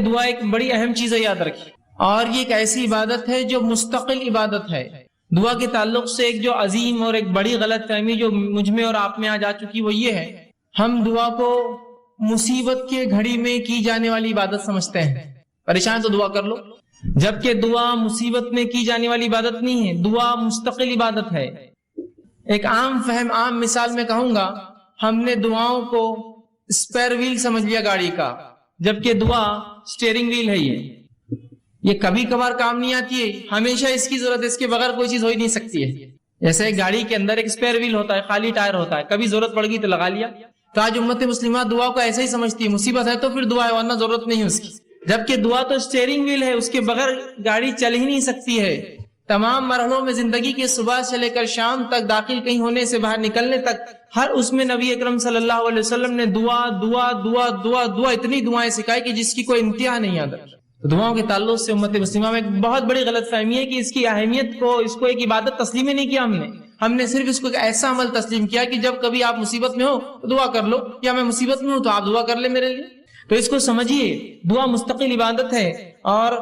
دعا ایک بڑی اہم چیز ہے، یاد رکھیے، اور یہ ایک ایسی عبادت ہے جو مستقل عبادت ہے۔ دعا کے تعلق سے ایک جو عظیم اور ایک بڑی غلط فہمی جو مجھ میں اور آپ میں آ جا چکی وہ یہ ہے، ہم دعا کو مصیبت کے گھڑی میں کی جانے والی عبادت سمجھتے ہیں۔ پریشان تو دعا کر لو، جبکہ دعا مصیبت میں کی جانے والی عبادت نہیں ہے، دعا مستقل عبادت ہے۔ ایک عام فہم، عام مثال میں کہوں گا، ہم نے دعاؤں کو اسپیئر ویل سمجھ لیا گاڑی کا، جبکہ دعا اسٹیئرنگ ویل ہے۔ یہ کبھی کبھار کام نہیں آتی ہے، ہمیشہ اس کی ضرورت ہے، اس کے بغیر کوئی چیز ہو ہی نہیں سکتی ہے۔ جیسے ایک گاڑی کے اندر ایک اسپیئر ویل ہوتا ہے، خالی ٹائر ہوتا ہے، کبھی ضرورت پڑ گئی تو لگا لیا۔ تو آج امت مسلمہ دعا کو ایسے ہی سمجھتی ہے، مصیبت ہے تو پھر دعا ہے، ورنہ ضرورت نہیں اس کی، جبکہ دعا تو اسٹیئرنگ ویل ہے، اس کے بغیر گاڑی چل ہی نہیں سکتی ہے۔ تمام مرحلوں میں زندگی کے صبح سے لے کر شام تک، داخل کہیں ہونے سے باہر نکلنے تک، ہر اس میں نبی اکرم صلی اللہ علیہ وسلم نے دعا دعا دعا دعا دعا اتنی دعائیں سکھائی کہ جس کی کوئی انتہا نہیں یاد رکھی۔ دعاؤں کے تعلق سے امت مسلمہ میں ایک بہت بڑی غلط فہمی ہے کہ اس کی اہمیت کو، اس کو ایک عبادت تسلیم ہی نہیں کیا ہم نے صرف اس کو ایک ایسا عمل تسلیم کیا کہ جب کبھی آپ مصیبت میں ہو تو دعا کر لو، یا میں مصیبت میں ہوں تو آپ دعا کر لیں میرے لیے۔ تو اس کو سمجھیے، دعا مستقل عبادت ہے۔ اور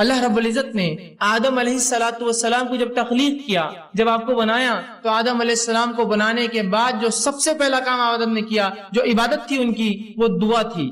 اللہ رب العزت نے آدم علیہ السلام کو جب تخلیق کیا، جب آپ کو بنایا، تو آدم علیہ السلام کو بنانے کے بعد جو سب سے پہلا کام آدم نے کیا، جو عبادت تھی ان کی، وہ دعا تھی۔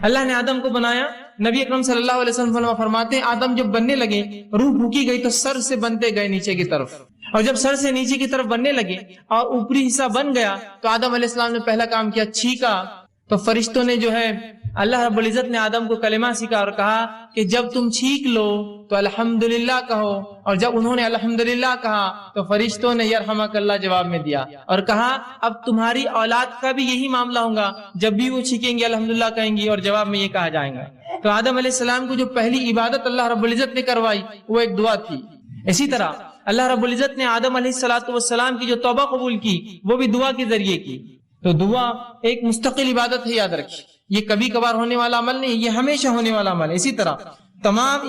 اللہ نے آدم کو بنایا، نبی اکرم صلی اللہ علیہ وسلم فرماتے ہیں آدم جب بننے لگے، روح پھونکی گئی تو سر سے بنتے گئے نیچے کی طرف، اور جب سر سے نیچے کی طرف بننے لگے اور اوپری حصہ بن گیا تو آدم علیہ السلام نے پہلا کام کیا، چھینکا۔ تو فرشتوں نے جو ہے، اللہ رب العزت نے آدم کو کلمہ سکھا اور کہا کہ جب تم چھینک لو تو الحمدللہ کہو، اور جب انہوں نے الحمدللہ کہا تو فرشتوں نے یرحمک اللہ جواب میں دیا اور کہا اب تمہاری اولاد کا بھی یہی معاملہ ہوگا، جب بھی وہ چھینکیں گے الحمدللہ کہیں گی اور جواب میں یہ کہا جائے گا۔ تو آدم علیہ السلام کو جو پہلی عبادت اللہ رب العزت نے کروائی وہ ایک دعا تھی۔ اسی طرح اللہ رب العزت نے آدم علیہ السلام کی جو توبہ قبول کی وہ بھی دعا کے ذریعے کی۔ تو دعا ایک مستقل عبادت ہے، یاد رکھیے، یہ کبھی کبھار ہونے والا عمل نہیں، یہ ہمیشہ ہونے والا عمل ہے۔ اسی طرح تمام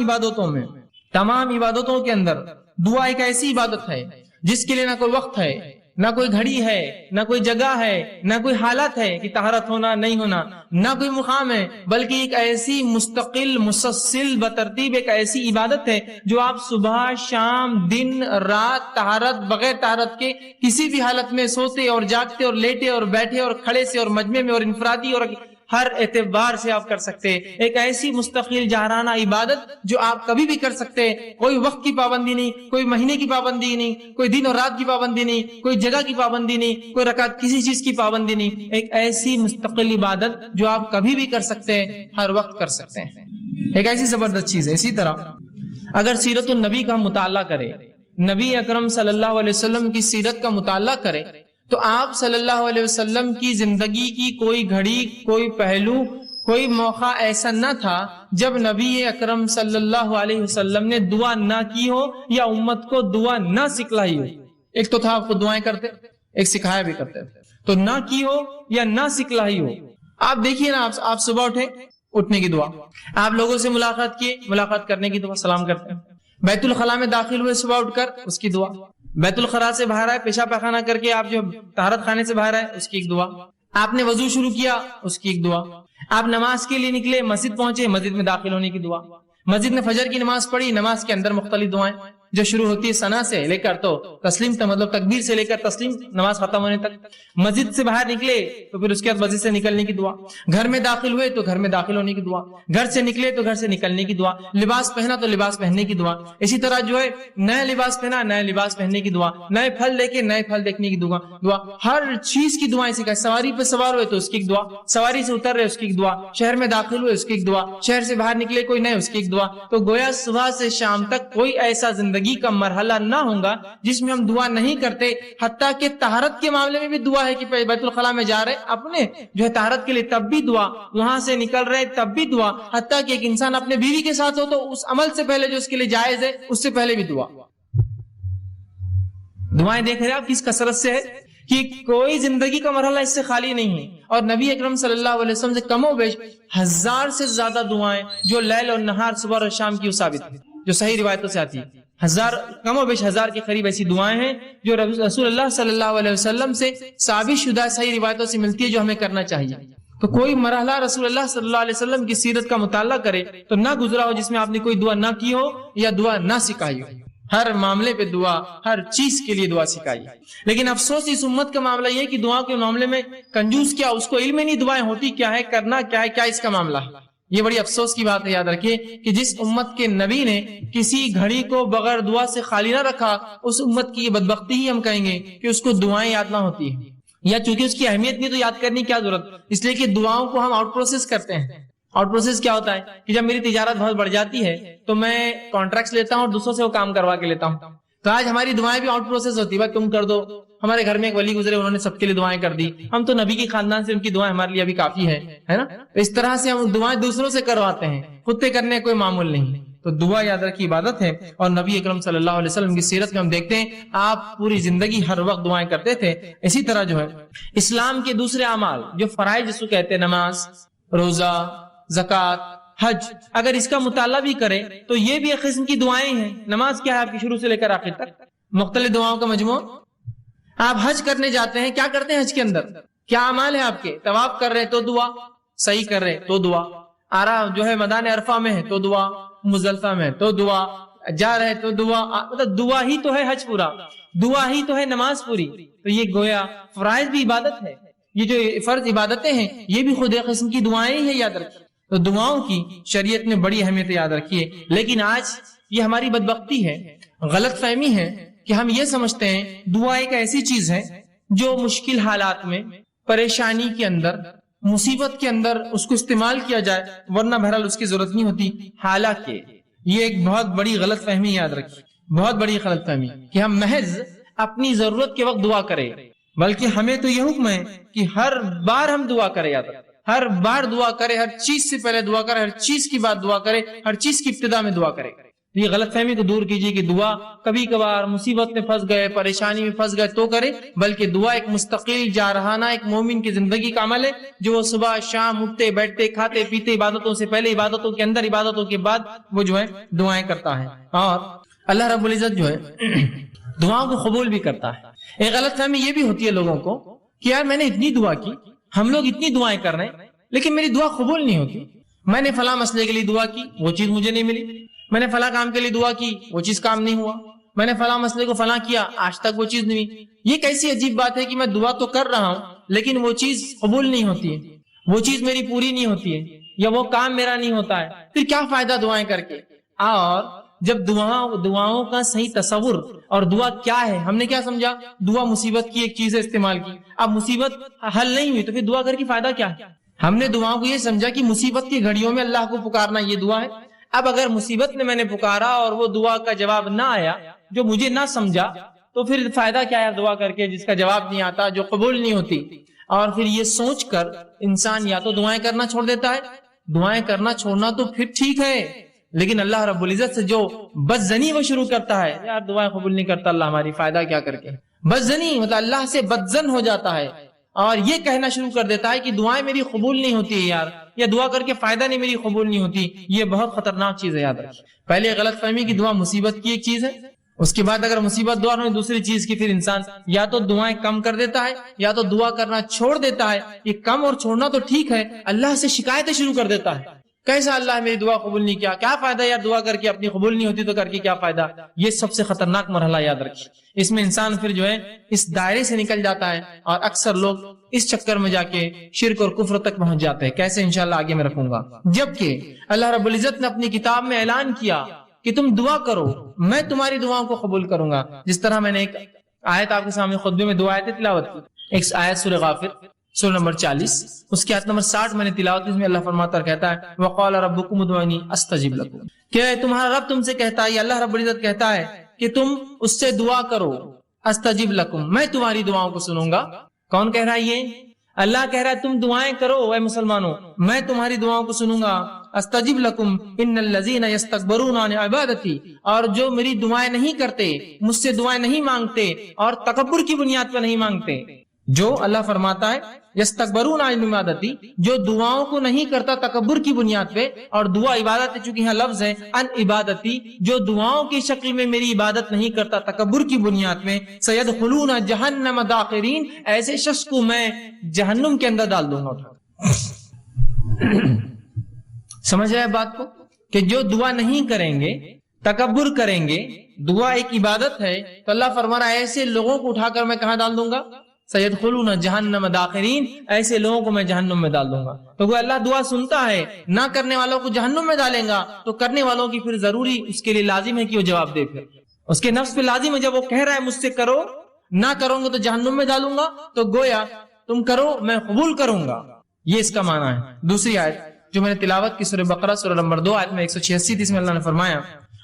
عبادتوں کے اندر دعا ایک ایسی عبادت ہے جس کے لیے نہ کوئی وقت ہے، نہ کوئی گھڑی ہے، نہ کوئی جگہ ہے، نہ کوئی حالت ہے کہ طہارت ہونا نہیں ہونا، نہ کوئی مقام ہے، بلکہ ایک ایسی مستقل مسلسل بترتیب ایک ایسی عبادت ہے جو آپ صبح شام دن رات طہارت بغیر طہارت کے کسی بھی حالت میں سوتے اور جاگتے اور لیٹے اور بیٹھے اور کھڑے سے اور مجمع میں اور انفرادی اور ہر اعتبار سے آپ کر سکتے، ایک ایسی مستقل جاہرانہ عبادت جو آپ کبھی بھی کر سکتے، کوئی وقت کی پابندی نہیں، کوئی مہینے کی پابندی نہیں، کوئی دن اور رات کی پابندی نہیں، کوئی جگہ کی پابندی نہیں، کوئی رکعت کسی چیز کی پابندی نہیں، ایک ایسی مستقل عبادت جو آپ کبھی بھی کر سکتے ہیں، ہر وقت کر سکتے ہیں، ایک ایسی زبردست چیز ہے۔ اسی طرح اگر سیرت النبی کا مطالعہ کرے، نبی اکرم صلی اللہ علیہ وسلم کی سیرت کا مطالعہ کرے، تو آپ صلی اللہ علیہ وسلم کی زندگی کی کوئی گھڑی، کوئی پہلو، کوئی موقع ایسا نہ تھا جب نبی اکرم صلی اللہ علیہ وسلم نے دعا نہ کی ہو یا امت کو دعا نہ سکھلائی ہو۔ ایک تو تھا آپ کو دعائیں کرتے، ایک سکھایا بھی کرتے، تو نہ کی ہو یا نہ سکھلائی ہو۔ آپ دیکھیے نا، آپ صبح اٹھنے کی دعا، آپ لوگوں سے ملاقات کیے، ملاقات کرنے کی دعا، سلام کرتے ہیں، بیت الخلاء میں داخل ہوئے صبح اٹھ کر، اس کی دعا، بیت الخلاء سے باہر آئے، پیشاب پیخانہ کر کے آپ جو طہارت خانے سے باہر آئے، اس کی ایک دعا، آپ نے وضو شروع کیا، اس کی ایک دعا، آپ نماز کے لیے نکلے، مسجد پہنچے، مسجد میں داخل ہونے کی دعا، مسجد میں فجر کی نماز پڑھی، نماز کے اندر مختلف دعائیں جو شروع ہوتی ہے ثنا سے لے کر تو تسلیم تک، مطلب تکبیر سے لے کر تسلیم نماز ختم ہونے تک، مسجد سے باہر نکلے تو پھر اس کے بعد مسجد سے نکلنے کی دعا، گھر میں داخل ہوئے تو گھر میں داخل ہونے کی دعا، گھر سے نکلے تو گھر سے نکلنے کی دعا، لباس پہنا تو لباس پہننے کی دعا، اسی طرح جو ہے نئے لباس پہنا، نئے لباس پہننے کی دعا، نئے پھل دیکھے، نئے پھل دیکھنے کی دعا، ہر چیز کی دعائیں سکھائے، سواری پہ سوار ہوئے تو اس کی ایک دعا، سواری سے اتر رہے اس کی ایک دعا، شہر میں داخل ہوئے اس کی ایک دعا، شہر سے باہر نکلے کوئی نئے اس کی ایک دعا۔ تو گویا صبح سے شام تک کوئی ایسا زندگی کا مرحلہ نہ ہوگا جس میں ہم دعا نہیں کرتے، حتیٰ کہ طہارت کے معاملے میں بھی دعا ہے کہ بیت الخلاء میں جا رہے اپنے جو ہے طہارت کے لیے تب بھی دعا، وہاں سے نکل رہے تب بھی دعا، حتیٰ کہ ایک انسان اپنے بیوی کے ساتھ ہو تو اس عمل سے پہلے جو اس کے لیے جائز ہے اس سے پہلے بھی دعا۔ دعائیں دیکھ رہے آپ کس کثرت سے ہے کہ کوئی زندگی کا مرحلہ اس سے خالی نہیں ہے، اور نبی اکرم صلی اللہ علیہ وسلم سے کم و بیش 1000 سے زیادہ دعائیں جو لیل اور نہار صبح اور شام کی وہ ثابت ہے، جو صحیح روایتوں سے آتی ہے، کم و بیش 1000 کے قریب ایسی دعائیں ہیں جو رسول اللہ صلی اللہ علیہ وسلم سے ثابت شدہ صحیح روایتوں سے ملتی ہے جو ہمیں کرنا چاہیے۔ تو کوئی مرحلہ رسول اللہ صلی اللہ علیہ وسلم کی سیرت کا مطالعہ کرے تو نہ گزرا ہو جس میں آپ نے کوئی دعا نہ کی ہو یا دعا نہ سکھائی ہو. ہر معاملے پہ دعا، ہر چیز کے لیے دعا سکھائی. لیکن افسوس اس امت کا معاملہ یہ کہ دعا کے معاملے میں کنجوس کیا، اس کو علم ہی نہیں دعائیں ہوتی کیا ہے، کرنا کیا ہے، کیا اس کا معاملہ ہے. یہ بڑی افسوس کی بات ہے. یاد رکھیے کہ جس امت کے نبی نے کسی گھڑی کو بغیر دعا سے خالی نہ رکھا، اس امت کی یہ بدبختی ہی ہم کہیں گے کہ اس کو دعائیں یاد نہ ہوتی ہیں، یا چونکہ اس کی اہمیت نہیں تو یاد کرنے کی کیا ضرورت، اس لیے کہ دعاؤں کو ہم آؤٹ پروسیس کرتے ہیں. آؤٹ پروسیس کیا ہوتا ہے کہ جب میری تجارت بہت بڑھ جاتی ہے تو میں کانٹریکٹس لیتا ہوں اور دوسروں سے وہ کام کروا کے لیتا ہوں. تو آج ہماری دعائیں بھی آؤٹ پروسیس ہوتی ہے، بھائی تم کر دو. ہمارے گھر میں ایک ولی گزرے، انہوں نے سب کے لیے دعائیں کر دی. ہم تو نبی کی خاندان سے، ان کی دعائیں ہمارے لیے ابھی کافی ہے نا. اس طرح سے ہم دعائیں دوسروں سے کرواتے ہیں، خود سے کرنے کوئی معمول نہیں. تو دعا یاد رکھی عبادت ہے. اور نبی اکرم صلی اللہ علیہ وسلم کی سیرت میں ہم دیکھتے ہیں آپ پوری زندگی ہر وقت دعائیں کرتے تھے. اسی طرح جو ہے اسلام کے دوسرے اعمال جو فرائض جس کو کہتے ہیں، نماز، روزہ، زکوٰۃ، حج، اگر اس کا مطالعہ بھی کرے تو یہ بھی ایک قسم کی دعائیں ہیں. نماز کیا ہے آپ کی شروع سے لے کر آخر تک مختلف دعاؤں کا مجموعہ. آپ حج کرنے جاتے ہیں، کیا کرتے ہیں حج کے اندر؟ کیا اعمال ہے آپ کے؟ طواف کر رہے تو دعا، صحیح کر رہے تو دعا، جو ہے میدان عرفہ میں ہے تو دعا، مزدلفہ میں تو دعا، جا رہے تو دعا. مطلب دعا ہی تو ہے حج پورا، دعا ہی تو ہے نماز پوری. تو یہ گویا فرائض بھی عبادت ہے. یہ جو فرض عبادتیں ہیں یہ بھی خود ایک قسم کی دعائیں ہی ہیں. یاد رکھیے تو دعاؤں کی شریعت میں بڑی اہمیت یاد رکھیے. لیکن آج یہ ہماری بدبختی ہے، غلط فہمی ہے کہ ہم یہ سمجھتے ہیں دعا ایک ایسی چیز ہے جو مشکل حالات میں، پریشانی کے اندر، مصیبت کے اندر اس کو استعمال کیا جائے، ورنہ بہرحال اس کی ضرورت نہیں ہوتی. حالانکہ یہ ایک بہت بڑی غلط فہمی یاد رکھیے، بہت بڑی غلط فہمی کہ ہم محض اپنی ضرورت کے وقت دعا کریں، بلکہ ہمیں تو یہ حکم ہے کہ ہر بار ہم دعا کریں. یاد رکھیں ہر بار دعا کرے، ہر چیز سے پہلے دعا کرے، ہر چیز کی بات دعا کرے، ہر چیز کی ابتدا میں دعا کرے. یہ غلط فہمی کو دور کیجیے کہ دعا کبھی کبھار مصیبت میں پھنس گئے، پریشانی میں پھنس گئے تو کرے، بلکہ دعا ایک مستقل جارحانہ ایک مومن کی زندگی کا عمل ہے جو وہ صبح شام اٹھتے بیٹھتے کھاتے پیتے، عبادتوں سے پہلے، عبادتوں کے اندر، عبادتوں کے بعد وہ جو ہے دعائیں کرتا ہے. اور اللہ رب العزت جو ہے دعاؤں کو قبول بھی کرتا ہے. ایک غلط فہمی یہ بھی ہوتی ہے لوگوں کو کہ یار میں نے اتنی دعا کی، ہم لوگ اتنی دعائیں کر رہے ہیں لیکن میری دعا قبول نہیں ہوتی. میں نے فلاں مسئلے کے لیے دعا کی، وہ چیز مجھے نہیں ملی. میں نے فلاں کام کے لیے دعا کی، وہ چیز کام نہیں ہوا. میں نے فلاں مسئلے کو فلاں کیا، آج تک وہ چیز نہیں ہوئی. یہ کیسی عجیب بات ہے کہ میں دعا تو کر رہا ہوں لیکن وہ چیز قبول نہیں ہوتی ہے، وہ چیز میری پوری نہیں ہوتی ہے، یا وہ کام میرا نہیں ہوتا ہے. پھر کیا فائدہ دعائیں کر کے؟ اور جب دعاؤں کا صحیح تصور اور دعا کیا ہے، ہم نے کیا سمجھا؟ دعا مصیبت کی ایک چیز استعمال کی. اب مصیبت حل نہیں ہوئی تو پھر دعا کر کے فائدہ کیا ہے؟ ہم نے دعاؤں کو یہ سمجھا کہ مصیبت کی گھڑیوں میں اللہ کو پکارنا یہ دعا ہے. اب اگر مصیبت میں نے پکارا اور وہ دعا کا جواب نہ آیا، جو مجھے نہ سمجھا، تو پھر فائدہ کیا ہے دعا کر کے جس کا جواب نہیں آتا، جو قبول نہیں ہوتی. اور پھر یہ سوچ کر انسان یا تو دعائیں کرنا چھوڑ دیتا ہے. دعائیں کرنا چھوڑنا تو پھر ٹھیک ہے، لیکن اللہ رب العزت سے جو بدزنی وہ شروع کرتا ہے، یار دعائیں قبول نہیں کرتا اللہ ہماری، فائدہ کیا کر کے؟ بدزنی مطلب اللہ سے بدزن ہو جاتا ہے اور یہ کہنا شروع کر دیتا ہے کہ دعائیں میری قبول نہیں ہوتی ہے یار، یا دعا کر کے فائدہ نہیں میری قبول نہیں ہوتی. یہ بہت خطرناک چیز ہے. یاد رکھیں پہلے غلط فہمی کی دعا مصیبت کی ایک چیز ہے، اس کے بعد اگر مصیبت دعا ہوئی دوسری چیز کی، پھر انسان یا تو دعائیں کم کر دیتا ہے یا تو دعا کرنا چھوڑ دیتا ہے. یہ کم اور چھوڑنا تو ٹھیک ہے، اللہ سے شکایتیں شروع کر دیتا ہے. کیسا اللہ میری دعا قبول نہیں کیا فائدہ یار دعا کر کے، اپنی قبول نہیں ہوتی تو کر کے کیا فائدہ؟ یہ سب سے خطرناک مرحلہ یاد رکھیے. اس میں انسان پھر جو ہے اس دائرے سے نکل جاتا ہے اور اکثر لوگ اس چکر میں جا کے شرک اور کفر تک پہنچ جاتے ہیں. کیسے انشاءاللہ آگے میں رکھوں گا. جبکہ اللہ رب العزت نے اپنی کتاب میں اعلان کیا کہ تم دعا کرو، میں تمہاری دعاؤں کو قبول کروں گا. جس طرح میں نے ایک آیت آپ کے سامنے خطبے میں 2 آیتیں تلاوت کی. ایک آیت سورہ غافر سورہ نمبر 40، اس کی آیت نمبر 60 میں نے تلاوت کی. اس میں اللہ فرماتا ہے، کہتا ہے وقال ربکم ادعونی استجب لکم، کہ تمہارا رب تم سے کہتا ہے، اللہ رب العزت کہتا ہے کہ تم اس سے دعا کرو، استجب لکم، میں تمہاری دعاؤں کو سنوں گا. کون کہہ رہا ہے یہ؟ اللہ کہہ رہا ہے تم دعائیں کرو اے مسلمانوں، میں تمہاری دعاؤں کو سنوں گا. استجب لکم ان الذین یستکبرون عن عبادتی، اور جو میری دعائیں نہیں کرتے، مجھ سے دعائیں نہیں مانگتے اور تکبر کی بنیاد پر نہیں مانگتے. جو اللہ فرماتا ہے یستکبرون عن عبادتی، جو دعاؤں کو نہیں کرتا تکبر کی بنیاد پہ، اور دعا عبادت چونکہ یہاں لفظ ہے ان عبادتی، جو دعاؤں کی شکل میں میری عبادت نہیں کرتا تکبر کی بنیاد میں، سیدخلون جہنم داخرین، ایسے شخص کو میں جہنم کے اندر ڈال دوں گا. سمجھ رہے بات کو کہ جو دعا نہیں کریں گے، تکبر کریں گے، دعا ایک عبادت ہے، تو اللہ فرما رہا ہے ایسے لوگوں کو اٹھا کر میں کہاں ڈال دوں گا؟ سیدخلون جہنم داخرین، ایسے لوگوں کو میں جہنم میں ڈال دوں گا۔ تو وہ اللہ دعا سنتا ہے، نہ کرنے والوں کو جہنم میں ڈالیں گا، تو کرنے والوں کی پھر ضروری اس کے لیے لازم ہے کہ وہ جواب دے، پھر اس کے نفس پہ لازم ہے، جب وہ کہہ رہا ہے مجھ سے کرو، نہ کرو گے تو جہنم میں ڈالوں گا، تو گویا تم کرو میں قبول کروں گا، یہ اس کا معنی ہے۔ دوسری آیت جو میں نے تلاوت کی سورہ بقرہ سورہ نمبر 2 آیت میں 186 اس میں اللہ نے فرمایا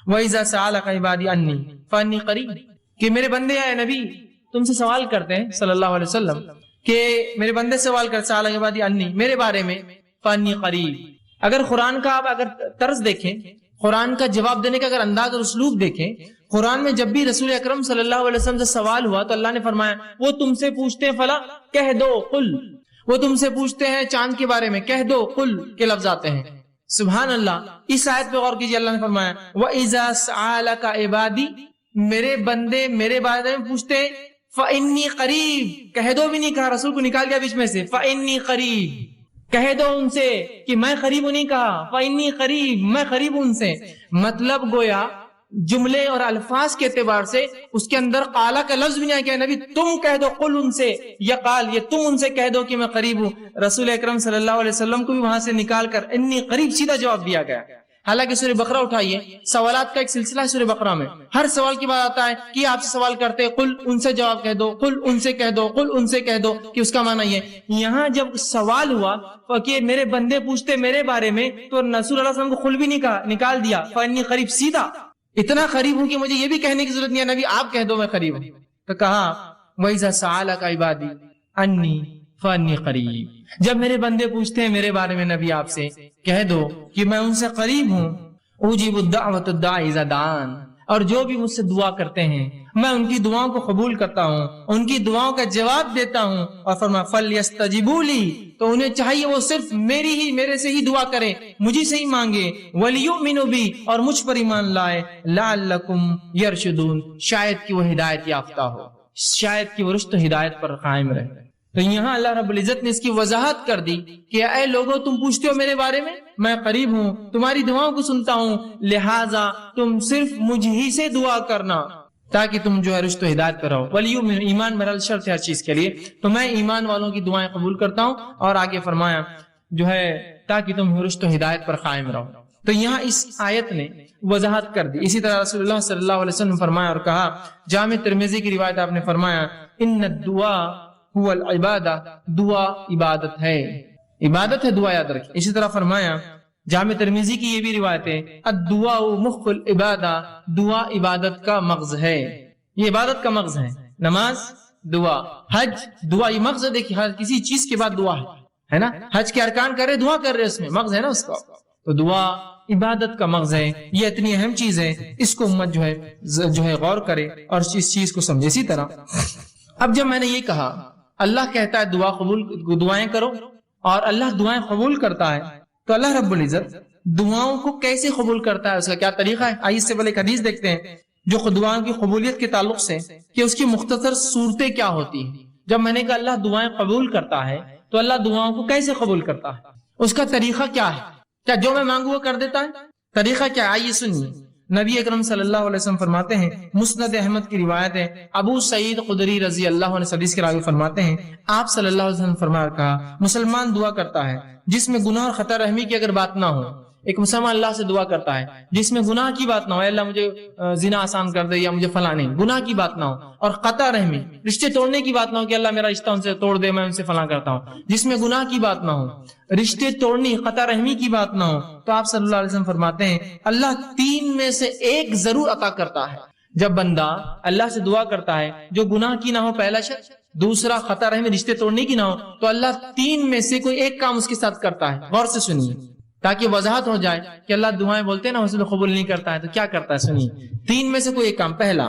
وَإِذَا سَأَلَكَ عِبَادِي عَنِّي فَإِنِّي قَرِيبٌ، کہ میرے بندے اے نبی تم سے سوال کرتے ہیں صلی اللہ علیہ وسلم، کہ میرے بندے سوال کرتے سَأَلَكَ عِبَادِي عَنِّي میرے بارے میں، فَإِنِّي قَرِيبٌ۔ اگر قرآن کا آپ اگر طرز دیکھیں، قرآن کا جواب دینے کا اگر انداز اور اسلوب دیکھیں، قرآن میں جب بھی رسول اکرم صلی اللہ علیہ وسلم سے سوال ہوا تو اللہ نے فرمایا وہ تم سے پوچھتے ہیں فلا کہہ دو قل، وہ تم سے پوچھتے ہیں چاند کے بارے میں، کہہ دو قل کے لفظ آتے ہیں۔ سبحان اللہ، اس آیت پہ غور کیجیے، اللہ نے فرمایا وَإِذَا سَأَلَكَ عِبَادِي، میرے بندے میرے بارے میں پوچھتے ہیں، فَإِنِّي قَرِيب، کہہ دو بھی نہیں کہا، رسول کو نکال دیا بیچ میں سے، فَإِنِّي قَرِيب، کہہ دو ان سے کہ میں قریب ہوں، نہیں کہا فَإِنِّي قَرِيب، میں قریب ہوں ان سے۔ مطلب گویا جملے اور الفاظ کے اعتبار سے اس کے اندر قالا کا لفظ بھی نہیں آیا کہ نبی تم کہہ دو قل ان سے، یا قال یہ تم ان سے کہہ دو کہ میں قریب ہوں۔ رسول اکرم صلی اللہ علیہ وسلم کو بھی وہاں سے نکال کر انی قریب سیدھا جواب دیا گیا۔ حالانکہ سورہ بقرہ اٹھائیے، سوالات کا ایک سلسلہ ہے سورہ بقرہ میں، ہر سوال کے بعد آتا ہے کہ آپ سے سوال کرتے ہیں قل ان سے جواب کہہ دو، قل ان سے کہہ دو، قل ان سے کہہ دو، کہ اس کا معنی یہ یہاں جب سوال ہوا کہ میرے بندے پوچھتے میرے بارے میں، تو رسول اللہ صلی اللہ علیہ وسلم کو قل بھی نہیں کہا، نکال دیا فانی قریب، سیدھا اتنا قریب ہوں کہ مجھے یہ بھی کہنے کی ضرورت نہیں ہے نبی آپ کہہ دو میں قریب ہوں۔ تو کہا وَإِذَا سَأَلَكَ عِبَادِي عَنِّي فَإِنِّي قَرِيبٌ، جب میرے بندے پوچھتے ہیں میرے بارے میں نبی آپ سے کہہ دو کہ میں ان سے قریب ہوں، اُجِیبُ الدَّعْوَةَ الدَّاعِ إِذَا دَعَانِ، اور جو بھی مجھ سے دعا کرتے ہیں میں ان کی دعاؤں کو قبول کرتا ہوں، ان کی دعاؤں کا جواب دیتا ہوں۔ اور فرمایا فَلْيَسْتَجِبُوا لِي، تو انہیں چاہیے وہ صرف میرے سے ہی دعا کریں، مجھے سے ہی مانگے، وَلْيُؤْمِنُوا بِي، اور مجھ پر ایمان لائے، لَعَلَّكُمْ يَرْشُدُونَ، شاید کہ وہ ہدایت یافتہ ہو، شاید کہ وہ رشد و ہدایت پر قائم رہے۔ تو یہاں اللہ رب العزت نے اس کی وضاحت کر دی کہ اے لوگو تم پوچھتے ہو میرے بارے میں قریب ہوں، تمہاری دعاؤں کو سنتا ہوں، لہٰذا تم صرف مجھ ہی سے دعا کرنا تاکہ تم جو ہے رشد و ہدایت پر رہو۔ وَلْيُؤْمِنُوا، ایمان میرا شرط ہے ہر چیز کے لیے، تو میں ایمان والوں کی دعائیں قبول کرتا ہوں، اور آگے فرمایا جو ہے تاکہ تم رشد و ہدایت پر قائم رہو۔ تو یہاں اس آیت نے وضاحت کر دی۔ اسی طرح رسول اللہ صلی اللہ علیہ وسلم نے فرمایا اور کہا، جامع ترمذی کی روایت آپ نے فرمایا ان الدعاء هو العبادہ، دعا عبادت ہے، عبادت ہے دعا، یاد رکھیں۔ اسی طرح فرمایا جامع ترمذی کی یہ بھی روایت ہے الدعاء مخ العبادہ، دعا عبادت کا مغز ہے، یہ عبادت کا مغز ہے۔ نماز دعا، حج دعا، یہ مغز ہے، دیکھیے ہر کسی چیز کے بعد دعا ہے نا، حج کے ارکان کر رہے دعا کر رہے، اس میں مغز ہے نا اس کا، تو دعا عبادت کا مغز ہے، یہ اتنی اہم چیز ہے، اس کو امت جو ہے غور کرے اور اس چیز کو سمجھے۔ اسی طرح اب جب میں نے یہ کہا اللہ کہتا ہے دعائیں کرو اور اللہ دعائیں قبول کرتا ہے، تو اللہ رب العزت دعاؤں کو کیسے قبول کرتا ہے، اس کا کیا طریقہ ہے؟ آئیے اس سے پہلے ایک حدیث دیکھتے ہیں جو دعاؤں کی قبولیت کے تعلق سے کہ اس کی مختصر صورتیں کیا ہوتی ہیں۔ جب میں نے کہا اللہ دعائیں قبول کرتا ہے تو اللہ دعاؤں کو کیسے قبول کرتا ہے، اس کا طریقہ کیا ہے؟ کیا جو میں مانگوں وہ کر دیتا ہے؟ طریقہ کیا ہے؟ آئیے سنیے۔ نبی اکرم صلی اللہ علیہ وسلم فرماتے ہیں، مسند احمد کی روایت ہے، ابو سعید خدری رضی اللہ عنہ حدیث کے راوی فرماتے ہیں آپ صلی اللہ علیہ وسلم فرمایا کہا مسلمان دعا کرتا ہے جس میں گناہ اور خطا رحمی کی اگر بات نہ ہو، ایک مسلمان اللہ سے دعا کرتا ہے جس میں گناہ کی بات نہ ہو، اللہ مجھے زنا آسان کر دے یا مجھے فلاں نہیں، گناہ کی بات نہ ہو، اور قطع رحمی رشتے توڑنے کی بات نہ ہو کہ اللہ میرا رشتہ ان سے توڑ دے میں ان سے فلاں کرتا ہوں، جس میں گناہ کی بات نہ ہو، رشتے توڑنی قطع رحمی کی بات نہ ہو، تو آپ صلی اللہ علیہ وسلم فرماتے ہیں اللہ 3 میں سے 1 ضرور عطا کرتا ہے۔ جب بندہ اللہ سے دعا کرتا ہے جو گناہ کی نہ ہو، پہلا شرط، دوسرا قطع رحمی رشتے توڑنے کی نہ ہو، تو اللہ 3 میں سے کوئی 1 کام اس کے ساتھ کرتا ہے۔ غور سے سنیے تاکہ وضاحت ہو جائے کہ اللہ دعائیں بولتے ہیں نا حسن قبول نہیں کرتا ہے، تو کیا کرتا ہے؟ سنیے 3 میں سے کوئی 1 کام۔ پہلا،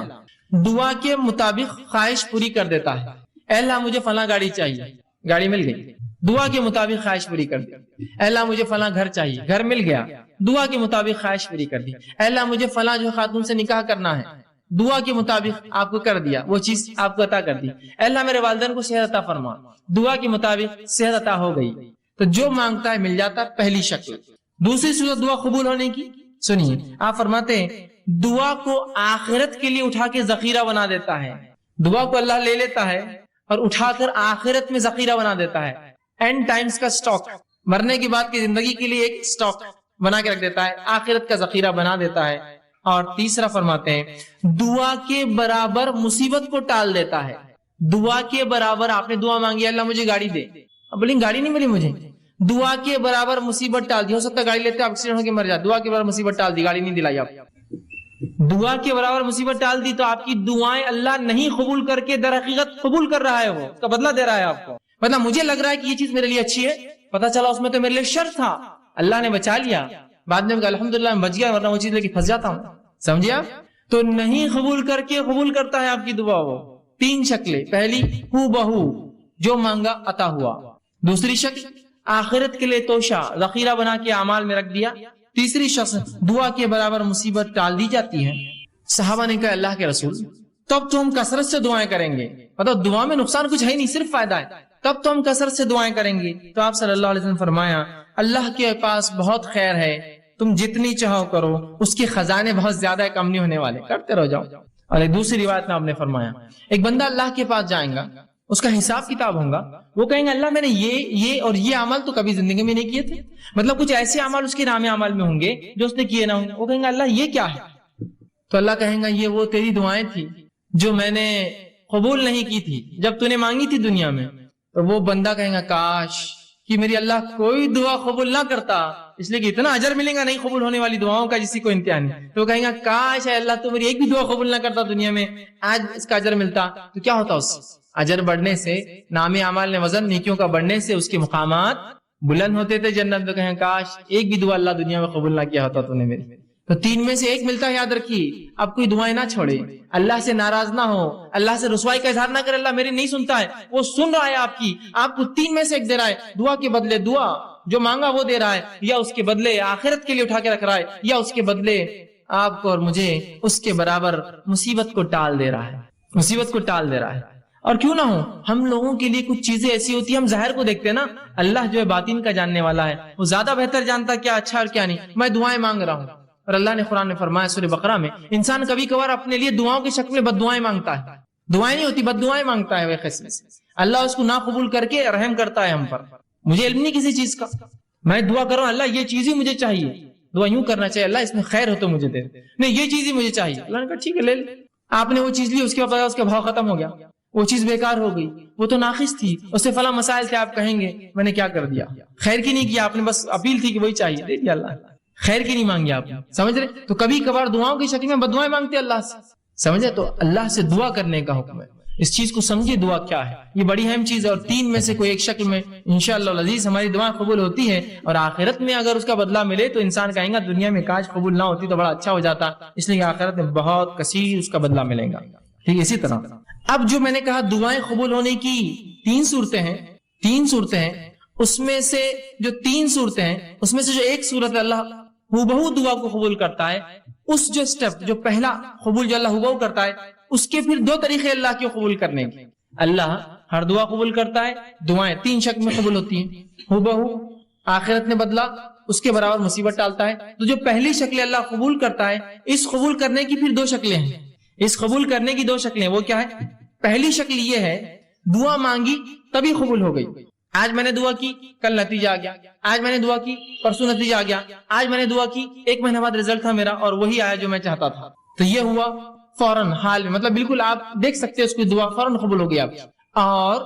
دعا کے مطابق خواہش پوری کر دیتا ہے، اے اللہ مجھے فلاں گاڑی چاہیے، گاڑی مل گئی، دعا کے مطابق خواہش پوری کر دی۔ اے اللہ مجھے فلاں گھر چاہیے، گھر مل گیا، دعا کے مطابق خواہش پوری کر دی۔ اے اللہ مجھے فلاں جو خاتون سے نکاح کرنا ہے، دعا کے مطابق آپ کو کر دیا، وہ چیز آپ کو عطا کر دی۔ اے اللہ میرے والدین کو صحت عطا فرما، دعا کے مطابق صحت عطا ہو گئی۔ تو جو مانگتا ہے مل جاتا ہے، پہلی شکل۔ دوسری صورت دعا قبول ہونے کی سنیے، آپ فرماتے ہیں دعا کو آخرت کے لیے اٹھا کے ذخیرہ بنا دیتا ہے۔ دعا کو اللہ لے لیتا ہے اور اٹھا کر آخرت میں ذخیرہ بنا دیتا ہے، اینڈ ٹائمز کا سٹاک، مرنے کے بعد کی زندگی کے لیے ایک سٹاک بنا کے رکھ دیتا ہے، آخرت کا ذخیرہ بنا دیتا ہے۔ اور تیسرا فرماتے ہیں دعا کے برابر مصیبت کو ٹال دیتا ہے۔ دعا کے برابر آپ نے دعا مانگی اللہ مجھے گاڑی دے، اب بولیں گاڑی نہیں ملی مجھے، دعا کے برابر مصیبت ٹال دی، ہو سکتا ہے گاڑی لیتے آپ ایکسیڈنٹ ہو کے مر جائے، دعا کے برابر مصیبت ٹال دی، گاڑی نہیں دلائی، آپ دعا کے برابر مصیبت ٹال دی تو آپ کی دعائیں اللہ نہیں قبول کر کے در حقیقت قبول کر رہا ہے، وہ اس کا بدلہ دے رہا ہے آپ کو۔ مطلب مجھے لگ رہا ہے کہ یہ چیز میرے لیے اچھی ہے، پتا چلا اس میں تو میرے لیے شر تھا، اللہ نے بچا لیا، بعد میں الحمدللہ میں بچ گیا، ورنہ وہ چیز لے کے پھنس جاتا ہوں، سمجھے آپ؟ تو نہیں قبول کر کے قبول کرتا ہے آپ کی دعا وہ۔ تین شکلیں، پہلی ہو بہو جو مانگا عطا ہوا، دوسری شکل آخرت کے لیے توشہ ذخیرہ بنا کے اعمال میں رکھ دیا، تیسری شخص دعا کے برابر مصیبت ٹال دی جاتی ہے۔ صحابہ نے کہا اللہ کے رسول تب تو ہم کثرت سے دعائیں کریں گے، مطلب دعا میں نقصان کچھ ہے نہیں، صرف فائدہ ہے، تب تو ہم کثرت سے دعائیں کریں گے۔ تو آپ صلی اللہ علیہ وسلم فرمایا اللہ کے پاس بہت خیر ہے، تم جتنی چاہو کرو، اس کے خزانے بہت زیادہ ہے، کم نہیں ہونے والے، کرتے رہ جاؤ۔ اور ایک دوسری روایت میں آپ نے فرمایا ایک بندہ اللہ کے پاس جائے گا، اس کا حساب کتاب ہوگا، وہ کہیں گے اللہ میں نے یہ اور یہ عمل تو کبھی زندگی میں نہیں کیے تھے، مطلب کچھ ایسے عمل اس کے نام عمل میں ہوں گے جو اس نے کیے نہ ہوں گے، وہ کہیں گے اللہ یہ کیا ہے؟ تو اللہ کہیں گا یہ وہ تیری دعائیں تھی جو میں نے قبول نہیں کی تھی جب تو نے مانگی تھی دنیا میں۔ تو وہ بندہ کہیں گا کاش کہ میری اللہ کوئی دعا قبول نہ کرتا، اس لیے کہ اتنا اجر ملے گا نہیں قبول ہونے والی دعاؤں کا جسی کو انتہا نہیں، تو وہ کہیں گا کاش ہے اللہ تو میری ایک بھی دعا قبول نہ کرتا دنیا میں، آج اس کا اجر ملتا۔ تو کیا ہوتا اس اجر بڑھنے سے، نام اعمال نے وزن نیکیوں کا بڑھنے سے اس کے مقامات بلند ہوتے تھے جنت میں، کہیں کاش ایک بھی دعا اللہ دنیا میں قبول نہ کیا ہوتا تو نے میری۔ تو تین میں سے ایک ملتا ہے، یاد رکھیے، اب کوئی دعائیں نہ چھوڑے، اللہ سے ناراض نہ ہو، اللہ سے رسوائی کا اظہار نہ کرے اللہ میری نہیں سنتا ہے، وہ سن رہا ہے آپ کی، آپ کو تین میں سے ایک دے رہا ہے، دعا کے بدلے دعا جو مانگا وہ دے رہا ہے، یا اس کے بدلے آخرت کے لیے اٹھا کے رکھ رہا ہے، یا اس کے بدلے آپ کو اور مجھے اس کے برابر مصیبت کو ٹال دے رہا ہے، مصیبت کو ٹال دے رہا ہے۔ اور کیوں نہ ہو، ہم لوگوں کے لیے کچھ چیزیں ایسی ہوتی ہیں ہم ظاہر کو دیکھتے ہیں نا، اللہ جو ہے باطن کا جاننے والا ہے، وہ زیادہ بہتر جانتا کیا اچھا اور کیا نہیں۔ میں دعائیں مانگ رہا ہوں اور اللہ نے قرآن میں فرمایا سورہ بقرہ میں انسان کبھی کبھار اپنے لیے دعاؤں کی شکل میں بد دعائیں مانگتا ہے، دعائیں نہیں ہوتی بد دعائیں مانگتا ہے، وہ قسم سے اللہ اس کو نہ قبول کر کے رحم کرتا ہے ہم پر۔ مجھے علم نہیں کسی چیز کا، میں دعا کر رہا ہوں اللہ یہ چیز ہی مجھے چاہیے، دعا یوں کرنا چاہیے اللہ اس میں خیر ہو تو مجھے دے، نہیں یہ چیز ہی مجھے چاہیے، اللہ نے کہا ٹھیک ہے لے لے۔ آپ نے وہ چیز لی، اس کے بعد اس کا بھاؤ ختم ہو گیا، وہ چیز بیکار ہو گئی، وہ تو ناقص تھی، اس سے فلاں مسائل تھے، آپ کہیں گے میں نے کیا کر دیا، خیر کی نہیں کیا آپ نے، بس اپیل تھی کہ وہی چاہیے، دے دیا اللہ، خیر کی نہیں مانگی آپ نے، سمجھ رہے؟ تو کبھی کبھار دعاؤں کی شکل میں بد دعائیں مانگتے اللہ سے، سمجھے؟ تو اللہ سے دعا کرنے کا حکم ہے، اس چیز کو سمجھے دعا کیا ہے، یہ بڑی اہم چیز ہے، اور تین میں سے کوئی ایک شکل میں انشاءاللہ العزیز ہماری دعا قبول ہوتی ہے، اور آخرت میں اگر اس کا بدلہ ملے تو انسان کہیں گا دنیا میں کاش قبول نہ ہوتی تو بڑا اچھا ہو جاتا، اس لیے آخرت میں بہت کثیر اس کا بدلہ ملے گا۔ ٹھیک ہے، اسی طرح اب جو میں نے کہا دعائیں قبول ہونے کی تین صورتیں ہیں، اس میں سے جو تین صورتیں ہیں اس میں سے جو ایک صورت اللہ ہو دعا کو قبول کرتا ہے، اس جو سٹیپ جو پہلا قبول جو اللہ ہو کرتا ہے، اس کے پھر دو طریقے اللہ کے قبول کرنے کے۔ اللہ ہر دعا قبول کرتا ہے، دعائیں تین شکل میں قبول ہوتی ہیں، ہو آخرت میں بدلا، اس کے برابر مصیبت ٹالتا ہے۔ تو جو پہلی شکل اللہ قبول کرتا ہے، اس قبول کرنے کی پھر دو شکلیں ہیں، اس قبول کرنے کی دو شکلیں، وہ کیا ہے؟ پہلی شکل یہ ہے دعا مانگی تبھی قبول ہو گئی، آج میں نے دعا کی کل نتیجہ آ گیا، آج میں نے دعا کی پرسوں نتیجہ آ گیا، آج میں نے دعا کی ایک مہینہ بعد رزلٹ تھا میرا اور وہی آیا جو میں چاہتا تھا، تو یہ ہوا فوراً حال میں، مطلب بالکل آپ دیکھ سکتے اس کی دعا فوراً قبول ہو گئی آپ کی۔ اور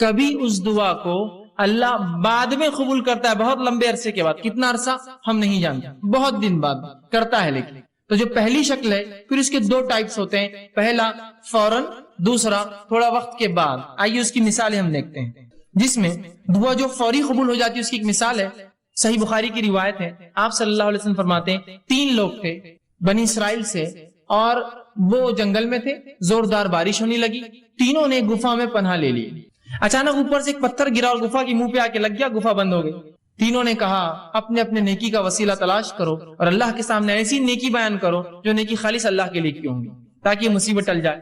کبھی اس دعا کو اللہ بعد میں قبول کرتا ہے، بہت لمبے عرصے کے بعد، کتنا عرصہ ہم نہیں جانتے، بہت دن بعد کرتا ہے لیکن۔ تو جو پہلی شکل ہے پھر اس کے دو ٹائپس ہوتے ہیں، پہلا فوراً، دوسرا تھوڑا وقت کے بعد۔ آئیے اس کی مثالیں ہم دیکھتے ہیں، جس میں دعا جو فوری قبول ہو جاتی ہے اس کی ایک مثال ہے، صحیح بخاری کی روایت ہے، آپ صلی اللہ علیہ وسلم فرماتے ہیں تین لوگ تھے بنی اسرائیل سے، اور وہ جنگل میں تھے، زوردار بارش ہونے لگی، تینوں نے گفا میں پناہ لے لی، اچانک اوپر سے ایک پتھر گرا اور گفا کی منہ پہ آ کے لگ گیا، گفا بند ہو گئی۔ تینوں نے کہا اپنے اپنے نیکی کا وسیلہ تلاش کرو اور اللہ کے سامنے ایسی نیکی بیان کرو جو نیکی خالص اللہ کے لیے کی ہوں گی تاکہ یہ مصیبت ٹل جائے۔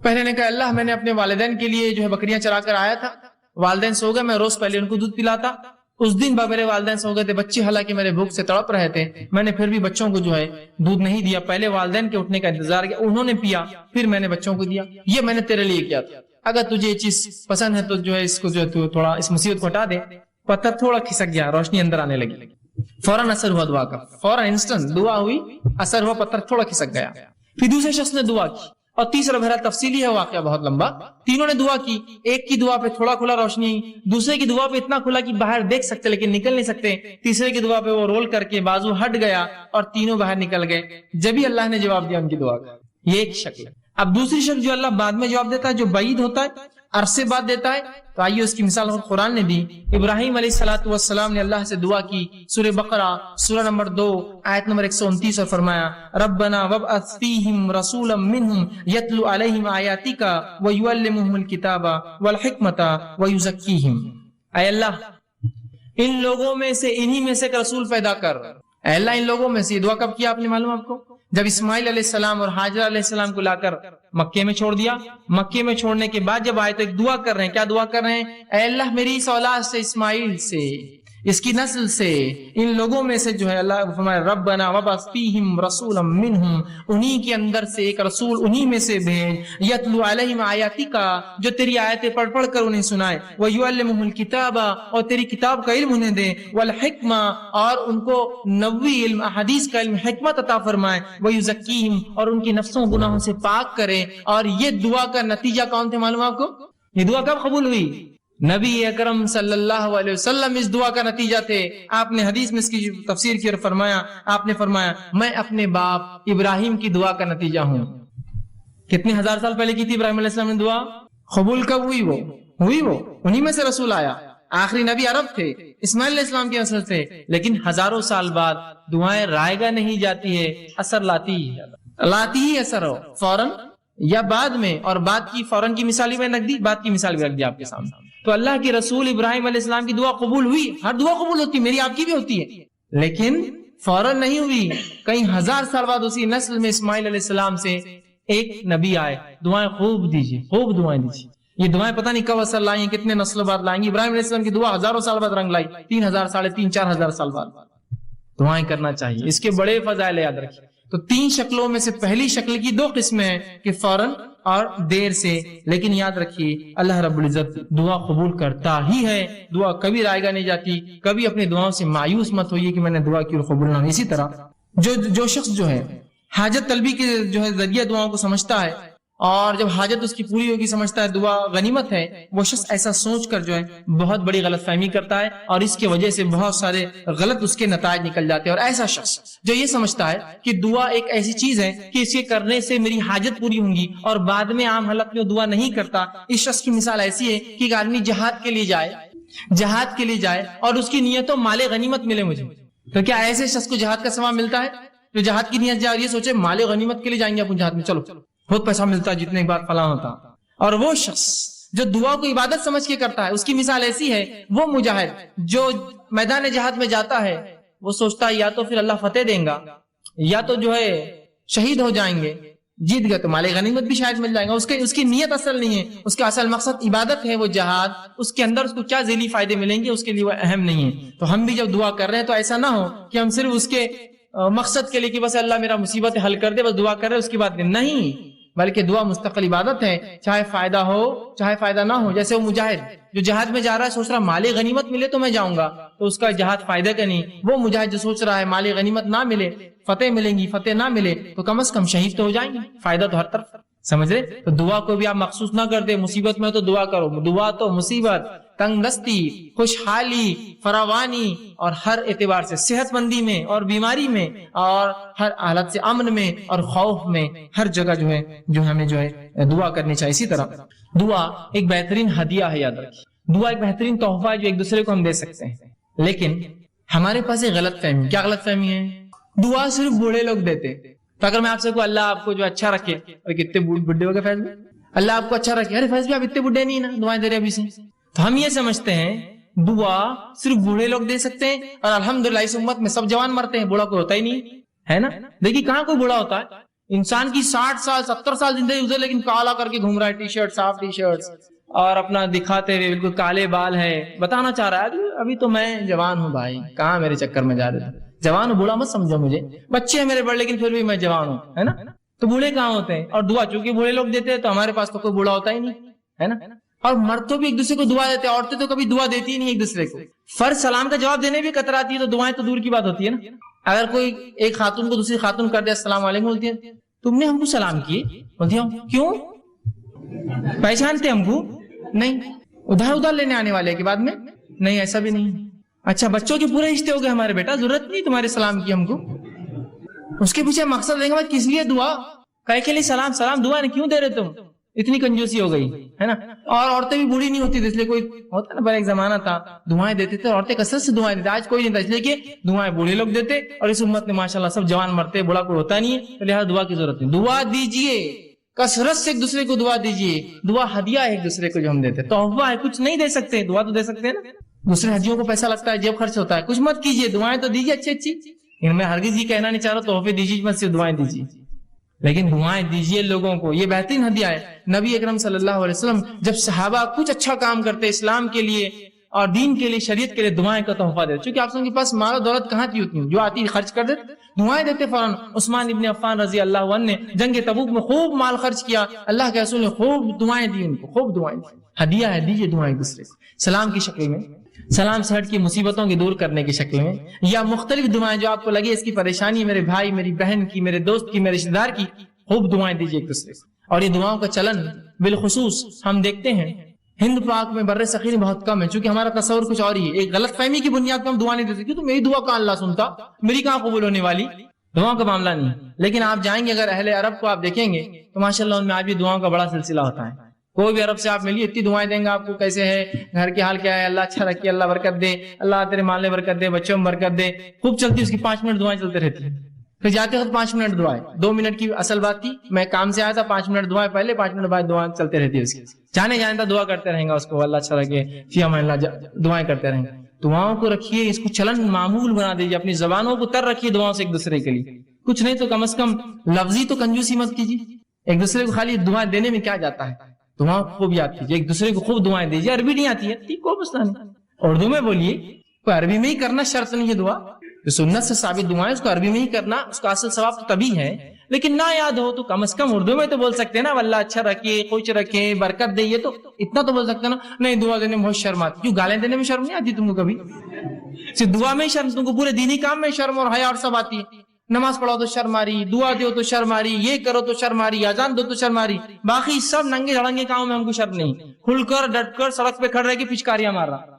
پہلے نے کہا اللہ میں نے اپنے والدین کے لیے جو ہے بکریاں چرا کر آیا تھا، والدین سو گئے، میں روز پہلے ان کو دودھ پلاتا اس دن میرے والدین سو گئے تھے بچے، حالانکہ میرے بھوک سے تڑپ رہے تھے، میں نے پھر بھی بچوں کو جو ہے دودھ نہیں دیا، پہلے والدین کے اٹھنے کا انتظار کیا، انہوں نے پیا، پھر میں نے بچوں کو دیا، یہ میں نے تیرے لیے کیا تھا، اگر تجھے یہ چیز پسند ہے تو جو ہے اس کو جو ہے تو تھوڑا اس مصیبت کو ہٹا دے۔ پتھر تھوڑا کھسک گیا، روشنی اندر آنے لگی، فوراً اثر ہوا دعا کا، فوراً انسٹنٹ دعا ہوئی، اثر ہوا، پتھر تھوڑا کھسک گیا۔ پھر دوسرے شخص نے دعا کی، اور تیسرا بہرحال تفصیلی ہے واقعہ بہت لمبا، تینوں نے دعا کی، ایک کی دعا پہ تھوڑا کھلا روشنی، دوسرے کی دعا پہ اتنا کھلا کہ باہر دیکھ سکتے لیکن نکل نہیں سکتے، تیسرے کی دعا پہ وہ رول کر کے بازو ہٹ گیا اور تینوں باہر نکل گئے، جبھی اللہ نے جواب دیا ان کی دعا کا۔ یہ ایک شکل ہے۔ اب دوسری شکل جو اللہ بعد میں جواب دیتا ہے، جو بعید ہوتا ہے، عرصے بعد دیتا ہے، تو آئیے اس کی مثال قرآن نے دی۔ ابراہیم علیہ الصلوۃ والسلام نے اللہ سے دعا کی، سورہ بقرہ سورہ نمبر 2 آیت نمبر 129 اور فرمایا ربنا وابعث فیہم رسولا منہم یتلو علیہم آیاتک ویعلمہم الکتاب والحکمت ویزکیہم۔ اے اللہ ان لوگوں میں سے انہی میں سے ایک رسول پیدا کر۔ اے اللہ ان لوگوں میں سے، دعا کب کیا آپ نے معلوم آپ کو؟ جب اسماعیل علیہ السلام اور حاجرہ علیہ السلام کو لا کر مکے میں چھوڑ دیا، مکے میں چھوڑنے کے بعد جب آئے تو ایک دعا کر رہے ہیں، کیا دعا کر رہے ہیں؟ اے اللہ میری اس اولاد سے، اسماعیل سے، اس کی نسل سے، ان لوگوں میں سے جو ہے اللہ فرمائے ربنا وابعث فیہم رسولا منہم، انہی کے اندر سے ایک رسول انہی میں سے بھیج، یتلو علیہم آیاتک، جو تیری آیتیں پڑھ پڑھ کر انہیں سنائے، ویعلمہم الکتاب، اور تیری کتاب کا علم انہیں دے، والحکمہ، اور ان کو نبوی علم احادیث کا علم حکمت عطا فرمائے، ویزکیہم، اور ان کی نفسوں گناہوں سے پاک کرے۔ اور یہ دعا کا نتیجہ کون تھے معلوم آپ کو؟ یہ دعا کب قبول ہوئی؟ نبی اکرم صلی اللہ علیہ وسلم اس دعا کا نتیجہ تھے۔ آپ نے حدیث میں اس کی تفسیر کی اور فرمایا، آپ نے فرمایا میں اپنے باپ ابراہیم کی دعا کا نتیجہ ہوں۔ کتنے ہزار سال پہلے کی تھی ابراہیم علیہ السلام نے دعا؟ قبول کب ہوئی؟ وہ انہی میں سے رسول آیا، آخری نبی عرب تھے، اسماعیل علیہ السلام کے نسل تھے، لیکن ہزاروں سال بعد دعائیں رائے گا نہیں جاتی ہے، اثر لاتی ہی اثر ہو فوراً یا بعد میں، اور بعد کی فوراً کی مثال بھی رکھ دی، بعد کی مثال بھی رکھ دی آپ کے سامنے۔ تو اللہ کے رسول ابراہیم علیہ السلام کی دعا قبول ہوئی، ہر دعا قبول ہوتی ہے، میری آپ کی بھی ہوتی ہے، لیکن فوراً نہیں ہوئی، کئی ہزار سال بعد اسی نسل میں اسماعیل علیہ السلام سے ایک نبی آئے۔ دعائیں خوب دیجیے، خوب دعائیں دیجیے، یہ دعائیں پتہ نہیں کب اثر لائیں، کتنے نسلوں بعد لائیں گی۔ ابراہیم علیہ السلام کی دعا ہزاروں سال بعد رنگ لائی، 3000 3.5 4,000 سال بعد دعائیں کرنا چاہیے، اس کے بڑے فضائل یاد رکھیے۔ تو 3 شکلوں میں سے پہلی شکل کی 2 قسمیں ہیں کہ فوراً اور دیر سے، لیکن یاد رکھیے اللہ رب العزت دعا قبول کرتا ہی ہے، دعا کبھی رائے گا نہیں جاتی۔ کبھی اپنی دعاؤں سے مایوس مت ہوئیے کہ میں نے دعا کی اور قبول نہ ہوئی۔ اسی طرح جو شخص جو ہے حاجت طلبی کے جو ہے ذریعہ دعاؤں کو سمجھتا ہے، اور جب حاجت اس کی پوری ہوگی سمجھتا ہے دعا غنیمت ہے، وہ شخص ایسا سوچ کر جو ہے بہت بڑی غلط فہمی کرتا ہے، اور اس کی وجہ سے بہت سارے غلط اس کے نتائج نکل جاتے ہیں۔ اور ایسا شخص جو یہ سمجھتا ہے کہ دعا ایک ایسی چیز ہے کہ اس کے کرنے سے میری حاجت پوری ہوں گی، اور بعد میں عام حالت میں دعا نہیں کرتا، اس شخص کی مثال ایسی ہے کہ ایک آدمی جہاد کے لیے جائے اور اس کی نیت و مال غنیمت ملے مجھے، تو کیا ایسے شخص کو جہاد کا ثواب ملتا ہے؟ جو جہاد کی نیت جائے اور یہ سوچے مال غنیمت کے لیے جائیں گے اپنے جہاد میں، چلو بہت پیسہ ملتا ہے، جتنے بار فلاں ہوتا۔ اور وہ شخص جو دعا کو عبادت سمجھ کے کرتا ہے، اس کی مثال ایسی ہے، وہ مجاہد جو میدان جہاد میں جاتا ہے، وہ سوچتا ہے یا تو پھر اللہ فتح دیں گا، یا تو جو ہے شہید ہو جائیں گے، جیت گئے تو مال غنیمت بھی شاید مل جائے گا۔ اس کی نیت اصل نہیں ہے، اس کا اصل مقصد عبادت ہے، وہ جہاد، اس کے اندر اس کو کیا ذیلی فائدے ملیں گے اس کے لیے وہ اہم نہیں ہے۔ تو ہم بھی جب دعا کر رہے ہیں تو ایسا نہ ہو کہ ہم صرف اس کے مقصد کے لیے کہ بس اللہ میرا مصیبت حل کر دے، بس دعا کر رہے اس کی بات نہیں، بلکہ دعا مستقل عبادت ہے، چاہے فائدہ ہو چاہے فائدہ نہ ہو۔ جیسے وہ مجاہد جو جہاد میں جا رہا ہے سوچ رہا مال غنیمت ملے تو میں جاؤں گا، تو اس کا جہاد فائدہ کا نہیں۔ وہ مجاہد جو سوچ رہا ہے مال غنیمت نہ ملے، فتح ملیں گی، فتح نہ ملے تو کم از کم شہید تو ہو جائیں گے، فائدہ تو ہر طرف، سمجھ رہے؟ تو دعا کو بھی آپ مخصوص نہ کر دیں، مصیبت میں تو دعا کرو، دعا تو مصیبت، تنگ دستی، خوشحالی، فراوانی اور ہر اعتبار سے، صحت مندی میں اور بیماری میں اور ہر حالت سے، امن میں اور خوف میں، ہر جگہ جو ہمیں دعا کرنی چاہیے۔ اسی طرح دعا ایک بہترین ہدیہ ہے، یاد رکھیے دعا ایک بہترین تحفہ ہے جو ایک دوسرے کو ہم دے سکتے ہیں۔ لیکن ہمارے پاس ایک غلط فہمی، کیا غلط فہمی ہے؟ دعا صرف بوڑھے لوگ دیتے۔ تو اگر میں آپ سے کہوں اللہ آپ کو جو اچھا رکھے، اور کتنے بڈھے ہو گئے فیض میں، اللہ آپ کو اچھا رکھے، ارے فیض بھی آپ اتنے بڈھے نہیں نا، دعائیں دے رہے ابھی سے۔ تو ہم یہ سمجھتے ہیں دعا صرف بوڑھے لوگ دے سکتے ہیں، اور الحمدللہ اس امت میں سب جوان مرتے ہیں، بوڑھا کوئی ہوتا ہی نہیں ہے نا۔ دیکھیے کہاں کوئی بوڑھا ہوتا ہے، انسان کی 60 سال 70 سال زندگی گزر لیکن کالا کر کے گھوم رہا ہے، ٹی شرٹ صاف ٹی شرٹ اور اپنا دکھاتے ہوئے بالکل کالے بال ہے, بتانا چاہ رہا ہے ابھی تو میں جوان ہوں بھائی, کہاں میرے چکر میں جا رہے تھے, جوان ہوں, بوڑھا مت سمجھو مجھے, بچے ہیں میرے بڑے لیکن پھر بھی میں جوان ہوں, ہے نا. تو بوڑھے کہاں ہوتے ہیں, اور دعا چونکہ بوڑھے لوگ دیتے ہیں تو ہمارے پاس تو کوئی بوڑھا ہوتا ہی نہیں, ہے نا. اور مرد تو بھی ایک دوسرے کو دعا دیتے ہیں, عورتیں تو کبھی دعا دیتی ہی نہیں ایک دوسرے کو. فرض سلام کا جواب دینے بھی کتراتی ہے تو دعائیں تو دور کی بات ہوتی ہے نا. اگر کوئی ایک خاتون کو دوسری خاتون کر دے السلام علیکم, بولتی ہے تم نے ہم کو سلام کیے, بولتی ہے کیوں, پہچانتے ہم کو نہیں, ادھر لینے آنے والے کے بعد میں نہیں, ایسا بھی نہیں. اچھا بچوں کے پورے رشتے ہو گئے ہمارے, بیٹا ضرورت نہیں تمہارے سلام کی ہم کو. اس کے پیچھے مقصد دیں گے کس لیے دعا, کہے کے لیے سلام, سلام دعا نہیں کیوں دے رہے تم, اتنی کنجوسی ہو گئی, ہے نا. اور عورتیں بھی بوڑھی نہیں ہوتی تھی, اس لیے کوئی ہوتا نا, پہلے ایک زمانہ تھا دعائیں دیتے تھے, عورتیں کثرت سے دعائیں دیتے, آج کوئی نہیں تھا, اس لیے کہ دعائیں بوڑھے لوگ دیتے, اور اس امت میں ماشاءاللہ سب جوان مرتے, بوڑھا کوئی ہوتا نہیں ہے, تو لہٰذا دعا کی ضرورت نہیں. دعا دیجئے, کثرت سے ایک دوسرے کو دعا دیجئے, دعا ہدیہ ہے ایک دوسرے کو جو ہم دیتے, تحفہ ہے, کچھ نہیں دے سکتے, دعا تو دے سکتے ہیں نا. دوسرے ہدیوں کو پیسہ لگتا ہے, جیب خرچ ہوتا ہے, کچھ مت کیجئے, دعائیں تو دیجئے اچھی اچھی. ان میں ہرگز یہ کہنا نہیں چاہ رہا تحفے دیجیے مت, صرف دعائیں دیجیے, لیکن دعائیں دیجیے لوگوں کو, یہ بہترین ہدیہ ہے. نبی اکرم صلی اللہ علیہ وسلم جب صحابہ کچھ اچھا کام کرتے اسلام کے لیے اور دین کے لیے, شریعت کے لیے, دعائیں کا تحفہ دیتے. چونکہ آپ کے پاس مال و دولت کہاں تھی اتنی, جو آتی خرچ کر دیتے, دعائیں دیتے فوراً. عثمان ابن عفان رضی اللہ عنہ نے جنگ تبوک میں خوب مال خرچ کیا, اللہ کے رسول نے خوب دعائیں دی ان کو, خوب دعائیں دی. ہدیہ ہے, دیجیے دعائیں دوسرے کو, سلام کی شکل میں, سلام سے ہٹ کی مصیبتوں کی دور کرنے کی شکل میں, یا مختلف دعائیں جو آپ کو لگے اس کی پریشانی میرے بھائی, میری بہن کی, میرے دوست کی, میرے رشتے دار کی, خوب دعائیں دیجیے ایک دوسرے کو. اور یہ دعاؤں کا چلن بالخصوص ہم دیکھتے ہیں ہند پاک میں بر صغیر بہت کم ہے, چونکہ ہمارا تصور کچھ اور ہی ہے. ایک غلط فہمی کی بنیاد پر ہم دعا نہیں دیتے, کیوں تو میری دعا کہاں اللہ سنتا, میری کہاں قبول ہونے والی, دعاؤں کا معاملہ نہیں. لیکن آپ جائیں گے اگر اہل عرب کو آپ دیکھیں گے تو ماشاءاللہ ان میں آج بھی دعاؤں کا بڑا سلسلہ ہوتا ہے. کوئی بھی عرب سے آپ ملیے اتنی دعائیں دیں گے آپ کو, کیسے ہے, گھر کے حال کیا ہے, اللہ اچھا رکھے, اللہ برکت دے, اللہ تیرے مال میں برکت دے, بچوں میں برکت دے, خوب چلتی. اس کی 5 منٹ دعائیں چلتے رہتی ہیں. پھر جاتے وقت 5 منٹ دعائیں, 2 منٹ کی اصل بات تھی, میں کام سے آیا تھا, 5 منٹ دعائیں پہلے, 5 منٹ بعد دعائیں چلتے رہتی ہے. اس کی جانے جانے دعا کرتے رہیں گا اس کو, اللہ اچھا رکھے, فی امان اللہ, دعائیں کرتے رہیں گے. دعاؤں کو رکھیے, اس کو چلن معمول بنا دیجیے, اپنی زبانوں کو تر رکھیے دعاؤں سے ایک دوسرے کے لیے. کچھ نہیں تو کم از کم لفظی تو کنجوسی مت کیجیے, ایک دوسرے کو خالی دعائیں دینے میں کیا جاتا ہے, دعاؤں کو خوب یاد کیجیے, ایک دوسرے کو خوب دعائیں دیجیے. عربی نہیں آتی ہے کوئی مسئلہ نہیں, اردو میں بولیے, کوئی عربی میں ہی کرنا شرط نہیں ہے. دعا جو سنت سے ثابت دعائیں اس کو عربی میں ہی کرنا, اس کا اصل ثواب تو تبھی ہے, لیکن نہ یاد ہو تو کم از کم اردو میں تو بول سکتے ہیں نا, اللہ اچھا رکھے, خوش رکھے, برکت دے, یہ تو اتنا تو بول سکتے ہیں نا. نہیں دعا دینے میں بہت شرم آتی, کیوں گالیں دینے میں شرم نہیں آتی تم کو کبھی, صرف دعا میں ہی شرم, تم کو پورے دینی کام میں شرم اور حیا اور سب آتی ہے. نماز پڑھو تو شرم آ رہی, دعا دو تو شرم آ رہی, یہ کرو تو شرم آ رہی, اذان دو تو شرم آ رہی, باقی سب ننگے دھڑنگے کاموں میں ہم کو شرم نہیں. کھل کر ڈٹ کر سڑک پہ کھڑ رہ کے پچکاریاں مار رہا,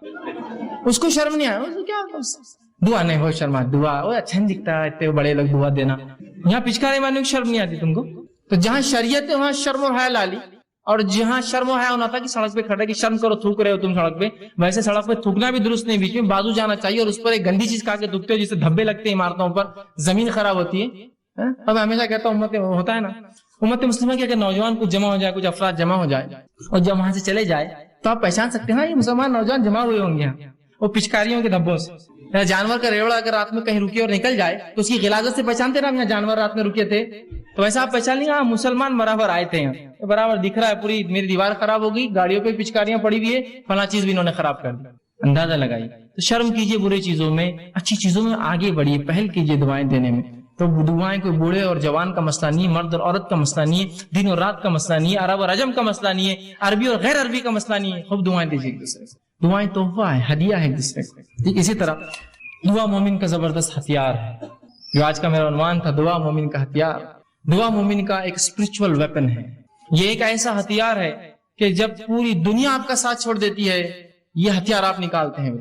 اس کو شرم نہیں آیا, کیا دعا نہیں بہت شرم آتی, دعا اچھا نہیں دکھتا ہے اتنے بڑے لوگ دعا دینا, یہاں پچکارے مارنے کی شرم نہیں آتی تم کو. تو جہاں شریعت ہے وہاں شرم اور حیا لالی, اور جہاں شرم و حیا ہونا تھا کہ سڑک پہ کھڑے کہ شرم کرو, تھوک رہے ہو تم سڑک پہ, ویسے سڑک پہ تھوکنا بھی درست نہیں, بیچ میں بازو جانا چاہیے, اور اس پر ایک گندی چیز کھا کے تھوکتے ہو جس سے دھبے لگتے ہیں عمارتوں پر, زمین خراب ہوتی ہے. اب ہمیشہ کہتا ہوں امت ہوتا ہے نا, امت مسلمہ کے اگر نوجوان کچھ جمع ہو جائے, کچھ افراد جمع ہو جائے اور جب وہاں سے چلے جائے تو آپ پہچان سکتے ہیں یہ مسلمان نوجوان جمع ہوئے ہوں گے وہ پچکاریوں کے دھبوں سے. جانور کا ریوڑا اگر رات میں کہیں رکے اور نکل جائے تو اس کی غلاظت سے پہچانتے نا, یہاں جانور رات میں رکے تھے, تو ویسا آپ پہچان لیں, ہاں مسلمان برابر آئے تھے, یہاں برابر دکھ رہا ہے, پوری میری دیوار خراب ہو گئی, گاڑیوں پہ پچکاریاں پڑی ہوئی ہے, فلاں چیز بھی انہوں نے خراب کر دی, اندازہ لگائی. تو شرم کیجیے برے چیزوں میں, اچھی چیزوں میں آگے بڑھیے, پہل کیجیے دعائیں دینے میں. تو دعائیں کوئی بوڑھے اور جوان کا مسئلہ نہیں, مرد اور عورت کا مسئلہ نہیں ہے, دن اور رات کا مسئلہ نہیں ہے, عرب اور عجم کا مسئلہ نہیں ہے, عربی اور غیر عربی کا مسئلہ نہیں ہے. خوب دعائیں دیجیے ایک دوسرے سے, دعائیں تحفہ ہے, ہدیہ ہے ایک دوسرے کو. ٹھیک اسی طرح دعا مومن کا زبردست ہتھیار ہے, جو آج کا میرا عنوان تھا, دعا مومن کا ہتھیار. دعا مومن کا ایک اسپرچول ویپن ہے, یہ ایک ایسا ہتھیار ہے کہ جب پوری دنیا آپ کا ساتھ چھوڑ دیتی ہے, یہ ہتھیار آپ نکالتے ہیں.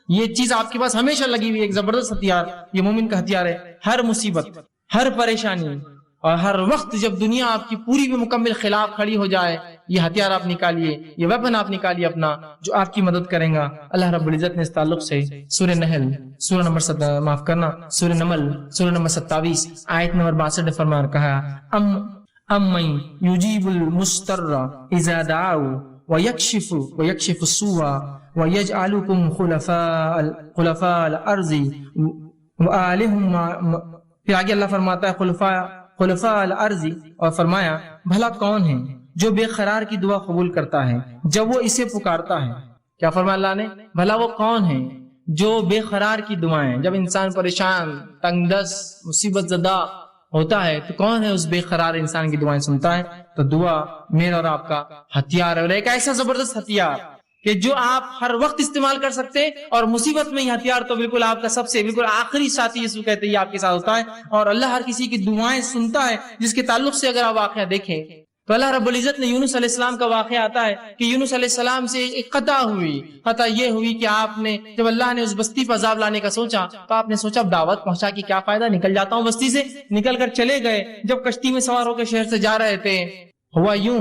یہ چیز آپ کے پاس ہمیشہ لگی ہوئی, ایک زبردست ہتھیار, یہ مومن کا ہتھیار ہے. ہر مصیبت, ہر پریشانی اور ہر وقت جب دنیا آپ کی پوری بھی مکمل خلاف کھڑی ہو جائے, یہ ہتھیار آپ نکالیے, یہ ویپن آپ نکالیے اپنا, جو آپ کی مدد کریں گا. اللہ رب العزت نے اس تعلق سے سورہ نحل سورہ نمبر سورہ نمل سورہ نمبر 27 آیت نمبر 62 فرما کہا, امن یجیب المضطر اذا دعوا ویکشف السوء ویجعلکم خلفاء الارض وآلہم. پھر آگے اللہ فرماتا ہے خلفاء الارض، اور فرمایا بھلا کون ہے جو بے قرار کی دعا قبول کرتا ہے جب وہ اسے پکارتا ہے؟ کیا فرمایا اللہ نے؟ بھلا وہ کون ہے جو بے قرار کی دعائیں، جب انسان پریشان، تنگ دست، مصیبت زدہ ہوتا ہے تو کون ہے اس بے قرار انسان کی دعائیں سنتا ہے؟ تو دعا میرا اور آپ کا ہتھیار ہے، اور ایک ایسا زبردست ہتھیار کہ جو آپ ہر وقت استعمال کر سکتے ہیں، اور مصیبت میں یہ ہتھیار تو بالکل آپ کا سب سے بالکل آخری ساتھی یسوع کہتے ہیں آپ کے ساتھ ہوتا ہے، اور اللہ ہر کسی کی دعائیں سنتا ہے، جس کے تعلق سے اگر آپ واقعہ دیکھیں تو اللہ رب العزت نے یونس علیہ السلام کا واقعہ آتا ہے کہ یونس علیہ السلام سے ایک خطا ہوئی۔ خطا یہ ہوئی کہ آپ نے جب اللہ نے اس بستی پر عذاب لانے کا سوچا تو آپ نے سوچا اب دعوت پہنچا کے کیا فائدہ، نکل جاتا ہوں بستی سے۔ نکل کر چلے گئے، جب کشتی میں سوار ہو کے شہر سے جا رہے تھے، ہوا یوں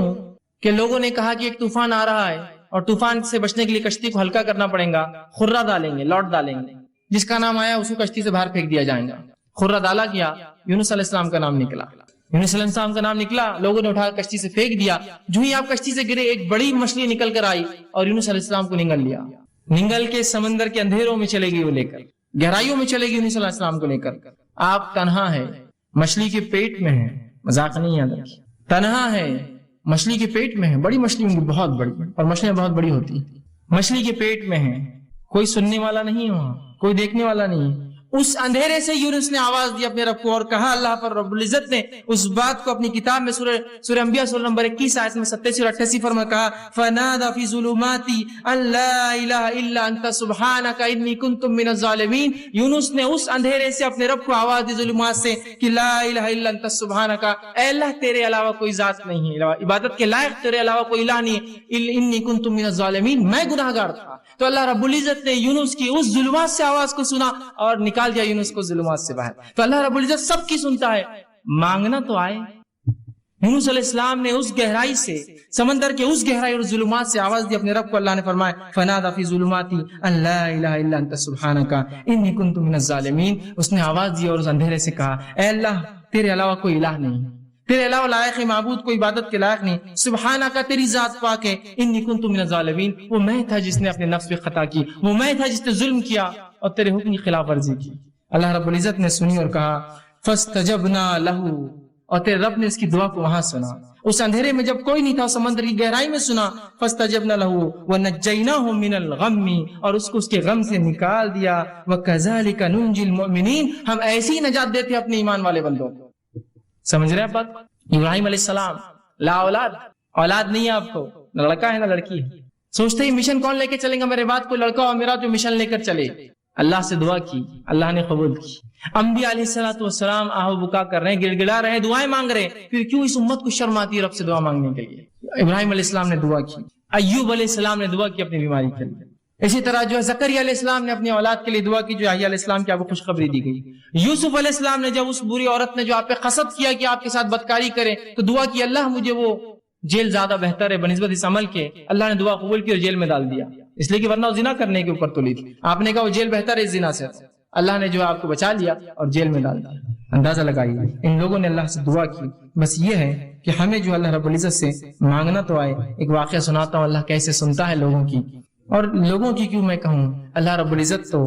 کہ لوگوں نے کہا کہ ایک طوفان آ رہا ہے اور طوفان سے بچنے کے لیے کشتی کو ہلکا کرنا پڑے گا، خرہ ڈالیں گے، لوٹ ڈالیں گے، جس کا نام آیا اس کو کشتی سے باہر پھینک دیا جائے گا۔ خرہ ڈالا گیا، یونس علیہ السلام کا نام نکلا، یونس علیہ السلام کا نام نکلا، لوگوں نے اٹھا کر کشتی سے پھینک دیا۔ جو ہی آپ کشتی سے گرے ایک بڑی مچھلی نکل کر آئی اور یونس علیہ السلام کو نگل لیا، نگل کے سمندر کے اندھیروں میں چلے گئی، وہ لے کر گہرائیوں میں چلے گئی یونس علیہ السلام کو لے کر۔ آپ تنہا ہے، مچھلی کے پیٹ میں ہے، مذاق نہیں یاد رکھیے، تنہا ہے، مچھلی کے پیٹ میں ہے، بڑی مچھلی ہوں گی بہت بڑی، اور مچھلیاں بہت بڑی ہوتی، مچھلی کے پیٹ میں ہے، کوئی سننے والا نہیں، وہاں کوئی دیکھنے والا نہیں۔ اس اندھیرے سے یونس نے آواز دی اپنے رب کو اور کہا، اللہ پر رب العزت نے اس بات کو اپنی کتاب میں سورہ انبیاء سورہ نمبر 21 آیت میں 87 اور 88 فرما کہا، فنادى في ظلمات ان لا الہ الا انت سبحانک انی کنت من الظالمین۔ یونس نے اس اندھیرے سے اپنے رب کو آواز دی ظلمات سے کہ لا الہ الا انت سبحانک، اے اللہ تیرے علاوہ کوئی ذات نہیں ہے، عبادت کے لائق تیرے علاوہ کوئی الہ نہیں ہے، انی کنت من الظالمین، میں گناہگار تھا۔ تو اللہ رب العزت نے یونس کی اس ظلمات سے آواز کو سنا اور نکال دیا یونس کو ظلمات سے باہر۔ تو اللہ رب العزت سب کی سنتا ہے، مانگنا تو آئے۔ یونس علیہ السلام نے اس گہرائی سے، سمندر کے اس گہرائی اور ظلمات سے آواز دی اپنے رب کو، اللہ نے فرمایا فنادى في ظلمات ان لا الہ الا انت سبحانک انی کنت من الظالمین۔ اس نے آواز دی اور اس اندھیرے سے کہا، اے اللہ تیرے علاوہ کوئی الہ نہیں، تیرے علاوہ لائق معبود کوئی عبادت کے لائق نہیں، سبحانک تیری ذات پاک ہے، انی کنت من الظالمین، وہ میں تھا جس نے اپنے نفس پہ خطا کی، وہ میں تھا جس نے ظلم کیا اور تیرے حکم کی خلاف ورزی کی۔ اللہ رب العزت نے سنی اور کہا فاستجبنا لہ، اور تیرے رب نے اس کی دعا کو وہاں سنا، اس اندھیرے میں جب کوئی نہیں تھا، سمندر کی گہرائی میں سنا، فاستجبنا لہ ونجیناہ من الغم، اور اس کو اس کے غم سے نکال دیا، وکذالک ننجی المؤمنین، ہم ایسی نجات دیتے اپنے ایمان والے بندوں کو۔ سمجھ رہے ہیں بات؟ ابراہیم علیہ السلام لا اولاد، اولاد نہیں ہے آپ کو، نہ لڑکا ہے نہ لڑکی ہے، سوچتے ہی مشن کون لے کے چلیں گا میرے بعد، کوئی لڑکا اور میرا جو مشن لے کر چلے۔ اللہ سے دعا کی، اللہ نے قبول کی۔ انبیاء علیہ السلام آہ بکا کر رہے ہیں، گڑ گڑا رہے ہیں، دعائیں مانگ رہے ہیں، پھر کیوں اس امت کو شرم آتی ہے رب سے دعا مانگنے کے لیے؟ ابراہیم علیہ السلام نے دعا کی، ایوب علیہ السلام نے دعا کی اپنی بیماری کے لیے، اسی طرح جو ہے زکریا علیہ السلام نے اپنی اولاد کے لیے دعا کی، جو یحییٰ علیہ السلام کی آپ کو خوشخبری دی گئی۔ یوسف علیہ السلام نے جب اس بری عورت نے جو آپ پہ قصد کیا کہ آپ کے ساتھ بدکاری کرے تو دعا کی، اللہ مجھے وہ جیل زیادہ بہتر ہے بنسبت اس عمل کے۔ اللہ نے دعا قبول کی اور جیل میں ڈال دیا، اس لیے کہ ورنہ وہ زنا کرنے کے اوپر تلی تھی، آپ نے کہا وہ جیل بہتر ہے اس زنا سے، اللہ نے جو آپ کو بچا لیا اور جیل میں ڈال دیا۔ اندازہ لگائیے ان لوگوں نے اللہ سے دعا کی۔ بس یہ ہے کہ ہمیں جو اللہ رب العزت سے مانگنا تو آئے۔ ایک واقعہ سناتا ہوں اللہ کیسے سنتا ہے لوگوں کی، اور لوگوں کی کیوں میں کہوں، اللہ رب العزت تو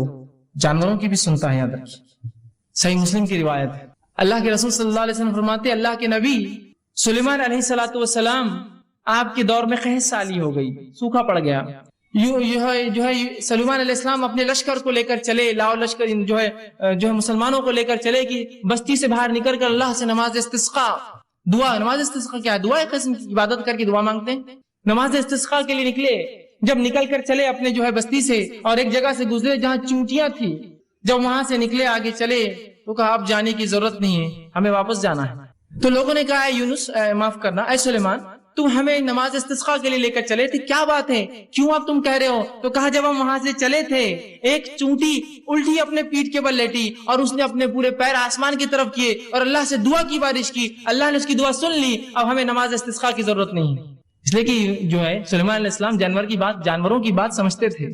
جانوروں کی بھی سنتا ہے، یاد رکھیے۔ صحیح مسلم کی روایت ہے، اللہ کے رسول صلی اللہ علیہ وسلم فرماتے اللہ کے نبی سلیمان علیہ السلام آپ کے دور میں قحط سالی ہو گئی، سوکھا پڑ گیا، جو ہے سلیمان علیہ السلام اپنے لشکر کو لے کر چلے، لاؤ لشکر جو ہے مسلمانوں کو لے کر چلے کہ بستی سے باہر نکل کر اللہ سے نماز استسقاء دعا، نماز استسقاء کیا ہے؟ دعا ایک قسم کی عبادت کر کے دعا مانگتے ہیں۔ نماز استسقاء کے لیے نکلے، جب نکل کر چلے اپنے جو ہے بستی سے اور ایک جگہ سے گزرے جہاں چونٹیاں تھی، جب وہاں سے نکلے آگے چلے تو کہا آپ جانے کی ضرورت نہیں ہے، ہمیں واپس جانا ہے۔ تو لوگوں نے کہا اے یونس، معاف کرنا اے سلیمان، تم ہمیں نماز استسقاء کے لیے لے کر چلے تھے، کیا بات ہے، کیوں آپ تم کہہ رہے ہو؟ تو کہا جب ہم وہاں سے چلے تھے ایک چونٹی الٹی اپنے پیٹھ کے بل لیٹی اور اس نے اپنے پورے پیر آسمان کی طرف کیے اور اللہ سے دعا کی بارش کی، اللہ نے اس کی دعا سن لی، اب ہمیں نماز استسقاء کی ضرورت نہیں ہے۔ اس لیے کہ جو ہے سلیمان علیہ السلام جانوروں کی بات سمجھتے تھے،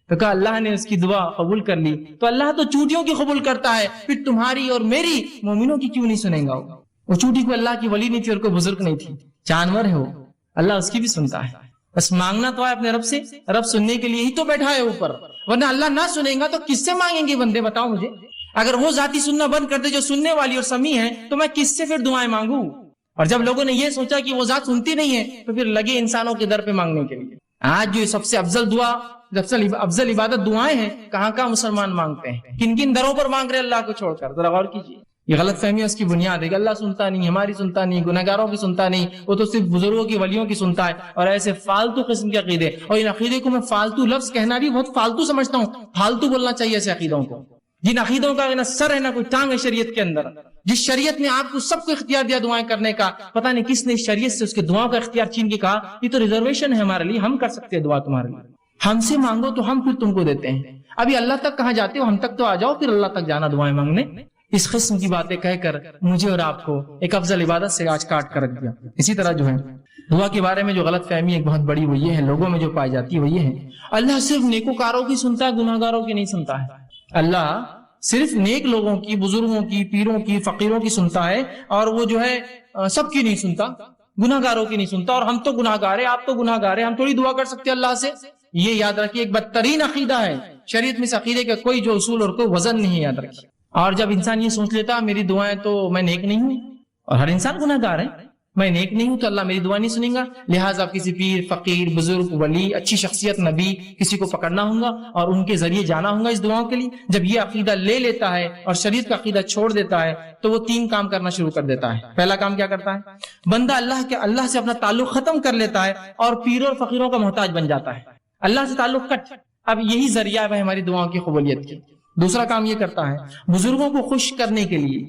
تو کہا اللہ نے اس کی دعا قبول کر لی، تو اللہ تو چونٹیوں کی قبول کرتا ہے، پھر تمہاری اور میری مومنوں کی کیوں نہیں سنیں گا؟ وہ چونٹی کو اللہ کی ولی نہیں تھی اور کوئی بزرگ نہیں تھی، جانور ہے وہ، اللہ اس کی بھی سنتا ہے۔ بس مانگنا تو ہے اپنے رب سے، رب سننے کے لیے ہی تو بیٹھا ہے اوپر، ورنہ اللہ نہ سنیں گا تو کس سے مانگیں گے بندے؟ بتاؤ مجھے، اگر وہ ذاتی سننا بند کر دے جو سننے والی اور سمیع ہے تو میں کس سے پھر دعائیں مانگوں؟ اور جب لوگوں نے یہ سوچا کہ وہ ذات سنتی نہیں ہے تو پھر لگے انسانوں کے در پہ مانگنے کے لیے. آج جو سب سے افضل دعا، افضل عبادت دعائیں ہیں، کہاں کہاں مسلمان مانگتے ہیں، کن کن دروں پر مانگ رہے اللہ کو چھوڑ کر. ذرا غور کیجیے. یہ غلط فہمی ہے، اس کی بنیاد ہے کہ اللہ سنتا نہیں، ہماری سنتا نہیں، گنہگاروں کی سنتا نہیں، وہ تو صرف بزرگوں کی ولیوں کی سنتا ہے. اور ایسے فالتو قسم کے عقیدے، اور ان عقیدے کو میں فالتو لفظ کہنا بھی بہت فالتو سمجھتا ہوں. فالتو بولنا چاہیے ایسے عقیدوں کو، جن عقیدوں کا نہ سر ہے نہ کوئی ٹانگ ہے شریعت کے اندر. جس شریعت نے آپ کو سب کو اختیار دیا دعائیں کرنے کا، پتہ نہیں کس نے شریعت سے اس کے دعاؤں کا اختیار چھین کے کہا یہ تو ریزرویشن ہے ہمارے لیے، ہم کر سکتے ہیں دعا تمہارے لیے، ہم سے مانگو تو ہم پھر تم کو دیتے ہیں. ابھی اللہ تک کہاں جاتے ہو؟ ہم تک تو آ جاؤ، پھر اللہ تک جانا دعائیں مانگنے. اس قسم کی باتیں کہہ کر مجھے اور آپ کو ایک افضل عبادت سے آج کاٹ کر رکھ دیا. اسی طرح جو ہے دعا کے بارے میں جو غلط فہمی ایک بہت بڑی وہ یہ ہے، لوگوں میں جو پائی جاتی ہے وہ یہ ہے، اللہ صرف نیکوکاروں کی سنتا ہے، گناہگاروں کی نہیں سنتا ہے. اللہ صرف نیک لوگوں کی، بزرگوں کی، پیروں کی، فقیروں کی سنتا ہے، اور وہ جو ہے سب کی نہیں سنتا، گناہگاروں کی نہیں سنتا. اور ہم تو گناہگار ہیں، آپ تو گناہگار ہیں، ہم تھوڑی دعا کر سکتے ہیں اللہ سے. یہ یاد رکھیے ایک بدترین عقیدہ ہے شریعت میں. اس عقیدے کا کوئی جو اصول اور کوئی وزن نہیں ہے، یاد رکھیے. اور جب انسان یہ سوچ لیتا میری دعائیں تو میں نیک نہیں ہوں، اور ہر انسان گناہگار ہے، میں نیک نہیں ہوں تو اللہ میری دعا نہیں سنیں گا، لہٰذا کسی پیر، فقیر، بزرگ، ولی، اچھی شخصیت، نبی کسی کو پکڑنا ہوں گا اور ان کے ذریعے جانا ہوں گا اس دعاؤں کے لیے. جب یہ عقیدہ لے لیتا ہے اور شریعت کا عقیدہ چھوڑ دیتا ہے تو وہ 3 کام کرنا شروع کر دیتا ہے. پہلا کام کیا کرتا ہے؟ بندہ اللہ سے اپنا تعلق ختم کر لیتا ہے اور پیروں اور فقیروں کا محتاج بن جاتا ہے. اللہ سے تعلق کٹ. اب یہی ذریعہ ہے ہماری دعاؤں کی قبولیت کی. دوسرا کام یہ کرتا ہے بزرگوں کو خوش کرنے کے لیے،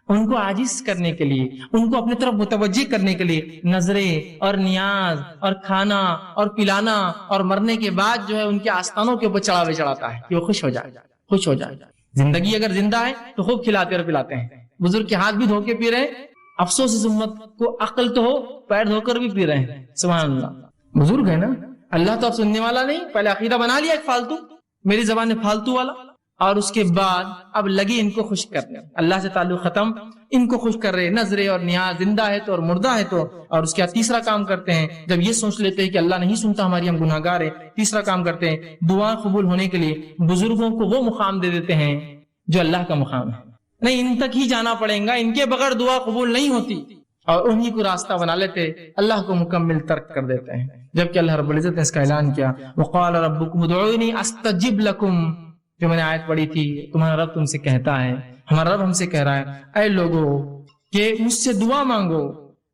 ان کو عاجز کرنے کے لیے، ان کو اپنے طرف متوجہ کرنے کے لیے نظریں اور نیاز اور کھانا اور پلانا، اور مرنے کے بعد جو ہے ان کے آستانوں کے اوپر چڑھاوے چڑھاتا ہے کہ وہ خوش ہو جائے، خوش ہو جائے. زندگی اگر زندہ ہے تو خوب کھلاتے اور پلاتے ہیں. بزرگ کے ہاتھ بھی دھو کے پی رہے ہیں، افسوس اس امت کو عقل تو ہو، پیر دھو کر بھی پی رہے ہیں. سبحان اللہ. بزرگ ہے نا، اللہ تو اب سننے والا نہیں. پہلے عقیدہ بنا لیا ایک فالتو، میری زبان میں فالتو والا، اور اس کے بعد اب لگے ان کو خوش کرنے. اللہ سے تعلق ختم، ان کو خوش کر رہے، نظریں اور نیاز، زندہ ہے تو اور مردہ ہے تو. اور اس کے بعد تیسرا کام کرتے ہیں، جب یہ سوچ لیتے ہیں کہ اللہ نہیں سنتا ہماری، ہم گناہگار ہیں، تیسرا کام کرتے ہیں دعا قبول ہونے کے لیے بزرگوں کو وہ مقام دے دیتے ہیں جو اللہ کا مقام ہے. نہیں، ان تک ہی جانا پڑے گا، ان کے بغیر دعا قبول نہیں ہوتی، اور انہی کو راستہ بنا لیتے، اللہ کو مکمل ترک کر دیتے ہیں. جبکہ اللہ رب العزت نے اس کا اعلان کیا، وقال ربکم ادعونی استجب لکم، جو میں نے آیت پڑھی تھی، تمہارا رب تم سے کہتا ہے، ہمارا رب ہم سے کہہ رہا ہے اے لوگو کہ مجھ سے دعا مانگو،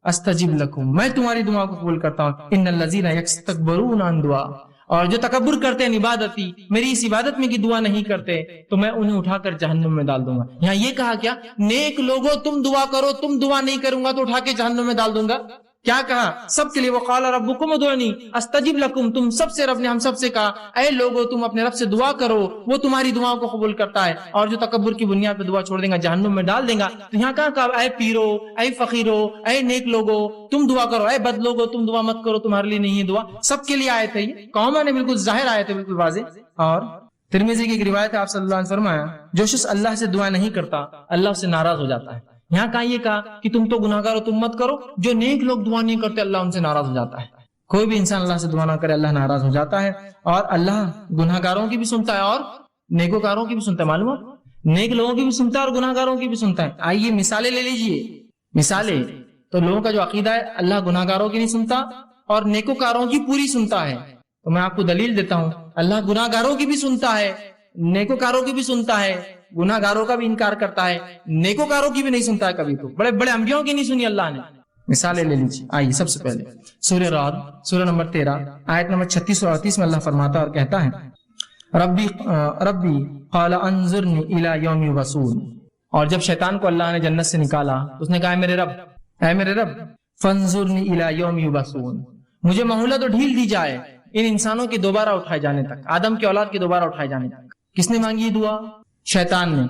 استجب لکم، میں تمہاری دعا کو قبول کرتا ہوں. ان الذین یستکبرون عن دعا، اور جو تکبر کرتے ہیں عبادتی، میری اس عبادت میں کی دعا نہیں کرتے تو میں انہیں اٹھا کر جہنم میں ڈال دوں گا. یہاں یہ کہا کیا؟ نیک لوگوں تم دعا کرو، تم دعا نہیں کروں گا تو اٹھا کے جہنم میں ڈال دوں گا. کیا کہا؟ سب کے لیے. وقال ربکم ادعونی استجب لکم، تم سب سے رب نے ہم سب سے کہا اے لوگو تم اپنے رب سے دعا کرو، وہ تمہاری دعاؤں کو قبول کرتا ہے، اور جو تکبر کی بنیاد پہ دعا چھوڑ دیں گا جہنم میں ڈال دیں گا. تو یہاں کہا اے پیرو، اے فقیرو، اے نیک لوگو تم دعا کرو، اے بد لوگو تم دعا مت کرو، تمہارے لیے نہیں ہے دعا. سب کے لیے آیت ہے، یہ کامن ہے، بالکل ظاہر آیت ہے، بالکل واضح. اور ترمذی کی ایک روایت ہے، آپ صلی اللہ علیہ وسلم فرمایا جو شخص اللہ سے دعا نہیں کرتا اللہ اس سے ناراض ہو جاتا ہے. یہاں کہا یہ کہا کہ تم تو گناہگار ہو تم مت کرو، جو نیک لوگ دعا نہیں کرتے اللہ ان سے ناراض ہو جاتا ہے. کوئی بھی انسان اللہ سے دعا نہ کرے اللہ ناراض ہو جاتا ہے. اور اللہ گناہگاروں کی بھی سنتا ہے اور نیکوکاروں کی بھی سنتا ہے. معلوم ہے نیک لوگوں کی بھی سنتا ہے اور گناہگاروں کی بھی سنتا ہے. آئیے مثالیں لے لیجئے. مثالیں تو لوگوں کا جو عقیدہ ہے اللہ گناہگاروں کی نہیں سنتا اور نیکوکاروں کی پوری سنتا ہے، تو میں آپ کو دلیل دیتا ہوں، اللہ گناہگاروں کی بھی سنتا ہے، نیکوکاروں کی بھی سنتا ہے، گناہگاروں کا بھی انکار کرتا ہے، نیکوکاروں کی بھی نہیں سنتا ہے کبھی. تو بڑے بڑے انبیاءوں کی نہیں سنی اللہ نے. مثالیں لے لیجیے. آئیے سب سے پہلے سورہ رعد سورہ نمبر 13 آیت نمبر 36 اور 38 میں اللہ فرماتا اور کہتا ہے ربی قال انظرنی الی یوم یبعثون. اور جب شیطان کو اللہ نے جنت سے نکالا اس نے کہا اے میرے رب فانظرنی الی یوم یبعثون، مجھے مہلت اور ڈھیل دی جائے ان انسانوں کے دوبارہ اٹھائے جانے تک، آدم کی اولاد کے دوبارہ اٹھائے جانے تک. کس نے مانگی دعا؟ شیطان نے.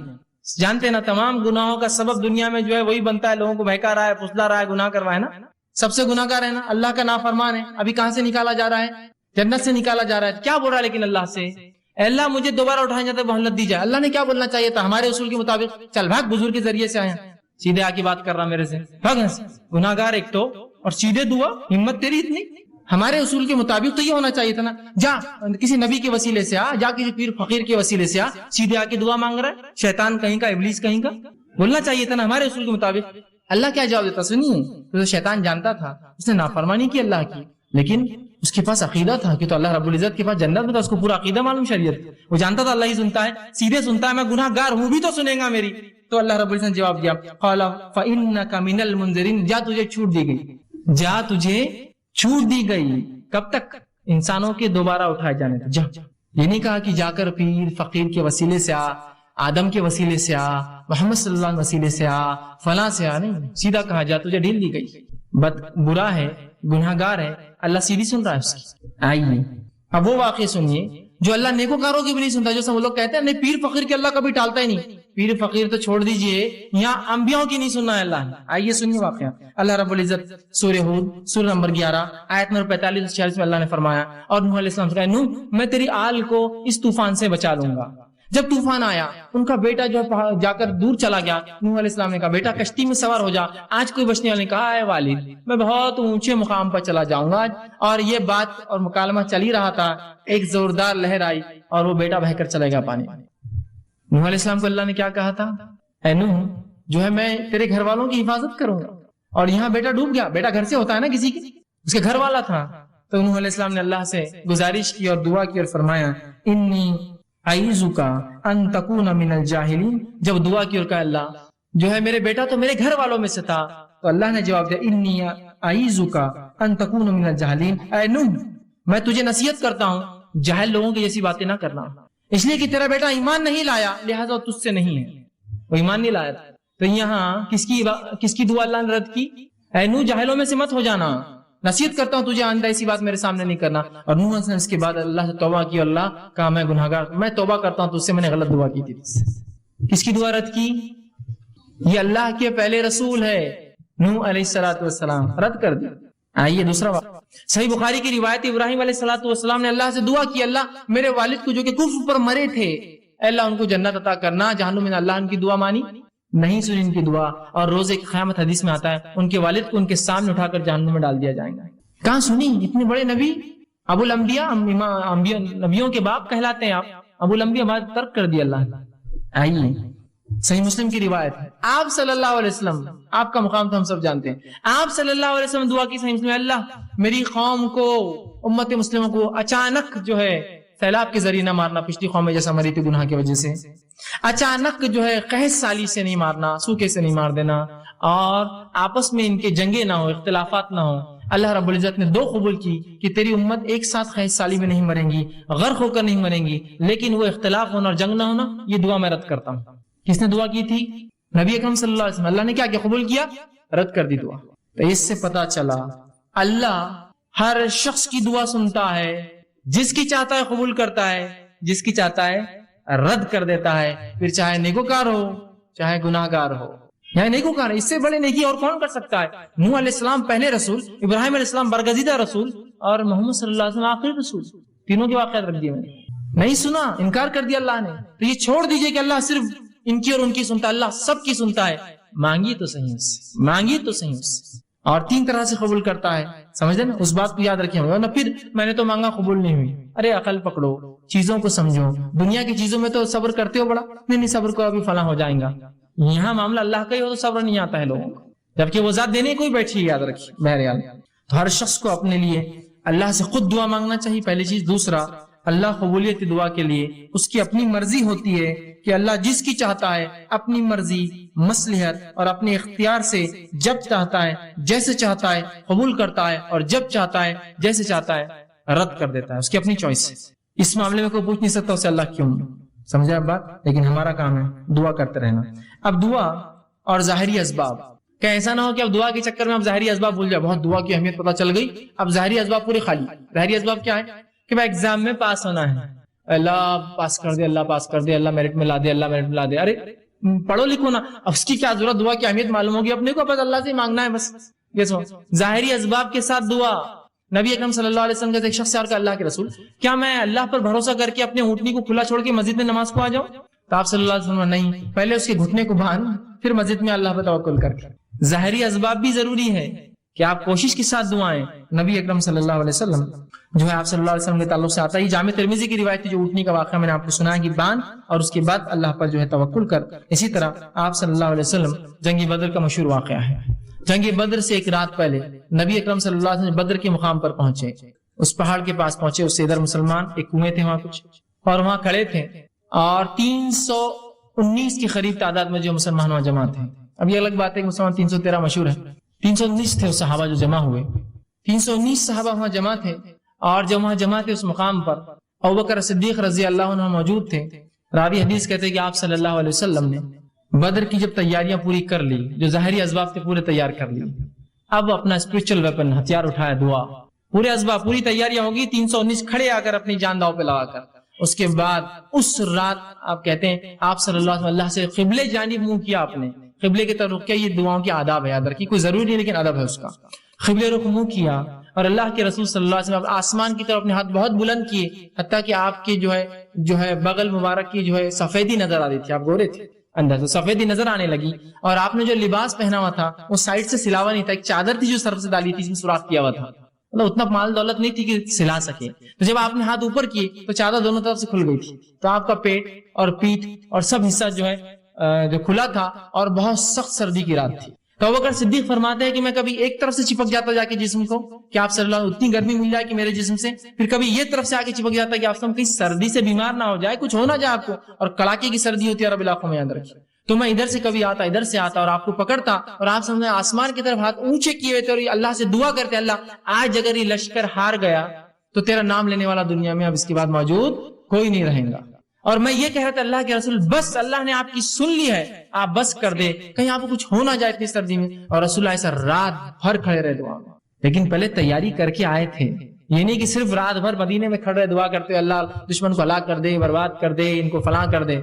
جانتے نا تمام گناہوں کا سبب دنیا میں جو ہے وہی بنتا ہے، لوگوں کو بہکا رہا ہے، پھسلا رہا ہے، گناہ کروا ہے نا. سب سے گناہ کار ہے نا، اللہ کا نافرمان ہے. ابھی کہاں سے نکالا جا رہا ہے؟ جنت سے نکالا جا رہا ہے. کیا بول رہا ہے لیکن اللہ سے؟ اے اللہ مجھے دوبارہ اٹھایا جاتا ہے، مہلت دی جائے. اللہ نے کیا بولنا چاہیے تھا؟ ہمارے اصول کے مطابق چل بھاگ، بزرگ کے ذریعے سے آیا، سیدھے آ کے بات کر رہا میرے سے، بھاگ. گناہ گار ایک تو، اور سیدھے دعا، ہمت تیری اتنی. ہمارے اصول کے مطابق تو یہ ہونا چاہیے تھا نا، جا کسی نبی کے وسیلے سے آ، جا کسی پیر فقیر کے وسیلے سے آ، سیدھے آ کے دعا مانگ رہا ہے، شیطان کہیں کا، ابلیس کہیں کا، بولنا چاہیے تھا نا ہمارے اصول کے مطابق۔ اللہ کیا جواب دیتا؟ سنیے، تو شیطان جانتا تھا اس نے نافرمانی کی اللہ کی، لیکن اس کے پاس عقیدہ تھا کہ تو اللہ رب العزت کے پاس جنت میں تھا، اس کو پورا عقیدہ معلوم شریعت، وہ جانتا تھا اللہ ہی سنتا ہے، سیدھے سنتا ہے، میں گناہ گار ہوں بھی تو سنے گا میری۔ تو اللہ رب العزت نے جواب دیا، قال فإنك من المنذرين، جا تجھے چھوٹ دی گئی، جا تجھے چھوٹ دی گئی۔ کب تک؟ انسانوں کے دوبارہ اٹھائے جانے تک۔ جا، یہ نہیں کہا کہ جا کر پیر فقیر کے وسیلے سے آ، آدم کے وسیلے سے آ، محمد صلی اللہ علیہ وسیلے سے آ، فلاں سے آ، نہیں، سیدھا کہا جا تجھے ڈھیل دی گئی، برا ہے، گناہ گار ہے، اللہ سیدھی سن رہا ہے اس کی۔ آئیے اب وہ واقعہ سنیے جو اللہ نیکوکاروں کی بھی نہیں سنتا، جو سب لوگ کہتے ہیں نہیں پیر فقیر کے اللہ کبھی ٹالتا ہی نہیں، پیر فقیر تو چھوڑ دیجئے، یہاں انبیاءوں کی نہیں سننا ہے اللہ نے۔ آئیے سنیے واقعہ، اللہ رب العزت سورہ ہود سورہ نمبر 11 آیت نمبر 45-46 میں اللہ نے فرمایا، اور نوح علیہ السلام سے کہا، نوح میں تیری آل کو اس طوفان سے بچا لوں گا۔ جب طوفان آیا ان کا بیٹا جو جا کر دور چلا گیا، نوح علیہ السلام نے کہا بیٹا کشتی میں سوار ہو جا، آج کوئی بچنے والے نے کہا اے والد میں بہت اونچے مقام پر چلا جاؤں گا، اور یہ بات اور مکالمہ چل ہی رہا تھا، ایک زوردار لہر آئی اور وہ بیٹا بہہ کر چلے گا پانی میں۔ نوح علیہ السلام کو اللہ نے کیا کہا تھا؟ اے نوح جو ہے میں تیرے گھر والوں کی حفاظت کروں گا، اور یہاں بیٹا ڈوب گیا، بیٹا گھر سے ہوتا ہے نا کسی کے، اس کے گھر والا تھا، تو نوح علیہ السلام نے اللہ سے گزارش کی اور دعا کی اور فرمایا انی اعوذک ان تکون من الجاہلین۔ جب دعا کی اور کہا اللہ جو ہے میرے بیٹا تو میرے گھر والوں میں سے تھا، تو اللہ نے جواب دیا انی اعوذک ان تکون من الجاہلین، اے نوح میں تجھے نصیحت کرتا ہوں جاہل لوگوں کی جیسی باتیں نہ کرنا، اس لیے کہ تیرا بیٹا ایمان نہیں لایا لہذا تجھ سے نہیں ہے، وہ ایمان نہیں لایا تھا۔ تو یہاں کس کی دعا اللہ نے رد کی؟ اے نوح جاہلوں میں سے مت ہو جانا، نصیحت کرتا ہوں تجھے آئندہ ایسی بات میرے سامنے نہیں کرنا۔ اور نوح نے اس کے بعد اللہ سے توبہ کی، اللہ کہا میں گناہگار، میں توبہ کرتا ہوں تجھ سے، میں نے غلط دعا کی تھی۔ کس کی دعا رد کی؟ یہ اللہ کے پہلے رسول ہے نوح علیہ السلام، رد کر دی۔ آئیے دوسرا واقعہ، صحیح بخاری کی روایت، ابراہیم علیہ السلام نے اللہ سے دعا کی اللہ میرے والد کو جو کہ کفر پر مرے تھے، اے اللہ ان کو جنت عطا کرنا، جہنم میں۔ اللہ ان کی دعا مانی نہیں، سنی ان کی دعا، اور روزے کی قیامت حدیث میں آتا ہے ان کے والد کو ان کے سامنے اٹھا کر جہنم میں ڈال دیا جائے گا۔ کہاں سنی؟ اتنے بڑے نبی، ابو الانبیاء، نبیوں کے باپ کہلاتے ہیں آپ، ابو الانبیاء بعد ترک کر دیا اللہ نے۔ آئیے صحیح مسلم کی روایت ہے، آپ صلی اللہ علیہ وسلم، آپ کا مقام تو ہم سب جانتے ہیں، آپ صلی اللہ علیہ وسلم دعا کی صحیح مسلم، اللہ میری قوم کو، امت مسلموں کو اچانک جو ہے سیلاب کے ذریعے نہ مارنا، پچھلی قوم میں جیسا مری تھی گناہ کی وجہ سے، اچانک جو ہے قحط سالی سے نہیں مارنا، سوکھے سے نہیں مار دینا، اور آپس میں ان کے جنگیں نہ ہو، اختلافات نہ ہو۔ اللہ رب العزت نے دو قبول کی کہ تیری امت ایک ساتھ قحط سالی میں نہیں مریں گی، غرق ہو کر نہیں مریں گی، لیکن وہ اختلاف ہونا اور جنگ نہ ہونا، یہ دعا میں رد کرتا ہوں۔ کس نے دعا کی تھی؟ نبی اکرم صلی اللہ علیہ وسلم۔ اللہ نے کیا قبول کیا؟ رد کر دی دعا۔ تو اس سے پتا چلا اللہ ہر شخص کی دعا سنتا ہے، جس کی چاہتا ہے قبول کرتا ہے، جس کی چاہتا ہے رد کر دیتا ہے، پھر چاہے نیکوکار ہو چاہے گناہ گار ہو، یعنی نیکوکار ہے، اس سے بڑے نیکی اور کون کر سکتا ہے؟ نوح علیہ السلام پہلے رسول، ابراہیم علیہ السلام برگزیدہ رسول، اور محمد صلی اللہ علیہ وسلم آخری رسول، تینوں کے واقعات رکھ دیے میں نے، نہیں سنا، انکار کر دیا اللہ نے۔ تو یہ چھوڑ دیجئے کہ اللہ صرف ان کی اور ان کی سنتا، اللہ سب کی سنتا ہے، مانگیے تو صحیح اس سے، مانگیے تو صحیح اس سے، اور تین طرح سے قبول کرتا ہے، سمجھ نا، اس بات کو یاد رکھیں، ورنہ پھر میں نے تو مانگا قبول نہیں ہوئی، ارے عقل پکڑو، چیزوں کو سمجھو، دنیا کی چیزوں میں تو صبر کرتے ہو بڑا، نہیں صبر کو ابھی فلاں ہو جائیں گا، یہاں معاملہ اللہ کا ہی ہو تو صبر نہیں آتا ہے لوگوں کو، جبکہ وہ ذات دینے کوئی بیٹھی، یاد رکھیے۔ بہرحال تو ہر شخص کو اپنے لیے اللہ سے خود دعا مانگنا چاہیے، پہلی چیز۔ دوسرا، اللہ قبولیت دعا کے لیے اس کی اپنی مرضی ہوتی ہے کہ اللہ جس کی چاہتا ہے اپنی مرضی، مصلحت اور اپنے اختیار سے جب چاہتا ہے جیسے چاہتا ہے قبول کرتا ہے، اور جب چاہتا ہے جیسے چاہتا ہے رد کر دیتا ہے، اس کی اپنی چوائس ہے۔ اس معاملے میں کوئی پوچھ نہیں سکتا اسے اللہ کیوں، سمجھا اب بات؟ لیکن ہمارا کام ہے دعا کرتے رہنا۔ اب دعا اور ظاہری اسباب، کہ ایسا نہ ہو کہ اب دعا کے چکر میں اب ظاہری اسباب بھول جائے، بہت دعا کی اہمیت پتہ چل گئی، اب ظاہری اسباب پورے خالی۔ ظاہری اسباب کیا ہے؟ کہ بھائی ایگزام میں پاس ہونا ہے، اللہ پاس کر دے، اللہ پاس کر دے، اللہ میرٹ میں لا دے، اللہ میرٹ میں لا دے، ارے پڑھو لکھو نا، اب اس کی کیا ضرورت، دعا کی اہمیت معلوم ہوگی اپنے کو، بس اللہ سے مانگنا ہے بس، یہ سو ظاہری اسباب کے ساتھ دعا۔ نبی اکرم صلی اللہ علیہ وسلم کے ایک شخص سے عرض کیا، اللہ کے رسول کیا میں اللہ پر بھروسہ کر کے اپنے اونٹنی کو کھلا چھوڑ کے مسجد میں نماز کو آ جاؤں؟ تو آپ صلی اللہ علیہ وسلم نہیں، پہلے اس کے گھٹنے کو باندھ، پھر مسجد میں اللہ پر توکل کر کے۔ ظاہری اسباب بھی ضروری ہے، کہ آپ کوشش کے ساتھ دعائیں. نبی اکرم صلی اللہ علیہ وسلم جو ہے آپ صلی اللہ علیہ وسلم کے تعلق سے آتا ہے. جامع ترمذی کی روایت جو اٹھنے کا واقعہ میں نے آپ کو سنا کہ باندھ اور اس کے بعد اللہ پر جو ہے توکل کر. اسی طرح آپ صلی اللہ علیہ وسلم جنگ بدر کا مشہور واقعہ ہے. جنگ بدر سے ایک رات پہلے نبی اکرم صلی اللہ علیہ وسلم بدر کے مقام پر پہنچے, اس پہاڑ کے پاس پہنچے. اس سے ادھر مسلمان ایک کنویں تھے وہاں کچھ, اور وہاں کھڑے تھے, اور 319 کی قریب تعداد میں جو مسلمان وہاں جمع تھے. اب یہ الگ بات ہے کہ مسلمان 313 مشہور ہے, 319 تھے صحابہ جو جمع ہوئے. 319 صحابہ وہاں جمع تھے, اور جب وہاں جمع تھے اس مقام پر ابوبکر صدیق رضی اللہ عنہ موجود تھے. راوی حدیث کہتے ہیں کہ آپ صلی اللہ علیہ وسلم نے بدر کی جب تیاریاں پوری کر لی, جو ظاہری اسباب سے پورے تیار کر لی, اب اپنا اسپرچل ویپن ہتھیار اٹھایا, دعا. پورے اسباب پوری تیاریاں ہوگی, 319 کھڑے آ کر اپنی جان داؤ پہ لگا کر. اس کے بعد اس رات آپ کہتے ہیں آپ صلی اللہ علیہ وسلم اللہ سے قبلے جانب منہ کیا. آپ نے قبلے کی طرف کیا, یہ دعاؤں کے آداب ہے, یاد رکھیے, کوئی ضروری نہیں لیکن ادب ہے اس کا. قبلے رخ منہ کیا, اور اللہ کے رسول صلی اللہ علیہ وسلم آسمان کی طرف اپنے ہاتھ بہت بلند کیے, حتیٰ کہ آپ کی جو ہے بغل مبارک کی جو ہے سفیدی نظر آ رہی تھی. آپ گورے تھے, اندر سے سفیدی نظر آنے لگی, اور آپ نے جو لباس پہنا ہوا تھا وہ سائڈ سے سلاوا نہیں تھا, ایک چادر تھی جو سر سے ڈالی تھی, اس میں سوراخ کیا ہوا تھا. مطلب اتنا مال دولت نہیں تھی کہ سلا سکے. تو جب آپ نے ہاتھ اوپر کیے تو چادر دونوں طرف سے کھل گئی تھی, تو آپ کا پیٹ اور پیٹھ اور سب حصہ جو ہے جو کھلا تھا, اور بہت سخت سردی کی رات تھی. تو ابوبکر صدیق فرماتے ہیں کہ میں کبھی ایک طرف سے چپک جاتا جا کے جسم کو کہ آپ صلی اللہ علیہ وسلم اتنی گرمی مل جائے کہ میرے جسم سے, پھر کبھی یہ طرف سے آ کے چپک جاتا ہے کہ آپ صلی اللہ علیہ وسلم کہیں سردی سے بیمار نہ ہو جائے, کچھ ہو نہ جائے آپ کو, اور کڑاکے کی سردی ہوتی ہے عرب علاقوں میں, یاد رکھیے. تو میں ادھر سے کبھی آتا, ادھر سے آتا, اور آپ کو پکڑتا, اور آپ سامنے آسمان کی طرف ہاتھ اونچے کیے ہوئے تھے, اور اللہ سے دعا کرتے, اللہ آج اگر یہ لشکر ہار گیا تو تیرا نام لینے والا دنیا میں اب اس کے بعد موجود کوئی نہیں رہے گا. اور میں یہ کہہ رہا تھا اللہ کے رسول بس اللہ نے آپ کی سن لی ہے, آپ بس کر دے, کہیں آپ کو کچھ ہو نہ جائے اتنی سردی میں. اور رسول اللہ ایسا رات بھر کھڑے رہے دعا میں, لیکن پہلے تیاری کر کے آئے تھے. یہ نہیں کہ صرف رات بھر مدینے میں کھڑے دعا کرتے اللہ دشمن کو ہلاک کر دے, برباد کر دے, ان کو فلاں کر دے.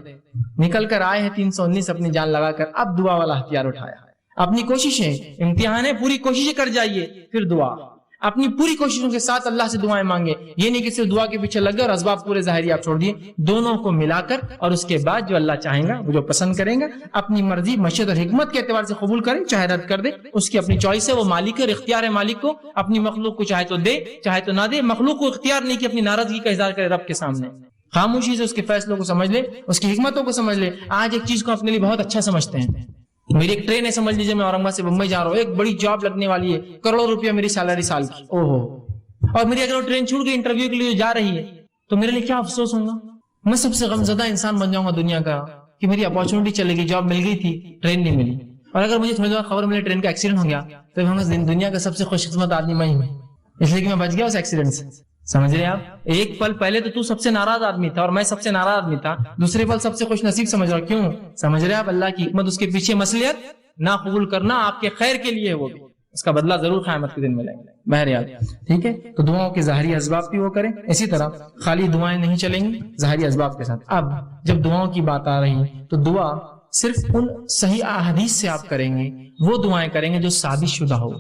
نکل کر آئے ہیں 319 اپنی جان لگا کر, اب دعا والا ہتھیار اٹھایا. اپنی کوششیں, امتحان ہے, پوری کوششیں کر جائیے, پھر دعا. اپنی پوری کوششوں کے ساتھ اللہ سے دعائیں مانگے. یہ نہیں کہ صرف دعا کے پیچھے لگ گئے اور اسباب پورے ظاہری آپ چھوڑ دیے. دونوں کو ملا کر, اور اس کے بعد جو اللہ چاہیں گا, وہ جو پسند کریں گا, اپنی مرضی مشیت اور حکمت کے اعتبار سے قبول کریں, چاہے رد کر دے, اس کی اپنی چوائس ہے, وہ مالک ہے, اختیار ہے مالک کو. اپنی مخلوق کو چاہے تو دے, چاہے تو نہ دے. مخلوق کو اختیار نہیں کہ اپنی ناراضگی کا اظہار کرے رب کے سامنے. خاموشی سے اس کے فیصلوں کو سمجھ لے, اس کی حکمتوں کو سمجھ لے. آج ایک چیز کو اپنے لیے بہت اچھا سمجھتے ہیں. میری ایک ٹرین ہے, سمجھ لیجیے میں اورنگ آباد سے بمبئی جا رہا ہوں, ایک بڑی جاب لگنے والی ہے, کروڑوں روپیہ میری سیلری سال کی, اور میری اگر وہ ٹرین چھوٹ گئی انٹرویو کے لیے جا رہی ہے, تو میرے لیے کیا افسوس ہوگا. میں سب سے غمزدہ انسان بن جاؤں گا دنیا کا کہ میری اپارچونٹی چلے گئی, جاب مل گئی تھی, ٹرین نہیں ملی. اور اگر مجھے تھوڑی دیر خبر ملے ٹرین کا ایکسیڈنٹ ہو گیا, تو دنیا کا سب سے خوش قسمت آدمی میں ہوں, اس لیے کہ میں بچ گیا اس ایکسیڈنٹ سے. سمجھ رہے آپ, ایک پل پہلے تو سب سے ناراض آدمی تھا, اور میں سب سے ناراض آدمی تھا, دوسرے پل سب سے خوش نصیب سمجھ رہا. کیوں سمجھ رہے آپ, اللہ کی حکمت, اس کے پیچھے مصلحت نہ قبول کرنا آپ کے خیر کے لیے, وہ بھی اس کا بدلہ ضرور قیامت کے دن ملے گا. بہرحال ٹھیک ہے, تو دعاؤں کے ظاہری اسباب بھی وہ کریں. اسی طرح خالی دعائیں نہیں چلیں گی, ظاہری اسباب کے ساتھ. اب جب دعاؤں کی بات آ رہی تو دعا صرف ان صحیح احادیث سے آپ کریں گے, وہ دعائیں کریں گے جو ثابت شدہ ہو.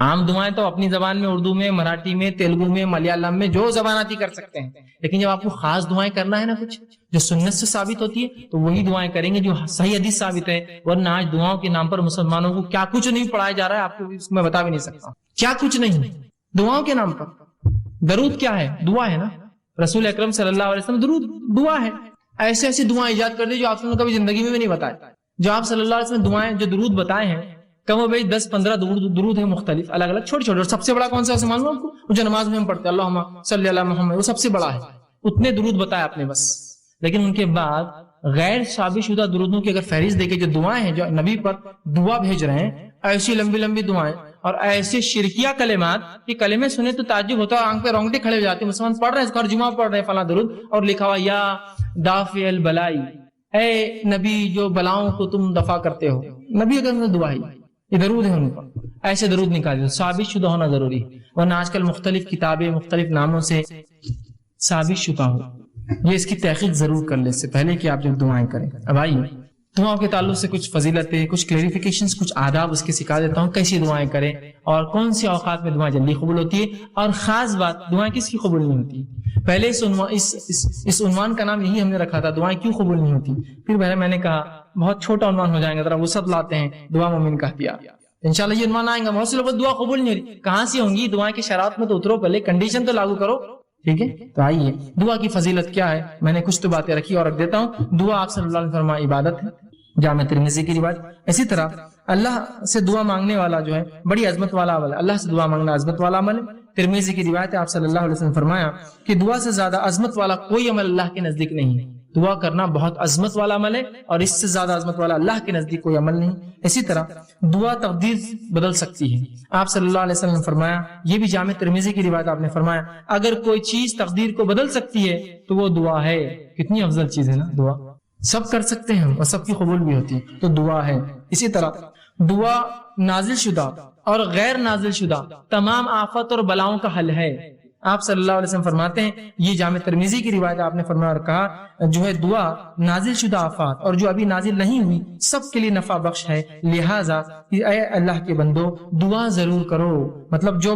عام دعائیں تو اپنی زبان میں, اردو میں, مراٹھی میں, تیلگو میں, ملیالم میں, جو زبان آتی کر سکتے ہیں. لیکن جب آپ کو خاص دعائیں کرنا ہے نا, کچھ جو سنت سے ثابت ہوتی ہے, تو وہی دعائیں کریں گے جو صحیح حدیث ثابت ہے. ورنہ آج دعاؤں کے نام پر مسلمانوں کو کیا کچھ نہیں پڑھایا جا رہا ہے, آپ کو میں بتا بھی نہیں سکتا کیا کچھ نہیں. دعاؤں کے نام پر درود کیا ہے, دعا ہے نا. رسول اکرم صلی اللہ علیہ وسلم درود دعا ہے. ایسے ایسی دعائیں ایجاد کر دی جو آپ نے کبھی زندگی میں بھی نہیں بتایا. جو آپ صلی اللہ علیہ وسلم دعائیں جو درود بتائے ہیں, کم و بیش 10-15 درود ہیں مختلف, الگ الگ, چھوٹے چھوٹے. اور سب سے بڑا کون سا معلوم آپ کو, جو نماز میں ہم پڑھتے ہیں اللہم صلی علی محمد, وہ سب سے بڑا ہے. اتنے درود بتائے آپ نے بس. لیکن ان کے بعد غیر ثابت شدہ درودوں کی اگر فہرست دیکھیں, جو دعائیں ہیں جو نبی پر دعا بھیج رہے ہیں, ایسی لمبی لمبی دعائیں اور ایسے شرکیہ کلمات کہ کلمے سنے تو تعجب ہوتا ہے, آنکھ پہ رونگٹے کھڑے ہو جاتے ہیں. مسلمان پڑھ رہے ہیں, ہر جمعہ پڑھ رہے ہیں فلاں درود, اور لکھا ہوا یا دافع البلائی, اے نبی جو بلاؤں کو تم دفع کرتے ہو. نبی اگر دعا ہی یہ درود ہے ان پر, ایسے درود نکالے. ثابت شدہ ہونا ضروری ہے, ورنہ آج کل مختلف کتابیں مختلف ناموں سے ثابت شدہ ہو. یہ اس کی تحقیق ضرور کر لیں اس سے پہلے کہ آپ جب دعائیں کریں. اب آئیے دعاؤں کے تعلق سے کچھ فضیلتیں, کچھ کلیریفیکیشنز, کچھ آداب اس کے سکھا دیتا ہوں, کیسی دعائیں کریں اور کون سی اوقات میں دعائیں جلدی قبول ہوتی ہے. اور خاص بات, دعائیں کس کی قبول نہیں ہوتی. پہلے اس عنوان کا نام یہی ہم نے رکھا تھا, دعائیں کیوں قبول نہیں ہوتی. پھر میں نے کہا بہت چھوٹا عنوان ہو جائے گا, ذرا وسعت لاتے ہیں, دعا مومن کا ہتھیار. انشاءاللہ یہ عنوان آئیں گا. بہت سے لوگ دعا قبول نہیں ہو رہی, کہاں سے ہوں گی؟ دعا کے شرائط میں تو اترو, پہلے کنڈیشن تو لاگو کرو. ٹھیک ہے, تو آئیے دعا کی فضیلت کیا ہے. میں نے کچھ تو باتیں رکھی اور رکھ دیتا ہوں. دعا آپ صلی اللہ علیہ وسلم فرمایا عبادت ہے, جامع ترمذی کی روایت. اسی طرح اللہ سے دعا مانگنے والا جو ہے بڑی عظمت والا عمل ہے. اللہ سے دعا مانگنا عظمت والا عمل ہے. ترمذی کی روایت ہے, آپ صلی اللہ علیہ وسلم فرمایا کہ دعا سے زیادہ عظمت والا کوئی عمل اللہ کے نزدیک نہیں ہے. دعا کرنا بہت عظمت والا عمل ہے اور اس سے زیادہ عظمت والا اللہ کے نزدیک کوئی عمل نہیں. اسی طرح دعا تقدیر بدل سکتی ہے. آپ صلی اللہ علیہ وسلم نے فرمایا, یہ بھی جامع ترمذی کی روایت, آپ نے فرمایا اگر کوئی چیز تقدیر کو بدل سکتی ہے تو وہ دعا ہے. کتنی افضل چیز ہے نا دعا. سب کر سکتے ہیں اور سب کی قبول بھی ہوتی ہے, تو دعا ہے. اسی طرح دعا نازل شدہ اور غیر نازل شدہ تمام آفات اور بلاؤں کا حل ہے. آپ صلی اللہ علیہ وسلم فرماتے ہیں, یہ جامع ترمذی کی روایت, آپ نے فرمایا اور کہا جو ہے دعا نازل شدہ آفات اور جو ابھی نازل نہیں ہوئی سب کے لیے نفع بخش ہے. لہٰذا اے اللہ کے بندو دعا ضرور کرو. مطلب جو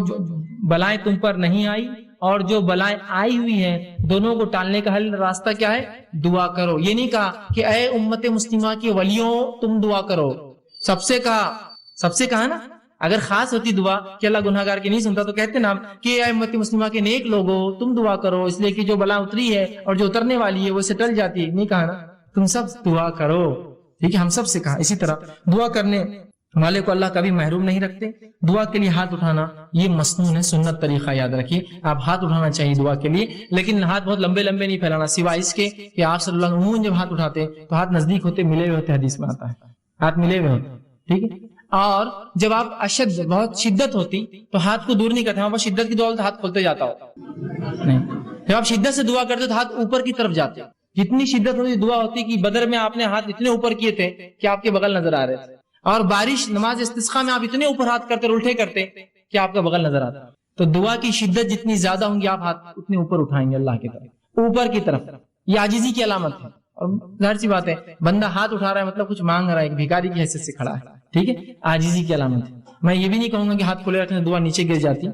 بلائیں تم پر نہیں آئی اور جو بلائیں آئی ہوئی ہیں دونوں کو ٹالنے کا حل راستہ کیا ہے؟ دعا کرو. یہ نہیں کہا کہ اے امت مسلمہ کے ولیوں تم دعا کرو, سب سے کہا نا. اگر خاص ہوتی دعا کہ اللہ گناہگار کی نہیں سنتا تو کہتے نا کہ اے امت مسلمہ کے نیک لوگوں تم دعا کرو, اس لیے کہ جو بلا اتری ہے اور جو اترنے والی ہے وہ سے ٹل جاتی ہے. نہیں کہا نا, تم سب دعا کرو. ٹھیک ہے, ہم سب سے کہا. اسی طرح دعا کرنے والے کو اللہ کبھی محروم نہیں رکھتے. دعا کے لیے ہاتھ اٹھانا یہ مسنون ہے, سنت طریقہ یاد رکھیے. آپ ہاتھ اٹھانا چاہیے دعا کے لیے, لیکن ہاتھ بہت لمبے لمبے نہیں پھیلانا, سوائے اس کے کہ آپ صلی اللہ علیہ وسلم جب ہاتھ اٹھاتے تو ہاتھ نزدیک ہوتے, ملے ہوئے ہوتے. حدیث میں آتا ہے ہاتھ ملے ہوئے ہوتے. ٹھیک ہے, اور جب آپ اشد بہت شدت ہوتی تو ہاتھ کو دور نہیں کرتے. وہاں پر شدت کی دعا ہاتھ کھولتے جاتا ہو نہیں. جب آپ شدت سے دعا کرتے تو ہاتھ اوپر کی طرف جاتے. جتنی شدت ہوتی دعا ہوتی کہ بدر میں آپ نے ہاتھ اتنے اوپر کیے تھے کہ آپ کے بغل نظر آ رہے تھے, اور بارش نماز استسقاء میں آپ اتنے اوپر ہاتھ کرتے الٹے کرتے کہ آپ کا بغل نظر آتا. تو دعا کی شدت جتنی زیادہ ہوں گی آپ ہاتھ اتنے اوپر اٹھائیں گے اللہ کی طرف, اوپر کی طرف. یہ عاجزی کی علامت ہے. اور ظاہر سی بات ہے بندہ ہاتھ اٹھا رہا ہے مطلب کچھ مانگ رہا ہے, ایک بھکاری کی حیثیت سے کھڑا ہے. ٹھیک ہے, عاجزی کی علامت ہے. میں یہ بھی نہیں کہوں گا کہ ہاتھ کھلے رکھنے دعا نیچے گر جاتی,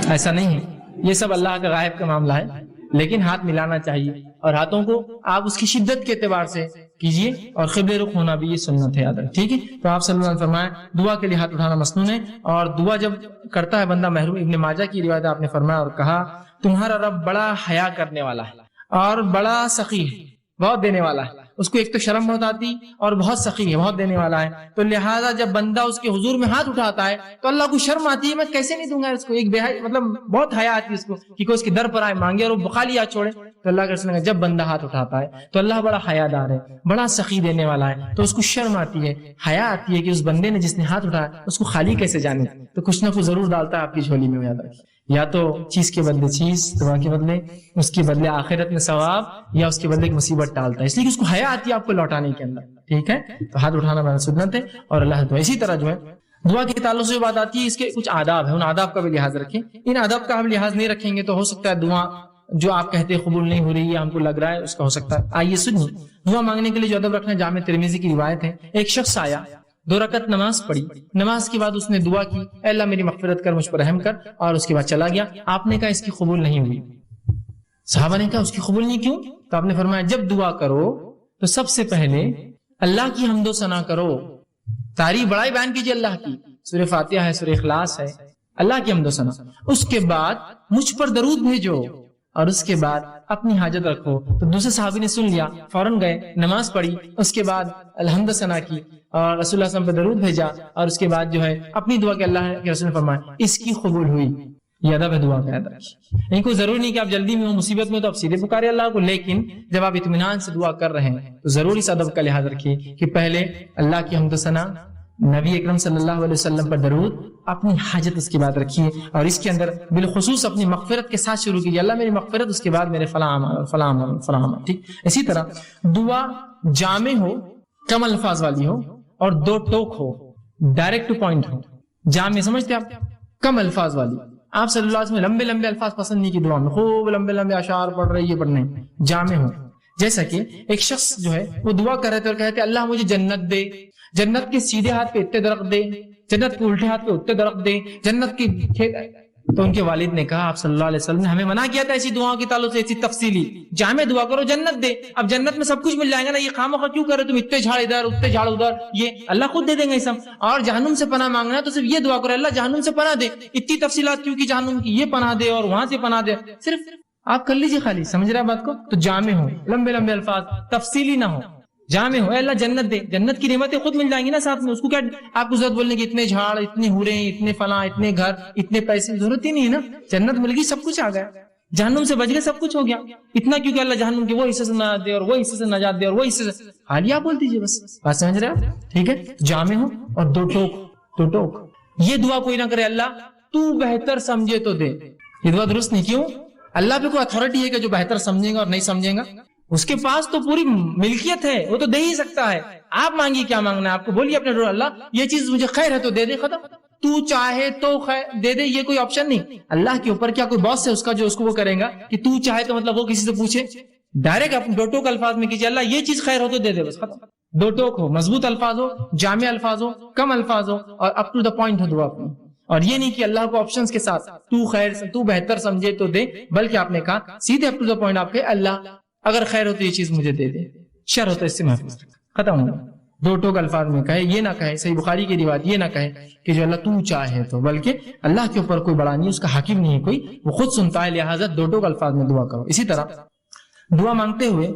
ایسا نہیں ہے. یہ سب اللہ کا غائب کا معاملہ ہے, لیکن ہاتھ ملانا چاہیے اور ہاتھوں کو آپ اس کی شدت کے اعتبار سے کیجیے, اور قبلے رخ ہونا بھی یہ سنت ہے یاد رکھیں. ٹھیک ہے, تو آپ صلی اللہ علیہ وسلم فرمایا دعا کے لیے ہاتھ اٹھانا مسنون ہے, اور دعا جب کرتا ہے بندہ محروم. ابن ماجہ کی روایت آپ نے فرمایا اور کہا تمہارا رب بڑا حیا کرنے والا ہے اور بڑا سخی ہے, بہت دینے والا ہے. اس کو ایک تو شرم بہت آتی اور بہت سخی ہے, بہت دینے والا ہے. تو لہٰذا جب بندہ اس کے حضور میں ہاتھ اٹھاتا ہے تو اللہ کو شرم آتی ہے, میں کیسے نہیں دوں گا اس کو. ایک مطلب بہت حیا آتی ہے اس کو کہ کوئی اس کے در پر آئے مانگے اور وہ خالی ہاتھ چھوڑے. تو اللہ کے رسول جب بندہ ہاتھ اٹھاتا ہے تو اللہ بڑا حیا دار ہے, بڑا سخی دینے والا ہے. تو اس کو شرم آتی ہے, حیا آتی ہے کہ اس بندے نے جس نے ہاتھ اٹھایا اس کو خالی کیسے جانے. تو کچھ نہ کچھ ضرور ڈالتا ہے آپ کی جھولی میں, یاد رکھیے. یا تو چیز کے بدلے چیز, دعا کے بدلے اس کے بدلے آخرت میں ثواب, یا اس کے بدلے ایک مصیبت ٹالتا ہے, اس لیے کہ اس کو حیا آتی ہے آپ کو لوٹانے کے اندر. ٹھیک ہے, تو ہاتھ اٹھانا بڑا سنت ہے اور اللہ دعا. اسی طرح جو ہے دعا کے تعلق سے جو بات آتی ہے اس کے کچھ آداب ہیں, ان آداب کا بھی لحاظ رکھیں. ان آداب کا ہم لحاظ نہیں رکھیں گے تو ہو سکتا ہے دعا جو آپ کہتے قبول نہیں ہو رہی ہے, ہم کو لگ رہا ہے اس کا ہو سکتا ہے. آئیے سنیے دعا مانگنے کے لیے جو ادب رکھنا. جامع ترمذی کی روایت ہے, ایک شخص آیا, 2 رکعت نماز پڑھی, نماز کے بعد اس نے دعا کی اے اللہ میری مغفرت کر, مجھ پر رحم کر, اور اس کے بعد چلا گیا. آپ نے کہا اس کی قبول نہیں ہوئی. صحابہ نے کہا اس کی قبول نہیں کیوں؟ تو آپ نے فرمایا جب دعا کرو تو سب سے پہلے اللہ کی حمد و ثنا کرو, تعریف بڑائی بیان کیجیے اللہ کی. سورہ فاتحہ ہے, سورہ اخلاص ہے, اللہ کی حمد و ثنا. اس کے بعد مجھ پر درود بھیجو, اور اس کے بعد اپنی حاجت رکھو. تو دوسرے صحابی نے سن لیا, فوراً گئے, نماز پڑھی, اس کے بعد الحمد ثنا کی اور رسول اللہ صلی اللہ علیہ وسلم پہ درود بھیجا, اور اس کے بعد جو ہے اپنی دعا کہ اللہ کے رسول نے فرمایا اس کی قبول ہوئی. یہ ادب ہے دعا کا, یاد رکھیے. نہیں کوئی ضروری نہیں کہ آپ جلدی میں ہو, مصیبت میں تو آپ سیدھے پکارے اللہ کو, لیکن جب آپ اطمینان سے دعا کر رہے ہیں تو ضرور اس ادب کا لحاظ رکھیے کہ پہلے اللہ کی حمد و ثنا, نبی اکرم صلی اللہ علیہ وسلم پر درود, اپنی حاجت اس کے بعد رکھیے, اور اس کے اندر بالخصوص اپنی مغفرت کے ساتھ شروع کیجیے, اللہ میری مغفرت, اس کے بعد میرے فلاں فلاں. ٹھیک. اسی طرح دعا جامع ہو, کم الفاظ والی ہو, اور 2 ٹوک ہو, ڈائریکٹ ٹو پوائنٹ ہو. جامع سمجھتے آپ, کم الفاظ والی. آپ صلی اللہ علیہ وسلم لمبے لمبے الفاظ پسند نہیں کی دعا میں, خوب لمبے لمبے اشعار پڑھ رہے, یہ پڑھنے. جامع ہو, جیسا کہ ایک شخص جو ہے وہ دعا کر رہے تھے اور کہتے اللہ مجھے جنت دے, جنت کے سیدھے ہاتھ پہ اتنے درخت دے, جنت کے الٹے ہاتھ پہ اتنے درخت دے, جنت کی تو ان کے والد نے کہا آپ صلی اللہ علیہ وسلم نے ہمیں منع کیا تھا ایسی دعاؤں کے تعلق سے، ایسی تفصیلی جامع دعا کرو جنت دے. اب جنت میں سب کچھ مل جائے گا نا، یہ خامخواہ کیوں کر رہے تم اتنے جھاڑ ادھر اتنے جھاڑ ادھر، یہ اللہ خود دے دیں گے سب. اور جہنم سے پناہ مانگنا تو صرف یہ دعا کرو اللہ جہنم سے پناہ دے. اتنی تفصیلات کیوں کہ جہنم کی یہ پناہ دے اور وہاں سے پناہ دے، صرف آپ کر لیجیے خالی. سمجھ رہے بات کو؟ تو جامع ہو، لمبے لمبے الفاظ، تفصیلی نہ ہو، جامع ہو. اللہ جنت دے، جنت کی نعمتیں خود مل جائیں گی نا ساتھ میں. اس کو کیا آپ کو ضرورت بولنے کی اتنے جھاڑ اتنے حوریں اتنے فلاں اتنے گھر اتنے پیسے، ضرورت ہی نہیں ہے نا. جنت مل گئی، سب کچھ آ گیا. جہنم سے بچ گئے، سب کچھ ہو گیا. اتنا کیوں کہ اللہ جہنم کے وہ حصے سے نجات دے اور وہ حصے سے نجات دے اور وہ حصے سے، خالی آپ بول دیجیے بس. بات سمجھ رہے آپ؟ ٹھیک ہے. جامع ہو اور دو ٹوک. یہ دعا کوئی نہ کرے اللہ تو بہتر سمجھے تو دے. یہ دعا درست نہیں. کیوں؟ اللہ پہ کوئی اتھارٹی ہے کہ جو بہتر سمجھے گا اور نہیں سمجھے گا؟ اس کے پاس تو پوری ملکیت ہے، وہ تو دے ہی سکتا ہے. آپ مانگیے کیا مانگنا ہے آپ کو، بولیے اپنے ڈور اللہ یہ چیز مجھے خیر ہے تو دے دے، ختم. تو چاہے تو خیر دے دے، یہ کوئی آپشن نہیں. اللہ کے اوپر کیا کوئی باس ہے اس کا جو اس کو وہ کرے گا کہ تو چاہے تو مطلب وہ کسی سے پوچھے؟ ڈائریکٹ اپنے دو ٹوک الفاظ میں کیجیے اللہ یہ چیز خیر ہو تو دے دے، بس ختم. دو ٹوک ہو، مضبوط الفاظ ہو، جامع الفاظ ہو، کم الفاظ ہو اور اپ ٹو دا پوائنٹ ہو دعا اپنی. اور یہ نہیں کہ اللہ کو آپشنز کے ساتھ تو خیر تو بہتر سمجھے تو دے، بلکہ آپ نے کہا سیدھے اپ ٹو دا پوائنٹ آپ کے اللہ اگر خیر ہو تو یہ چیز مجھے دے دے، شر ہو تو اس سے محفوظ، ختم ہو. دو ٹوک الفاظ میں کہے، یہ نہ کہے صحیح بخاری کی روایت یہ نہ کہے کہ جو اللہ تو چاہے تو، بلکہ اللہ کے اوپر کوئی بڑا نہیں، اس کا حاکم نہیں ہے کوئی، وہ خود سنتا ہے، لہٰذا دو ٹوک الفاظ میں دعا کرو. اسی طرح دعا مانگتے ہوئے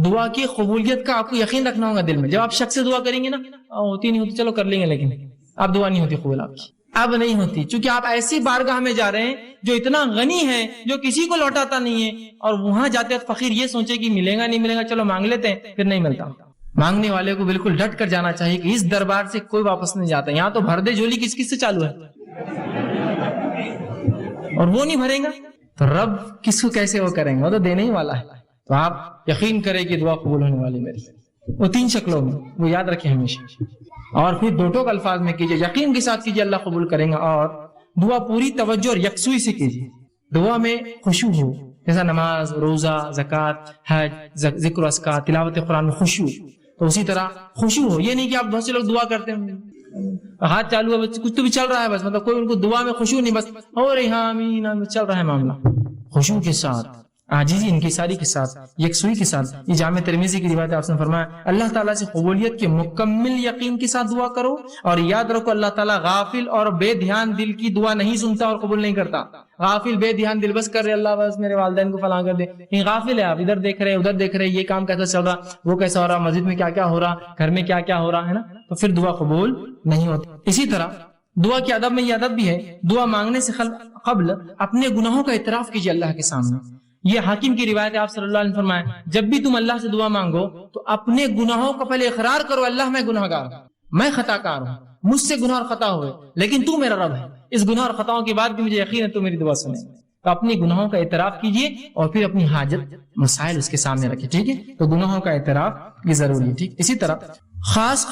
دعا کی قبولیت کا آپ کو یقین رکھنا ہوگا دل میں. جب آپ شخص سے دعا کریں گے نا ہوتی نہیں ہوتی چلو کر لیں گے، لیکن اب دعا نہیں ہوتی قبول آپ کی، اب نہیں ہوتی، چونکہ آپ ایسی بارگاہ میں جا رہے ہیں جو اتنا غنی ہے جو کسی کو لوٹاتا نہیں ہے، اور وہاں جاتے ہیں فقیر یہ سوچے کہ ملے گا نہیں ملے گا چلو مانگ لیتے ہیں، پھر نہیں ملتا. مانگنے والے کو بالکل ڈٹ کر جانا چاہیے کہ اس دربار سے کوئی واپس نہیں جاتا. یہاں تو بھر دے جھولی کس کس سے چالو ہے، اور وہ نہیں بھرے گا تو رب کس کو کیسے وہ کریں گے، وہ تو دینے ہی والا ہے. تو آپ یقین کریں کہ دعا قبول ہونے والی میری وہ 3 شکلوں میں، وہ یاد رکھیں ہمیشہ. اور پھر دو ٹوک الفاظ میں کیجیے، یقین کے ساتھ کیجیے اللہ قبول کریں گا. اور دعا پوری توجہ اور یکسوئی سے کیجیے. دعا میں خشوع ہو، جیسا نماز، روزہ، زکوٰۃ، حج، ذکر و اذکار، تلاوت قرآن میں خشوع، تو اسی طرح خشوع ہو. یہ نہیں کہ آپ بہت سے لوگ دعا کرتے ہیں ہاتھ چالو ہے کچھ تو بھی چل رہا ہے بس، مطلب کوئی ان کو دعا میں خشوع نہیں، بس ہو رہی ہاں آمین چل رہا ہے معاملہ. خشوع کے ساتھ، عاجزی، انکساری کے ساتھ، یکسوئی کے ساتھ. یہ جامع ترمذی کی روایت ہے، آپ نے فرمایا اللہ تعالیٰ سے قبولیت کے مکمل یقین کے ساتھ دعا کرو، اور یاد رکھو اللہ تعالیٰ غافل اور بے دھیان دل کی دعا نہیں سنتا اور قبول نہیں کرتا. غافل بے دھیان دل بس کر رہے اللہ بس میرے والدین کو فلاں کر دے، یہ غافل ہے. آپ ادھر دیکھ رہے ادھر دیکھ رہے، یہ کام کیسا چل رہا وہ کیسا ہو رہا، مسجد میں کیا کیا ہو رہا، گھر میں کیا کیا ہو رہا ہے نا، تو پھر دعا قبول نہیں ہوتی. اسی طرح دعا کے ادب میں یہ ادب بھی ہے، دعا مانگنے سے قبل اپنے گناہوں کا اعتراف کیجیے اللہ کے سامنے. یہ حاکم کی روایت ہے، آپ صلی اللہ علیہ وسلم فرمایا جب بھی تم اللہ سے دعا مانگو تو اپنے گناہوں کا پہلے اقرار کرو، اللہ میں گناہ گار ہوں، میں خطا کار ہوں، مجھ سے گناہ اور خطا ہوئے، لیکن تو میرا رب ہے، اس گناہ اور خطاؤں کے بعد بھی مجھے یقین ہے تو میری دعا سنے. تو اپنے گناہوں کا اعتراف کیجیے اور پھر اپنی حاجت مسائل اس کے سامنے رکھیں. ٹھیک ہے، تو گناہوں کا اعتراف یہ ضروری ہے. ٹھیک، اسی طرح خاص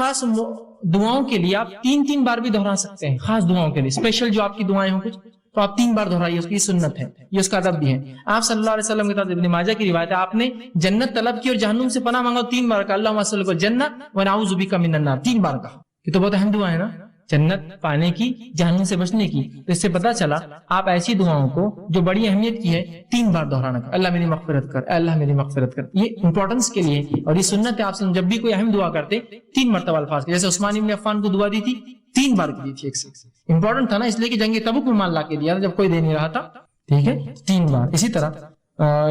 دعاؤں کے لیے آپ 3 بار بھی دہرا سکتے ہیں. خاص دعاؤں کے لیے اسپیشل جو آپ کی دعائیں ہوں کچھ تو آپ 3 بار دہرائیے، اس کی سنت ہے، یہ اس کا ادب بھی ہے. آپ صلی اللہ علیہ وسلم کے ساتھ ابن ماجہ کی روایت ہے، آپ نے جنت طلب کی اور جہنم سے پناہ مانگا 3 بار کا، اللہم صلی اللہ علیہ وسلم ونعوذ بک من النار 3 بار کا. یہ تو بہت اہم دعا ہے نا، جنت پانے کی، جہنم سے بچنے کی. تو اس سے پتا چلا آپ ایسی دعاؤں کو جو بڑی اہمیت کی ہے 3 بار دہرانا کر، اللہ میری مغفرت کر، اللہ میری مغفرت کر. یہ امپورٹنس کے لیے اور یہ سنت ہے. آپ سے جب بھی کوئی اہم دعا کرتے 3 مرتبہ الفاظ کے، جیسے عثمان ابن عفان کو دعا دی تھی 3 بار کی تھی. ایک سے امپورٹنٹ تھا نا، اس لیے کہ جنگ تبوک میں مال لا کے دیا تھا جب کوئی دے نہیں رہا تھا. ٹھیک ہے، 3 بار. اسی طرح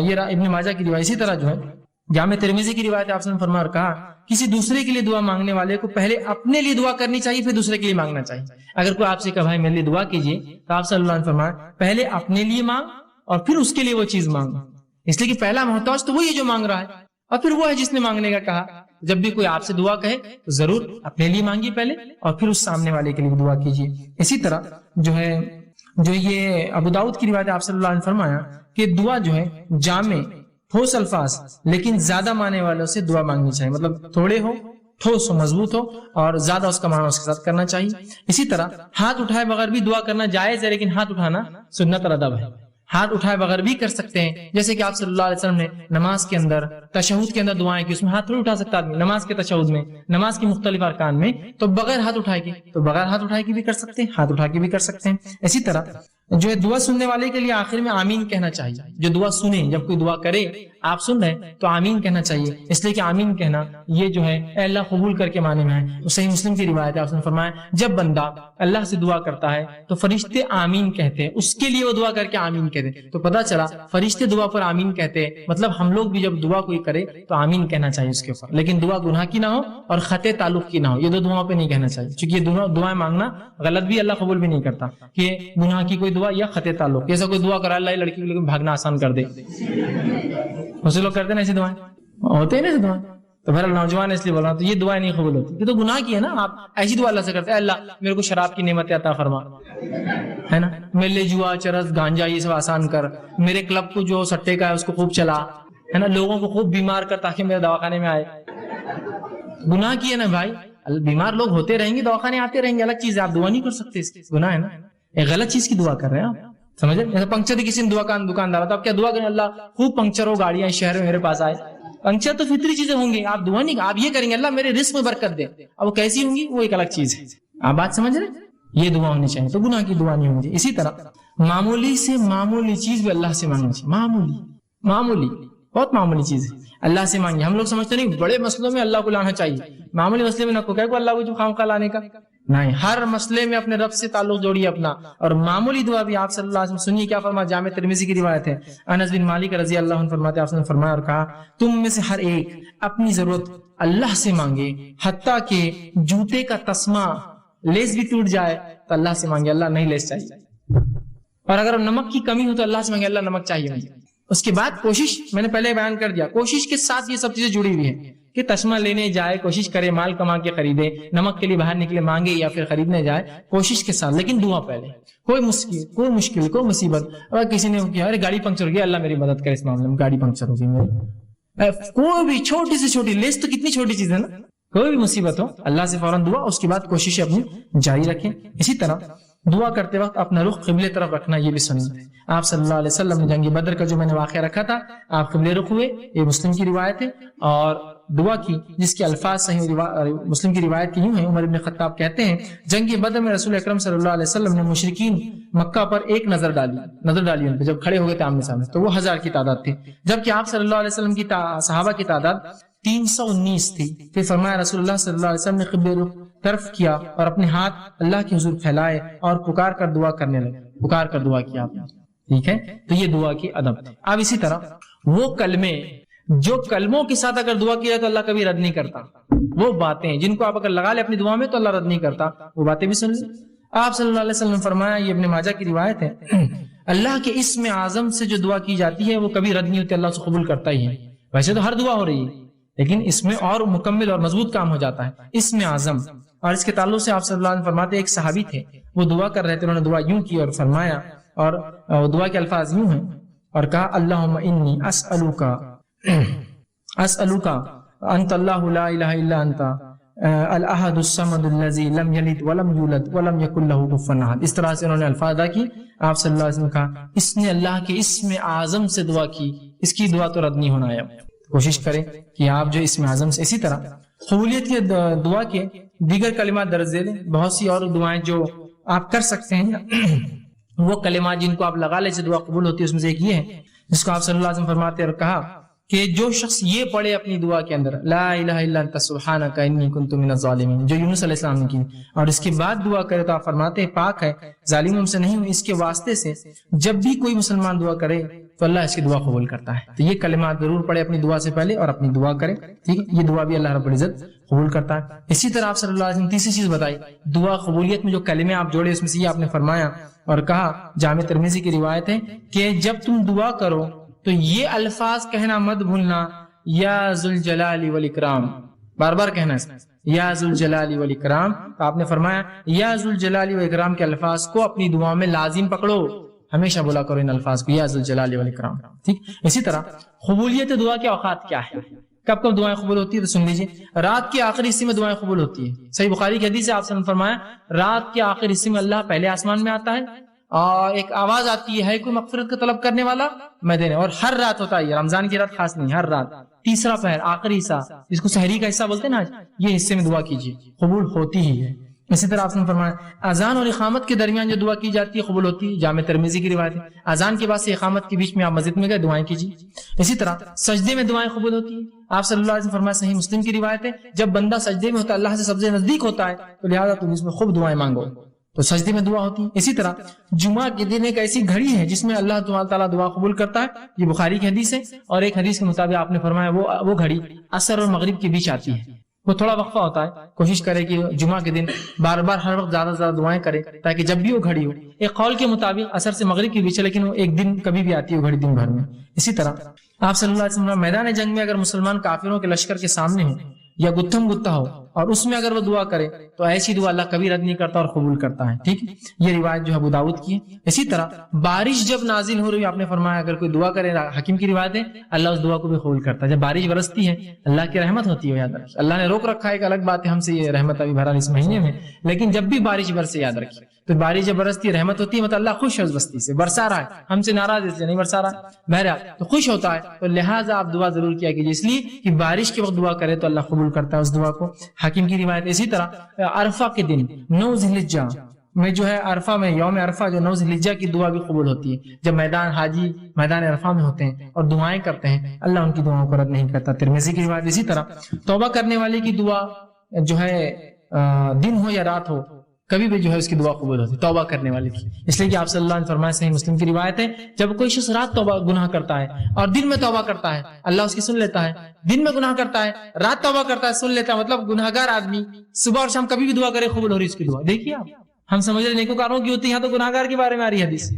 یہ ابن ماجہ کی روایت. اسی طرح جو ہے جامع ترمذی کی روایت ہے، آپ نے فرمایا اور کہا کسی دوسرے کے لیے دعا مانگنے والے کو پہلے اپنے لیے دعا کرنی چاہیے پھر دوسرے کے لیے مانگنا چاہیے. اگر کوئی آپ سے کہا بھائی میرے لیے دعا کیجیے تو آپ صلی اللہ علیہ وسلم فرمایا پہلے اپنے لیے مانگ اور پھر اس کے لیے وہ چیز مانگ، اس لیے کہ پہلا محتاج تو وہی ہے جو مانگ رہا ہے اور پھر وہ ہے جس نے مانگنے کا کہا. جب بھی کوئی آپ سے دعا کہے تو ضرور اپنے لیے مانگیے پہلے اور پھر اس سامنے والے کے لیے دعا کیجیے. اسی طرح جو یہ ابو داؤد کی روایت ہے، آپ صلی اللہ علیہ وسلم فرمایا کہ دعا جو ہے جامع ٹھوس الفاظ لیکن زیادہ معنی والوں سے دعا مانگنی چاہیے، مطلب تھوڑے ہو، ٹھوس ہو، مضبوط ہو اور زیادہ اس کا معنی اس کے ساتھ کرنا چاہیے. اسی طرح ہاتھ اٹھائے بغیر بھی دعا کرنا جائز ہے، لیکن ہاتھ اٹھانا سنت اور ادب ہے. ہاتھ اٹھائے بغیر بھی کر سکتے ہیں، جیسے کہ آپ صلی اللہ علیہ وسلم نے نماز کے اندر تشہد کے اندر دعائیں کی، اس میں ہاتھ تھوڑی اٹھا سکتا آدمی. نماز کے تشہد میں، نماز کی مختلف ارکان میں تو بغیر ہاتھ اٹھائے کی، تو بغیر ہاتھ اٹھائے کی بھی کر سکتے ہیں، ہاتھ اٹھا کے بھی کر سکتے ہیں. اسی طرح جو ہے دعا سننے والے کے لیے آخر میں آمین کہنا چاہیے. جو دعا سنے، جب کوئی دعا کرے آپ سن رہے تو آمین کہنا چاہیے، اس لیے کہ آمین کہنا یہ جو ہے اے اللہ قبول کر کے معنی میں ہے. صحیح مسلم کی روایت ہے، آپ نے فرمایا جب بندہ اللہ سے دعا کرتا ہے تو فرشتے آمین کہتے ہیں، اس کے لیے وہ دعا کر کے آمین کہتے ہیں. تو پتہ چلا فرشتے دعا پر آمین کہتے ہیں، مطلب ہم لوگ بھی جب دعا کوئی کرے تو آمین کہنا چاہیے اس کے اوپر، لیکن دعا گناہ کی نہ ہو اور خطے تعلق کی نہ ہو. یہ دو دعاؤں پہ نہیں کہنا چاہیے، چونکہ یہ دونوں دعائیں مانگنا غلط بھی، اللہ قبول بھی نہیں کرتا. کہ گناہ کی کوئی دعا یا خطے تعلق، جیسا کوئی دعا کرا اللہ لڑکی کے لیے بھاگنا آسان کر دے، اسے لوگ کرتے ہیں ایسی دعائیں ہوتے ہیں نا ایسی دعائیں. تو پھر نوجوان اس لیے بول رہا ہوں تو یہ دعائیں نہیں قبول ہوتی، یہ تو گناہ کی ہے نا. آپ ایسی دعا اللہ سے کرتے ہیں اللہ میرے کو شراب کی نعمت عطا فرما، ہے نا، میرے لیے جوا چرس گانجا یہ سب آسان کر، میرے کلب کو جو سٹے کا ہے اس کو خوب چلا، ہے نا، لوگوں کو خوب بیمار کر تاکہ میرے دواخانے میں آئے. گناہ کی ہے نا بھائی، بیمار لوگ ہوتے رہیں گے، دواخانے آتے رہیں گے، الگ چیز ہے، آپ دعا نہیں کر سکتے، گناہ ہے نا. ایک غلط چیز کی دعا کر رہے ہیں آپ، سمجھے. جیسے پنکچر کی کسی نے دکاندار تو آپ کیا دعا کریں اللہ خوب پنکچر ہو گاڑیاں شہر میں میرے پاس آئے. پنکچر تو فطری چیزیں ہوں گی، آپ دعا نہیں، آپ یہ کریں گے اللہ میرے رزق میں برکت دے. اب وہ کیسی ہوں گی وہ ایک الگ چیز ہے. آپ بات سمجھ رہے، یہ دعا ہونی چاہیے، تو گناہ کی دعا نہیں ہونی چاہیے. اسی طرح معمولی سے معمولی چیز بھی اللہ سے مانگنی چاہیے. معمولی بہت معمولی چیز ہے اللہ سے مانگے. ہم لوگ سمجھتے نہیں بڑے مسئلوں میں اللہ کو لانا چاہیے، معمولی مسئلے میں نہ کو اللہ کو جو خواہ لانے کا نہیں. ہر مسئلے میں اپنے رب سے تعلق جوڑیے اپنا. اور معمولی دعا بھی آپ صلی اللہ علیہ وسلم سنیے کیا فرمایا، جامع ترمذی کی روایت ہے، انس بن مالک رضی اللہ عنہ فرماتے ہیں آپ نے فرمایا اور کہا تم میں سے ہر ایک اپنی ضرورت اللہ سے مانگے، حتیٰ کہ جوتے کا تسمہ لیس بھی ٹوٹ جائے تو اللہ سے مانگے، اللہ نہیں لیس چاہیے. اور اگر نمک کی کمی ہو تو اللہ سے مانگے اللہ نمک چاہیے مجھے. اس کے بعد کوشش، میں نے پہلے بیان کر دیا، کوشش کے ساتھ یہ سب چیزیں جڑی ہوئی ہیں کہ تسمہ لینے جائے کوشش کرے، مال کما کے خریدے، نمک کے لیے باہر نکلے مانگے یا پھر خریدنے جائے کوشش کے ساتھ، لیکن دعا پہلے. کوئی مشکل کوئی مصیبت، اگر کسی نے کیا ارے گاڑی پنکچر ہو گیا اللہ میری مدد کرے اس معاملے میں، گاڑی پنکچر ہو گئی میری، کوئی بھی چھوٹی سے چھوٹی لیس تو کتنی چھوٹی چیز ہے نا، کوئی بھی مصیبت ہو اللہ سے فوراً دعا، اس کے بعد کوشش اپنی جاری رکھیں. اسی طرح دعا کرتے وقت اپنا رخ قبلے طرف رکھنا یہ بھی سنت ہے. آپ صلی اللہ علیہ وسلم نے جنگ بدر کا جو میں نے واقعہ رکھا تھا آپ قبلے رخ ہوئے، یہ مسلم کی روایت ہے. اور دعا کی جس کے الفاظ صحیح مسلم کی روایت کی یوں ہیں، عمر بن خطاب کہتے ہیں جنگ بدر میں رسول اکرم صلی اللہ علیہ وسلم نے مشرکین مکہ پر ایک نظر ڈالی ان پہ جب کھڑے ہو گئے تھے آمنے سامنے، تو وہ 1000 کی تعداد تھی، جبکہ آپ صلی اللہ علیہ وسلم کی صحابہ کی تعداد 319 تھی. پھر فرمایا رسول اللہ صلی اللہ علیہ وسلم نے قبلے رخ طرف کیا اور اپنے ہاتھ اللہ کے حضور پھیلائے اور پکار کر دعا کرنے لگے، پکار کر دعا کیا آپ نے. ٹھیک ہے، تو یہ دعا کی ادب. اب اسی طرح وہ کلمے جو کلموں کے ساتھ اگر دعا کیا تو اللہ کبھی رد نہیں کرتا، وہ باتیں جن کو آپ اگر لگا لے اپنی دعا میں تو اللہ رد نہیں کرتا، وہ باتیں بھی سن لیں. آپ صلی اللہ علیہ وسلم نے فرمایا، یہ ابن ماجہ کی روایت ہے، اللہ کے اسم اعظم سے جو دعا کی جاتی ہے وہ کبھی رد نہیں ہوتی، اللہ سے قبول کرتا ہی ہے. ویسے تو ہر دعا ہو رہی ہے لیکن اس میں اور مکمل اور مضبوط کام ہو جاتا ہے اسم اعظم. اور اس کے تعلق سے آپ صلی اللہ علیہ وسلم فرماتے ایک صحابی تھے، وہ دعا کر رہے تھے، انہوں نے دعا یوں کی اور فرمایا، اور دعا کے الفاظ یوں ہیں، اور کہا اللہم انی اسألوکا انت اللہ لا الہ الا انت الاحد الصمد الذی لم یلد ولم یولد ولم یکن لہ کفوا احد. اس طرح سے انہوں نے الفاظ ادا کی. آپ صلی اللہ علیہ وسلم کہا اس نے اللہ کے اسم اعظم سے دعا کی، اس کی دعا تو رد نہیں ہونا ہے. کوشش کریں کہ آپ جو اسم اعظم سے. اسی طرح قبولیت کے دعا کے دیگر کلمات درج ذیل ہیں، بہت سی اور دعائیں جو آپ کر سکتے ہیں، وہ کلمات جن کو آپ لگا لے سے دعا قبول ہوتی ہے، اس میں سے ایک یہ ہے جس کو آپ صلی اللہ علیہ وسلم فرماتے اور کہا کہ جو شخص یہ پڑھے اپنی دعا کے اندر لا الہ الا انت سبحانک انی کنت من الظالمین، جو یونس علیہ السلام نے کی، اور اس کے بعد دعا کرے تو آپ فرماتے ہیں پاک ہے ظالموں سے نہیں ہوں، اس کے واسطے سے جب بھی کوئی مسلمان دعا کرے تو اللہ اس کی دعا قبول کرتا ہے. تو یہ کلمات ضرور پڑھے اپنی دعا سے پہلے اور اپنی دعا کرے. ٹھیک ہے، یہ دعا بھی اللہ رب العزت قبول کرتا ہے. اسی طرح آپ صلی اللہ علیہ وسلم تیسری چیز بتائی دعا قبولیت میں جو کلمے آپ جوڑے اس میں سے یہ آپ نے فرمایا اور کہا، جامع ترمذی کی روایت ہے کہ جب تم دعا کرو تو یہ الفاظ کہنا مت بھولنا، یا ذوالجلال والاکرام، بار بار کہنا ہے یا ذوالجلال والاکرام. تو آپ نے فرمایا یا ذوالجلال والاکرام کے الفاظ کو اپنی دعا میں لازم پکڑو، ہمیشہ بولا کرو ان الفاظ کو یا ذوالجلال والاکرام. ٹھیک. اسی طرح قبولیت دعا کے اوقات کیا ہے، کب کب دعائیں قبول ہوتی ہے، تو سن لیجیے. رات کے آخری حصے میں دعائیں قبول ہوتی ہے. صحیح بخاری کی حدیث ہے، آپ نے فرمایا رات کے آخری حصے میں اللہ پہلے آسمان میں آتا ہے اور ایک آواز آتی ہے کوئی مغفرت کا طلب کرنے والا میں دینے، اور ہر رات ہوتا ہے، رمضان کی رات خاص نہیں، ہر رات تیسرا پہر آخری حصہ جس کو سحری کا حصہ بولتے ہیں نا، یہ حصے میں دعا کیجیے، قبول ہوتی ہی ہے. اسی طرح آپ نے فرمایا اذان اور اقامت کے درمیان جو دعا کی جاتی ہے قبول ہوتی ہے، جامع ترمذی کی روایت ہے، اذان کے بعد سے اقامت کے بیچ میں آپ مسجد میں گئے دعائیں کیجیے۔ اسی طرح سجدے میں دعائیں قبول ہوتی ہیں، آپ صلی اللہ علیہ وسلم فرمایا، صحیح مسلم کی روایت ہے، جب بندہ سجدے میں ہوتا ہے اللہ سے سب سے نزدیک ہوتا ہے تو لہٰذا تم اس میں خوب دعائیں مانگو، تو سجدے میں دعا ہوتی ہے۔ اسی طرح جمعہ کے دن ایک ایسی گھڑی ہے جس میں اللہ تعالیٰ دعا قبول کرتا ہے، یہ بخاری کی حدیث ہے، اور ایک حدیث کے مطابق آپ نے فرمایا وہ گھڑی عصر اور مغرب کے بیچ آتی ہے، وہ تھوڑا وقفہ ہوتا ہے، کوشش کرے کہ جمعہ کے دن بار بار ہر وقت زیادہ سے زیادہ دعائیں کرے تاکہ جب بھی وہ گھڑی ہو، ایک قول کے مطابق عصر سے مغرب کے بیچ ہے لیکن وہ ایک دن کبھی بھی آتی ہے وہ گھڑی دن بھر میں۔ اسی طرح آپ صلی اللہ علیہ وسلم میدان جنگ میں اگر مسلمان کافروں کے لشکر کے سامنے ہو یا گتھم گتھا ہو اور اس میں اگر وہ دعا کرے تو ایسی دعا اللہ کبھی رد نہیں کرتا اور قبول کرتا ہے، ٹھیک ہے، یہ روایت جو ہے ابو داؤد کی ہے۔ اسی طرح بارش جب نازل ہو رہی، آپ نے فرمایا اگر کوئی دعا کرے، حکیم کی روایت ہے، اللہ اس دعا کو بھی قبول کرتا ہے۔ جب بارش برستی ہے اللہ کی رحمت ہوتی ہے، یاد رکھیے، اللہ نے روک رکھا ہے، ایک الگ بات ہے ہم سے یہ رحمت ابھی بھرا اس مہینے میں، لیکن جب بھی بارش برسے یاد رکھیے، تو بارش جب برستی ہے رحمت ہوتی ہے، مطلب اللہ خوش ہے اس بستی سے، برسا رہا ہے، ہم سے ناراض اس لیے نہیں برسا رہا، بہرحال تو خوش ہوتا ہے، تو لہٰذا آپ دعا ضرور کیا کیجیے، اس لیے کہ بارش کے وقت دعا کرے تو اللہ قبول کرتا ہے اس دعا کو، حکیم کی روایت۔ اسی طرح عرفہ کے دن 9 ذی الحجہ میں جو ہے عرفہ میں یوم عرفہ جو 9 ذی الحجہ کی دعا بھی قبول ہوتی ہے، جب حاجی میدان عرفہ میں ہوتے ہیں اور دعائیں کرتے ہیں اللہ ان کی دعاؤں کو رد نہیں کرتا، ترمذی کی روایت۔ اسی طرح توبہ کرنے والے کی دعا جو ہے دن ہو یا رات ہو کبھی بھی جو ہے اس کی دعا قبول ہوتی ہے، توبہ کرنے والے کی، اس لیے کہ آپ صلی اللہ علیہ وسلم فرمایا، صحیح مسلم کی روایت ہے، جب کوئی شخص رات توبہ گناہ کرتا ہے اور دن میں توبہ کرتا ہے اللہ اس کی سن لیتا ہے، دن میں گناہ کرتا ہے رات توبہ کرتا ہے سن لیتا ہے، مطلب گناہگار آدمی صبح اور شام کبھی بھی دعا کرے قبول ہو رہی اس کی دعا۔ دیکھیے آپ، ہم سمجھ رہے نیکوکاروں کی ہوتی ہے، یہاں تو گناہگار کے بارے میں آ رہی ہے حدیث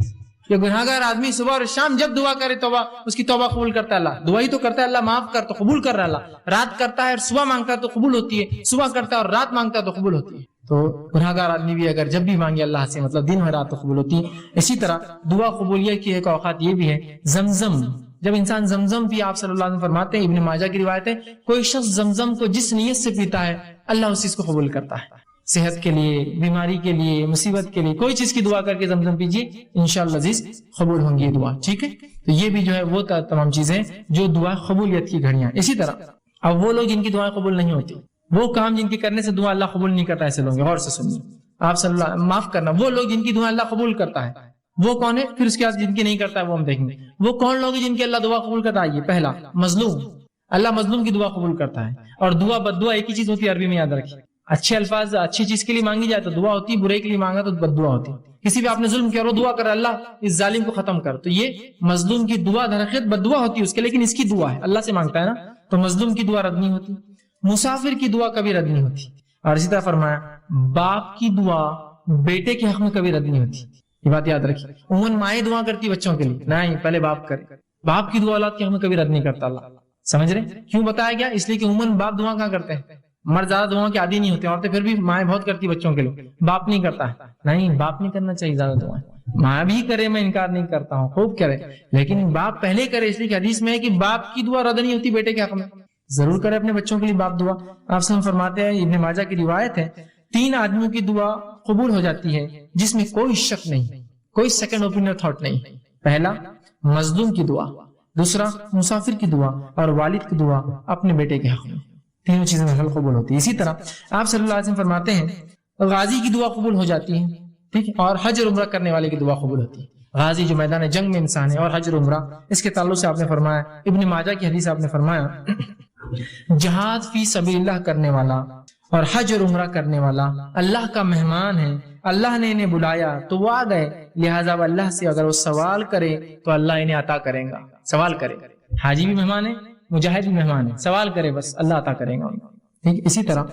کہ گناہگار آدمی صبح اور شام جب دعا کرے توبہ اس کی توبہ قبول کرتا ہے اللہ، دعا ہی تو کرتا ہے اللہ معاف کر تو قبول کر رہا ہے اللہ، رات کرتا ہے اور صبح مانگتا ہے تو قبول ہوتی ہے، صبح کرتا ہے اور رات مانگتا ہے تو قبول ہوتی ہے، تو گناہگار آدمی بھی اگر جب بھی مانگے اللہ سے مطلب دن اور رات تو قبول ہوتی ہے۔ اسی طرح دعا قبولیت کی ایک اوقات یہ بھی ہے زمزم، جب انسان زمزم پی، آپ صلی اللہ علیہ وسلم فرماتے ہیں، ابن ماجہ کی روایت ہے، کوئی شخص زمزم کو جس نیت سے پیتا ہے اللہ اس چیز کو قبول کرتا ہے، صحت کے لیے، بیماری کے لیے، مصیبت کے لیے، کوئی چیز کی دعا کر کے زمزم پیجیے انشاءاللہ عزیز قبول ہوں گی یہ دعا، ٹھیک ہے، تو یہ بھی جو ہے وہ تمام چیزیں جو دعا قبولیت کی گھڑیاں۔ اسی طرح اب وہ لوگ جن کی دعائیں قبول نہیں ہوتی، وہ کام جن کے کرنے سے دعا اللہ قبول نہیں کرتا، ایسے لوگ غور سے سنیے، آپ صلی اللہ معاف کرنا، وہ لوگ جن کی دعا اللہ قبول کرتا ہے وہ کون ہے، پھر اس کے بعد جن کی نہیں کرتا ہے وہ ہم دیکھیں گے، وہ کون لوگ ہیں جن کی اللہ دعا قبول کرتا ہے۔ پہلا مظلوم، اللہ مظلوم کی دعا قبول کرتا ہے، اور دعا بد دعا ایک ہی چیز ہوتی ہے، عربی میں یاد رکھیے، اچھے الفاظ اچھی چیز کے لیے مانگی جائے تو دعا ہوتی ہے، برے کے لیے مانگا تو بد دعا ہوتی ہے، کسی بھی آپ نے ظلم کیا اور دعا کر اللہ اس ظالم کو ختم کر، تو یہ مظلوم کی دعا درخت بد دعا ہوتی ہے اس کے، لیکن اس کی دعا ہے اللہ سے مانگتا ہے نا، تو مظلوم کی دعا رد نہیں ہوتی، مسافر کی دعا کبھی رد نہیں ہوتی، اور اسی طرح فرمایا باپ کی دعا بیٹے کے حق میں کبھی رد نہیں ہوتی، یہ بات یاد رکھیے، عموماً مائیں دعا کرتی بچوں کے لیے، نہیں پہلے باپ کرے، باپ کی دعا اولاد کے حق میں کبھی رد نہیں کرتا اللہ، سمجھ رہے کیوں بتایا گیا، اس لیے کہ عموماً باپ دعا کہاں کرتے ہیں، مرد زیادہ دعاؤں کے عادی نہیں ہوتے، عورتیں پھر بھی مائیں بہت کرتی بچوں کے لیے، باپ نہیں کرتا ہے، نہیں باپ نہیں کرنا چاہیے زیادہ دعائیں، ماں بھی کرے میں انکار نہیں کرتا ہوں خوب کرے، لیکن باپ پہلے کرے، اس لیے کہ حدیث میں ہے کہ باپ کی دعا رد نہیں ہوتی بیٹے کے حق میں، ضرور کرے اپنے بچوں کے لیے باپ دعا۔ آپ سے ہم فرماتے ہیں، ابن ماجہ کی روایت ہے، 3 آدمیوں کی دعا قبول ہو جاتی ہے جس میں کوئی شک نہیں، کوئی سیکنڈ اوپینین تھاٹ نہیں، پہلا مظلوم کی دعا، دوسرا مسافر کی دعا، اور والد کی دعا اپنے بیٹے کے حق میں، تینوں چیزیں مثلا قبول ہوتی ہے۔ اسی طرح آپ صلی اللہ علیہ وسلم فرماتے ہیں غازی کی دعا قبول ہو جاتی ہے، ٹھیک ہے، اور حج اور عمرہ کرنے والے کی دعا قبول ہوتی ہے، غازی جو میدان جنگ میں انسان ہے، اور حج اور عمرہ اس کے تعلق سے آپ نے فرمایا، ابن ماجہ کی حدیث آپ نے فرمایا جہاد فی سبیل اللہ کرنے والا اور حج اور عمرہ کرنے والا اللہ کا مہمان ہے، اللہ نے انہیں بلایا تو وہ آ گئے، لہٰذا اللہ سے اگر وہ سوال کرے تو اللہ انہیں عطا کرے گا، سوال کرے، حاجی بھی مہمان ہے مجاہد بھی مہمان ہے، سوال کرے بس اللہ عطا کرے گا، ٹھیک۔ اسی طرح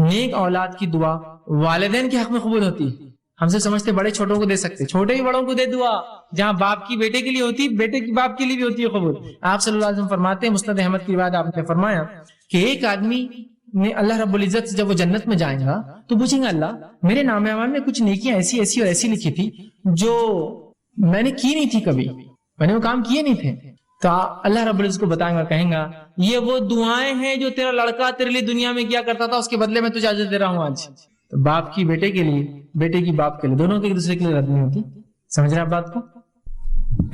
نیک اولاد کی دعا والدین کے حق میں قبول ہوتی ہے، ہم سے سمجھتے بڑے چھوٹوں کو دے سکتے، چھوٹے ہی بڑوں کو دے دعا، جہاں باپ کی بیٹے کے لیے ہوتی بیٹے کی باپ کے لیے بھی ہوتی ہے قبول۔ آپ صلی اللہ علیہ وسلم فرماتے ہیں، مسند احمد کی بات آپ نے فرمایا کہ ایک آدمی نے اللہ رب العزت سے جب وہ جنت میں جائیں گا تو پوچھیں گا اللہ میرے نام اعمال میں کچھ نیکیاں ایسی ایسی اور ایسی لکھی تھی جو میں نے کی نہیں تھی، کبھی میں نے وہ کام کیے نہیں تھے، تو اللہ رب العزت کو بتائیں گا، کہیں گا یہ وہ دعائیں ہیں جو تیرا لڑکا تیرے لیے دنیا میں کیا کرتا تھا، اس کے بدلے میں تجھے اجر دے رہا ہوں آج۔ تو باپ کی بیٹے کے لیے، بیٹے کی باپ کے لیے، دونوں کے ایک دوسرے کے لیے رد نہیں ہوتی، سمجھ رہے آپ بات کو۔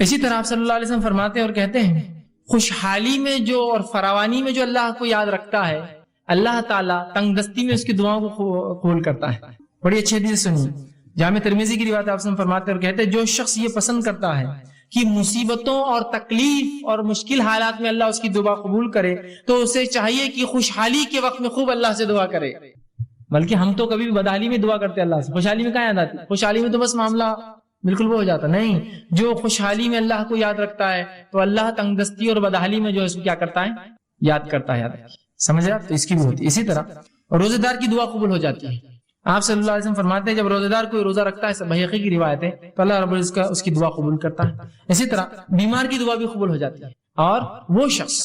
اسی طرح آپ صلی اللہ علیہ وسلم فرماتے ہیں اور کہتے ہیں خوشحالی میں جو اور فراوانی میں جو اللہ کو یاد رکھتا ہے اللہ تعالیٰ تنگ دستی میں اس کی دعاؤں کو قبول کرتا ہے۔ بڑی اچھی حدیث سنی، جامع ترمذی کی روایت آپ سے فرماتے اور کہتے ہیں جو شخص یہ پسند کرتا ہے کہ مصیبتوں اور تکلیف اور مشکل حالات میں اللہ اس کی دعا قبول کرے تو اسے چاہیے کہ خوشحالی کے وقت میں خوب اللہ سے دعا کرے. بلکہ ہم تو کبھی بھی بدحالی میں دعا کرتے اللہ سے، خوشحالی میں کہاں یاد آتی؟ خوشحالی میں تو بس معاملہ بالکل وہ ہو جاتا. نہیں، جو خوشحالی میں اللہ کو یاد رکھتا ہے تو اللہ تنگ دستی اور بدحالی میں جو ہے اس کو کیا کرتا ہے؟ یاد کرتا ہے. سمجھ رہے؟ تو اس کی بھی ہوتی ہے. اسی طرح روزے دار کی دعا قبول ہو جاتی ہے. آپ صلی اللہ علیہ وسلم فرماتے ہیں جب روزے دار کوئی روزہ رکھتا ہے، بحقی کی روایت ہے، تو اللہ رب العزت اس کی دعا قبول کرتا ہے. اسی طرح بیمار کی دعا بھی قبول ہو جاتی ہے. اور وہ شخص،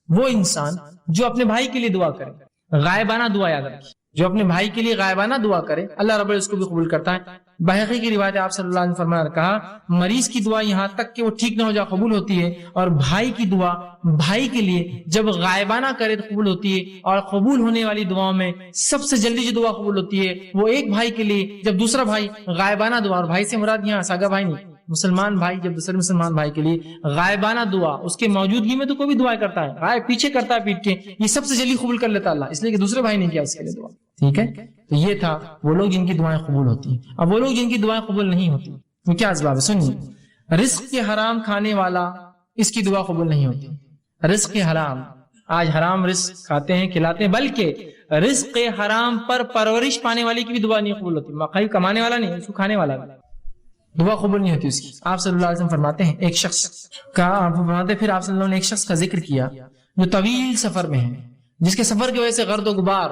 وہ انسان جو اپنے بھائی کے لیے دعا کرے، غائبانہ دعا یاد رکھیے، جو اپنے بھائی کے لیے غائبانہ دعا کرے اللہ رب العزت اس کو بھی قبول کرتا ہے. بحقی کی روایت آپ صلی اللہ علیہ وسلم فرمایا، کہا مریض کی دعا یہاں تک کہ وہ ٹھیک نہ ہو جائے قبول ہوتی ہے، اور بھائی کی دعا بھائی کے لیے جب غائبانہ کرے تو قبول ہوتی ہے. اور قبول ہونے والی دعاؤں میں سب سے جلدی جو دعا قبول ہوتی ہے وہ ایک بھائی کے لیے جب دوسرا بھائی غائبانہ دعا، اور بھائی سے مراد یہاں سگا بھائی نہیں، مسلمان بھائی جب دوسرے مسلمان بھائی کے لیے غائبانہ دعا، اس کے موجودگی میں تو کوئی بھی دعا کرتا ہے، غائب پیچھے کرتا ہے پیٹ کے، یہ سب سے جلدی قبول کر لیتا اللہ، اس لیے کہ دوسرے بھائی نے کیا اس کے لیے دعا. ٹھیک ہے، تو یہ تھا وہ لوگ جن کی دعائیں قبول ہوتی ہیں. اب وہ لوگ جن کی دعائیں قبول نہیں ہوتی وہ کیا اسباب ہے؟ سنیے. رزق کے حرام کھانے والا، اس کی دعا قبول نہیں ہوتی. رزق حرام، آج حرام رزق کھاتے ہیں کھلاتے ہیں، بلکہ رزق حرام پر پرورش پانے والی کی بھی دعا نہیں قبول ہوتی. مقائی کمانے والا نہیں، اس کو کھانے والا دعا قبول نہیں ہوتی اس کی. آپ صلی اللہ علیہ وسلم فرماتے ہیں ایک شخص کا، پھر آپ صلی اللہ علیہ وسلم نے ایک شخص کا ذکر کیا جو طویل سفر میں ہے، جس کے سفر کی وجہ سے گرد و غبار،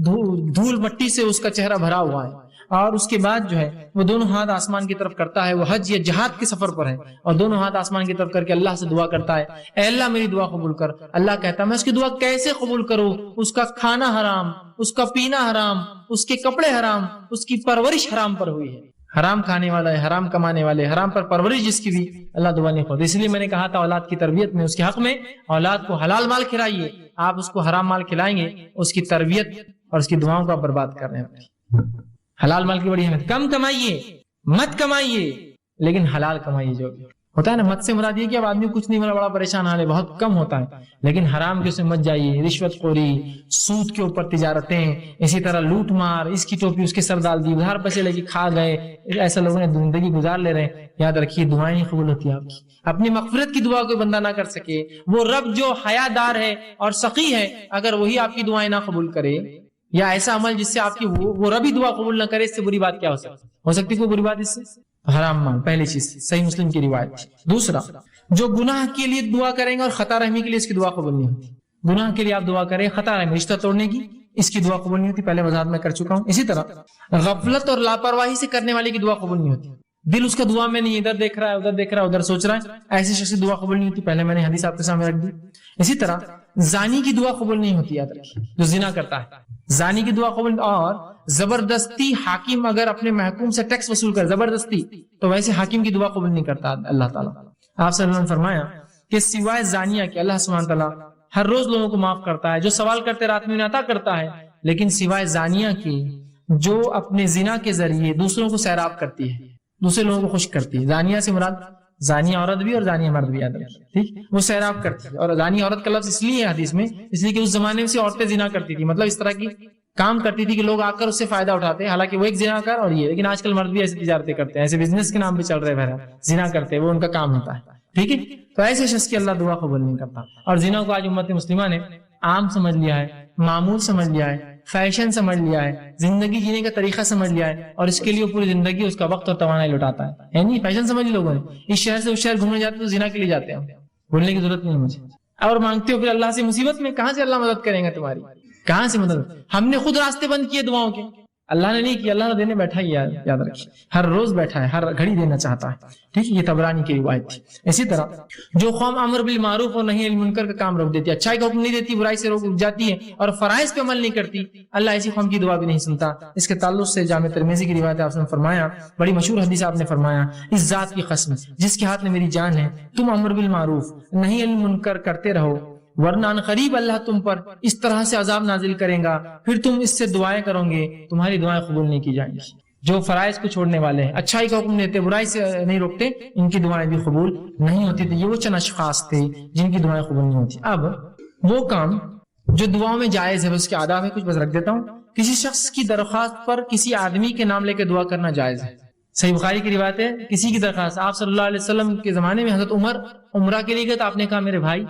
دھول مٹی سے اس کا چہرہ بھرا ہوا ہے، اور اس کے بعد جو ہے وہ دونوں ہاتھ آسمان کی طرف کرتا ہے، وہ حج یا جہاد کے سفر پر ہے، اور دونوں ہاتھ آسمان کی طرف کر کے اللہ سے دعا کرتا ہے، اے اللہ میری دعا قبول کر. اللہ کہتا ہے میں اس کی دعا کیسے قبول کروں؟ اس کا کھانا حرام، اس کا پینا حرام، اس کے کپڑے حرام، اس کی پرورش حرام پر ہوئی ہے. حرام کھانے والا ہے، حرام کمانے والے، حرام پر پرورش جس کی بھی اللہ دعا نہیں خود. اس لیے میں نے کہا تھا اولاد کی تربیت میں، اس کے حق میں اولاد کو حلال مال کھلائیے. آپ اس کو حرام مال کھلائیں گے، اس کی تربیت اور اس کی دعاؤں کو برباد کر رہے ہیں. حلال مال کی بڑی اہمیت. کم کمائیے، مت کمائیے، لیکن حلال کمائیے. جو ہوتا ہے نا، مت سے مراد یہ کہ اب آدمی کچھ نہیں میرا بڑا پریشان حال ہے، بہت کم ہوتا ہے، لیکن حرام کے اس میں مت جائیے. رشوت خوری، سود کے اوپر تجارتیں، اسی طرح لوٹ مار، اس کی ٹوپی اس کے سر ڈال دی، ادھار پیسے لے کے کھا گئے، ایسا لوگوں نے زندگی گزار لے رہے ہیں. یاد رکھیے دعائیں نہیں قبول ہوتی آپ کی. اپنی مغفرت کی دعا کوئی بندہ نہ کر سکے، وہ رب جو حیا دار ہے اور سخی ہے، اگر وہی آپ کی دعائیں نہ قبول کرے، یا ایسا عمل جس سے آپ کی وہ ربی دعا قبول نہ کرے، اس سے بری بات کیا ہو سکتی کوئی بری بات اس سے؟ حرام مال، پہلی چیز صحیح مسلم کی روایت. دوسرا، جو گناہ کے لیے دعا کریں گے اور خطا رحمی کے لیے اس کی دعا قبول نہیں ہوتی. گناہ کے لیے آپ دعا کریں، خطا رحمی رشتہ توڑنے کی، اس کی دعا قبول نہیں ہوتی، پہلے وضاحت میں کر چکا ہوں. اسی طرح غفلت اور لاپرواہی سے کرنے والے کی دعا قبول نہیں ہوتی. دل اس کا دعا میں نہیں، ادھر دیکھ رہا ہے، ادھر دیکھ رہا ہے، ادھر سوچ رہا ہے، ایسی شخص کی دعا قبول نہیں ہوتی. پہلے میں نے حدیث آپ کے سامنے رکھ دی. اسی طرح زانی کی دعا قبول نہیں ہوتی. یاد رکھیے جو زنا کرتا ہے زانی کی دعا قبول. اور زبردستی حاکم اگر اپنے محکوم سے ٹیکس وصول کر زبردستی، تو ویسے حاکم کی دعا قبول نہیں کرتا اللہ تعالیٰ. آپ صلی اللہ علیہ وسلم فرمایا کہ سوائے زانیہ کے اللہ سبحانہ تعالیٰ ہر روز لوگوں کو معاف کرتا ہے، جو سوال کرتے رات میں انہیں عطا کرتا ہے، لیکن سوائے زانیہ کے جو اپنے زنا کے ذریعے دوسروں کو سیراب کرتی ہے، دوسرے لوگوں کو خوش کرتی ہے. زانیہ سے مراد زانیہ عورت بھی اور زانیہ مرد بھی. یاد رکھیے ٹھیک، وہ سیراب کرتی ہے. اور زانیہ عورت کا لفظ اس لیے ہے حدیث میں، اس لیے کہ اس زمانے میں سے عورتیں زنا کرتی تھی، مطلب اس طرح کی کام کرتی تھی کہ لوگ آ کر اس سے فائدہ اٹھاتے ہیں، حالانکہ وہ ایک زنا کر اور یہ. لیکن آج کل مرد بھی ایسی تجارتیں کرتے ہیں، ایسے بزنس کے نام پہ چل رہے ہیں، زنا کرتے ہیں، وہ ان کا کام ہوتا ہے. ٹھیک ہے، تو ایسے شخص کی اللہ دعا قبول نہیں کرتا. اور زنا کو آج امت مسلمہ نے عام سمجھ لیا ہے، معمول سمجھ لیا ہے، فیشن سمجھ لیا ہے، زندگی جینے کا طریقہ سمجھ لیا ہے، اور اس کے لیے پوری زندگی اس کا وقت اور توانائی لٹاتا ہے. نہیں، فیشن سمجھ لوگوں نے، اس شہر سے اس شہر گھومنے جاتے تو زنا کے لیے جاتے ہیں، بھولنے کی ضرورت نہیں مجھے. اور مانگتے ہو پھر اللہ سے مصیبت میں، کہاں سے اللہ مدد کریں گا تمہاری؟ کہاں سے مدد؟ ہم نے خود راستے بند کیے دعاؤں کے، اللہ نے نہیں کیا، اللہ نے دینے بیٹھا ہی. یاد رکھیے ہر روز بیٹھا ہے، ہر گھڑی دینا چاہتا ہے. ٹھیک ہے، یہ طبرانی کی روایت تھی. اسی طرح جو قوم امر بالمعروف اور نہی عن المنکر کا کام روک دیتی ہے، اچھائی کا حکم نہیں دیتی، برائی سے روک جاتی ہے، اور فرائض پہ عمل نہیں کرتی، اللہ ایسی قوم کی دعا بھی نہیں سنتا. اس کے تعلق سے جامع ترمذی کی روایت آپ نے فرمایا، بڑی مشہور حدیث آپ نے فرمایا، اس ذات کی قسم جس کے ہاتھ میں میری جان ہے، تم امر بالمعروف نہی عن المنکر کرتے رہو، ورنہ ان قریب اللہ تم پر اس طرح سے عذاب نازل کریں گا، پھر تم اس سے دعائیں کرو گے، تمہاری دعائیں قبول نہیں کی جائیں گی. جو فرائض کو چھوڑنے والے ہیں، اچھائی کا حکم دیتے، برائی سے نہیں روکتے، ان کی دعائیں بھی قبول نہیں ہوتی. تو یہ وہ چند اشخاص تھے جن کی دعائیں قبول نہیں ہوتی. اب وہ کام جو دعاؤں میں جائز ہے، اس کے آداب ہے، کچھ بس رکھ دیتا ہوں، کسی شخص کی درخواست پر کسی آدمی کے نام لے کے دعا کرنا جائز ہے. صحیح بخاری کی روایت ہے, کسی کی درخواست, آپ صلی اللہ علیہ وسلم کے زمانے میں حضرت عمر عمرہ کے لیے گئے تو آپ نے کہا میرے بھائی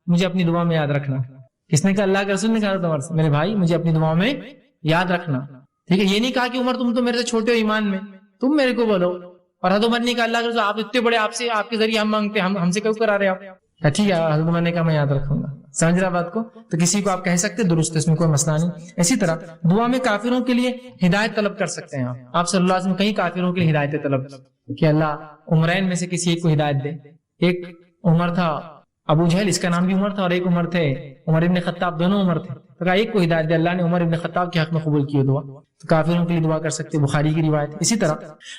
مجھے اپنی دعا میں یاد رکھنا. کس نے کہا؟ اللہ کے رسول نے کہا حضرت عمر سے, میرے بھائی مجھے اپنی دعا میں یاد رکھنا. ٹھیک ہے, یہ نہیں کہا کہ عمر تم تو میرے سے چھوٹے ہو ایمان میں, تم میرے کو بولو. اور حضرت عمر نے کہا اللہ کے رسول آپ اتنے بڑے, آپ سے آپ کے ذریعے ہم مانگتے, ہم سے کیوں کرا رہے آپ؟ ٹھیک ہے, حضرت عمر نے کہا میں یاد رکھوں گا. سمجھ رہا بات کو؟ تو کسی کو آپ کہہ سکتے درست, اس میں کوئی مسئلہ نہیں. اسی طرح دعا میں کافروں کے لیے ہدایت طلب کر سکتے ہیں آپ صلی اللہ علیہ وسلم کئی کافروں کے لیے ہدایت طلب کہ اللہ عمرین میں سے کسی ایک کو ہدایت دے. ایک عمر تھا ابو جہل, اس کا نام بھی عمر تھا, اور ایک عمر تھے عمر ابن خطاب, دونوں عمر تھے. تو کہا ایک کو ہدایت دے, اللہ نے عمر ابن خطاب کے حق میں قبول کی دعا. تو کافروں کے لیے دعا کر سکتے, بخاری کی روایت. اسی طرح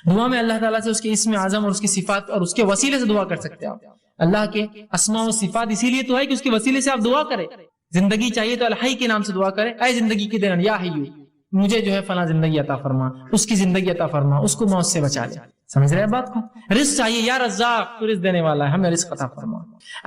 دعا میں اللہ تعالیٰ سے اس کے اسم اعظم اور اس کی صفات اور اس کے وسیلے سے دعا کر سکتے ہیں آپ. اللہ کے اسماء و صفات اسی لیے تو ہے کہ اس کے وسیلے سے آپ دعا کریں. زندگی چاہیے تو الحی کے نام سے دعا کریں, اے زندگی کے دینا یا حیو مجھے جو ہے فلاں زندگی عطا فرما, اس کی زندگی عطا فرما, اس کو موت سے بچا لے. سمجھ رہے ہیں بات کو؟ رزق چاہیے یا رزاق تو رزق دینے والا ہے, ہمیں رزق عطا فرما.